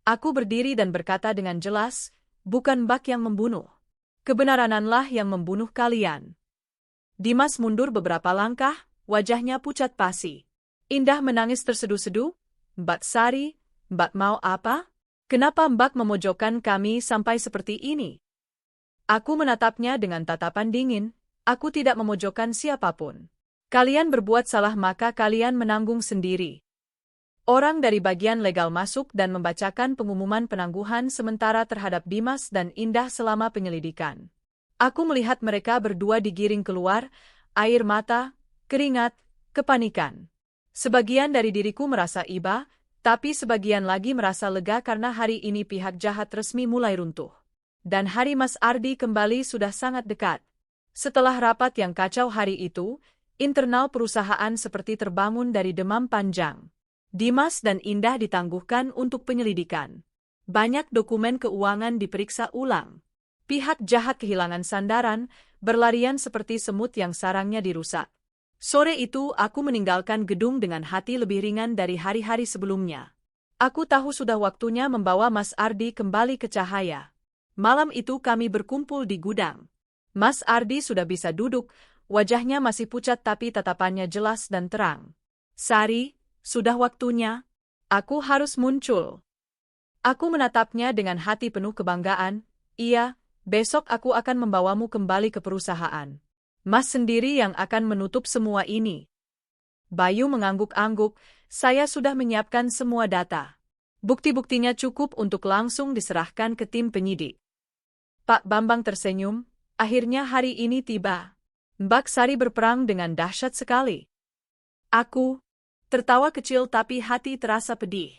Aku berdiri dan berkata dengan jelas, bukan Mbak yang membunuh. Kebenaranlah yang membunuh kalian. Dimas mundur beberapa langkah, wajahnya pucat pasi. Indah menangis terseduh-seduh. Mbak Sari, Mbak mau apa? Kenapa Mbak memojokkan kami sampai seperti ini? Aku menatapnya dengan tatapan dingin, aku tidak memojokkan siapapun. Kalian berbuat salah maka kalian menanggung sendiri. Orang dari bagian legal masuk dan membacakan pengumuman penangguhan sementara terhadap Dimas dan Indah selama penyelidikan. Aku melihat mereka berdua digiring keluar, air mata, keringat, kepanikan. Sebagian dari diriku merasa iba, tapi sebagian lagi merasa lega karena hari ini pihak jahat resmi mulai runtuh. Dan hari Mas Ardi kembali sudah sangat dekat. Setelah rapat yang kacau hari itu, internal perusahaan seperti terbangun dari demam panjang. Dimas dan Indah ditangguhkan untuk penyelidikan. Banyak dokumen keuangan diperiksa ulang. Pihak jahat kehilangan sandaran, berlarian seperti semut yang sarangnya dirusak. Sore itu aku meninggalkan gedung dengan hati lebih ringan dari hari-hari sebelumnya. Aku tahu sudah waktunya membawa Mas Ardi kembali ke cahaya. Malam itu kami berkumpul di gudang. Mas Ardi sudah bisa duduk, wajahnya masih pucat tapi tatapannya jelas dan terang. Sari, sudah waktunya. Aku harus muncul. Aku menatapnya dengan hati penuh kebanggaan. Iya, besok aku akan membawamu kembali ke perusahaan. Mas sendiri yang akan menutup semua ini. Bayu mengangguk-angguk, saya sudah menyiapkan semua data. Bukti-buktinya cukup untuk langsung diserahkan ke tim penyidik. Pak Bambang tersenyum, Akhirnya hari ini tiba. Mbak Sari berperang dengan dahsyat sekali. Aku tertawa kecil tapi hati terasa pedih.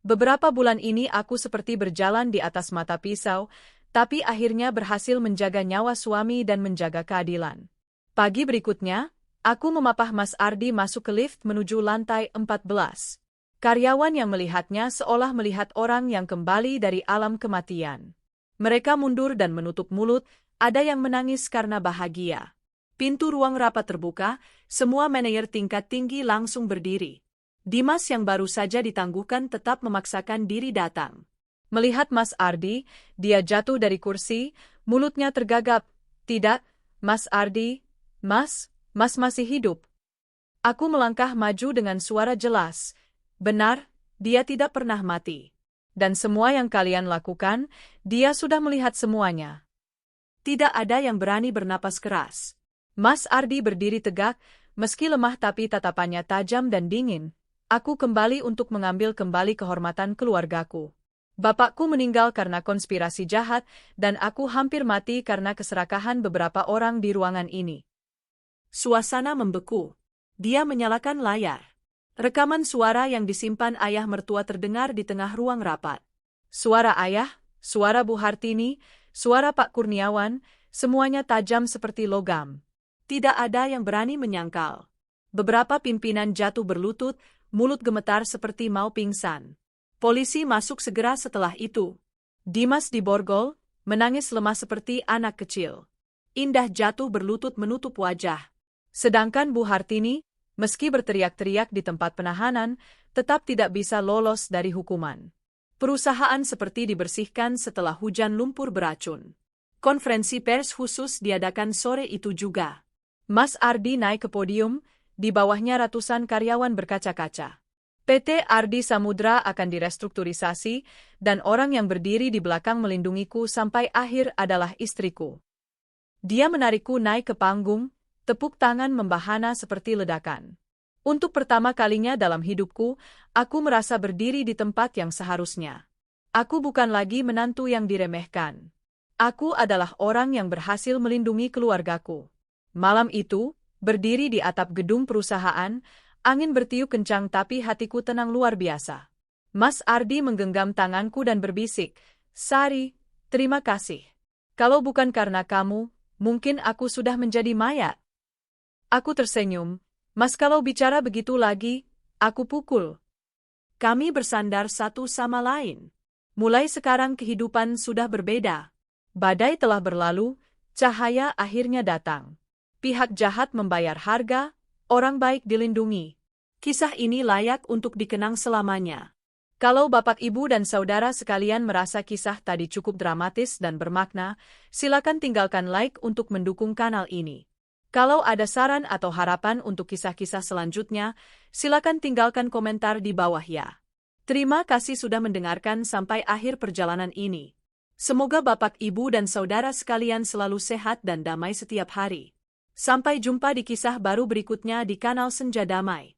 Beberapa bulan ini aku seperti berjalan di atas mata pisau, tapi akhirnya berhasil menjaga nyawa suami dan menjaga keadilan. Pagi berikutnya, aku memapah Mas Ardi masuk ke lift menuju lantai 14. Karyawan yang melihatnya seolah melihat orang yang kembali dari alam kematian. Mereka mundur dan menutup mulut, ada yang menangis karena bahagia. Pintu ruang rapat terbuka, semua manajer tingkat tinggi langsung berdiri. Dimas yang baru saja ditangguhkan tetap memaksakan diri datang. Melihat Mas Ardi, dia jatuh dari kursi, mulutnya tergagap. Tidak, Mas Ardi, Mas masih hidup. Aku melangkah maju dengan suara jelas. Benar, dia tidak pernah mati. Dan semua yang kalian lakukan, dia sudah melihat semuanya. Tidak ada yang berani bernapas keras. Mas Ardi berdiri tegak, meski lemah tapi tatapannya tajam dan dingin. Aku kembali untuk mengambil kembali kehormatan keluargaku. Bapakku meninggal karena konspirasi jahat, dan aku hampir mati karena keserakahan beberapa orang di ruangan ini. Suasana membeku. Dia menyalakan layar. Rekaman suara yang disimpan ayah mertua terdengar di tengah ruang rapat. Suara ayah, suara Bu Hartini, suara Pak Kurniawan, semuanya tajam seperti logam. Tidak ada yang berani menyangkal. Beberapa pimpinan jatuh berlutut, mulut gemetar seperti mau pingsan. Polisi masuk segera setelah itu. Dimas diborgol, menangis lemah seperti anak kecil. Indah jatuh berlutut menutup wajah. Sedangkan Bu Hartini, meski berteriak-teriak di tempat penahanan, tetap tidak bisa lolos dari hukuman. Perusahaan seperti dibersihkan setelah hujan lumpur beracun. Konferensi pers khusus diadakan sore itu juga. Mas Ardi naik ke podium, di bawahnya ratusan karyawan berkaca-kaca. PT Ardi Samudra akan direstrukturisasi, dan orang yang berdiri di belakang melindungiku sampai akhir adalah istriku. Dia menarikku naik ke panggung, tepuk tangan membahana seperti ledakan. Untuk pertama kalinya dalam hidupku, aku merasa berdiri di tempat yang seharusnya. Aku bukan lagi menantu yang diremehkan. Aku adalah orang yang berhasil melindungi keluargaku. Malam itu, berdiri di atap gedung perusahaan, angin bertiup kencang tapi hatiku tenang luar biasa. Mas Ardi menggenggam tanganku dan berbisik, "Sari, terima kasih. Kalau bukan karena kamu, mungkin aku sudah menjadi mayat." Aku tersenyum, "Mas, kalau bicara begitu lagi, aku pukul." Kami bersandar satu sama lain. Mulai sekarang kehidupan sudah berbeda. Badai telah berlalu, cahaya akhirnya datang. Pihak jahat membayar harga, orang baik dilindungi. Kisah ini layak untuk dikenang selamanya. Kalau Bapak, Ibu, dan Saudara sekalian merasa kisah tadi cukup dramatis dan bermakna, silakan tinggalkan like untuk mendukung kanal ini. Kalau ada saran atau harapan untuk kisah-kisah selanjutnya, silakan tinggalkan komentar di bawah ya. Terima kasih sudah mendengarkan sampai akhir perjalanan ini. Semoga Bapak, Ibu, dan Saudara sekalian selalu sehat dan damai setiap hari. Sampai jumpa di kisah baru berikutnya di kanal Senja Damai.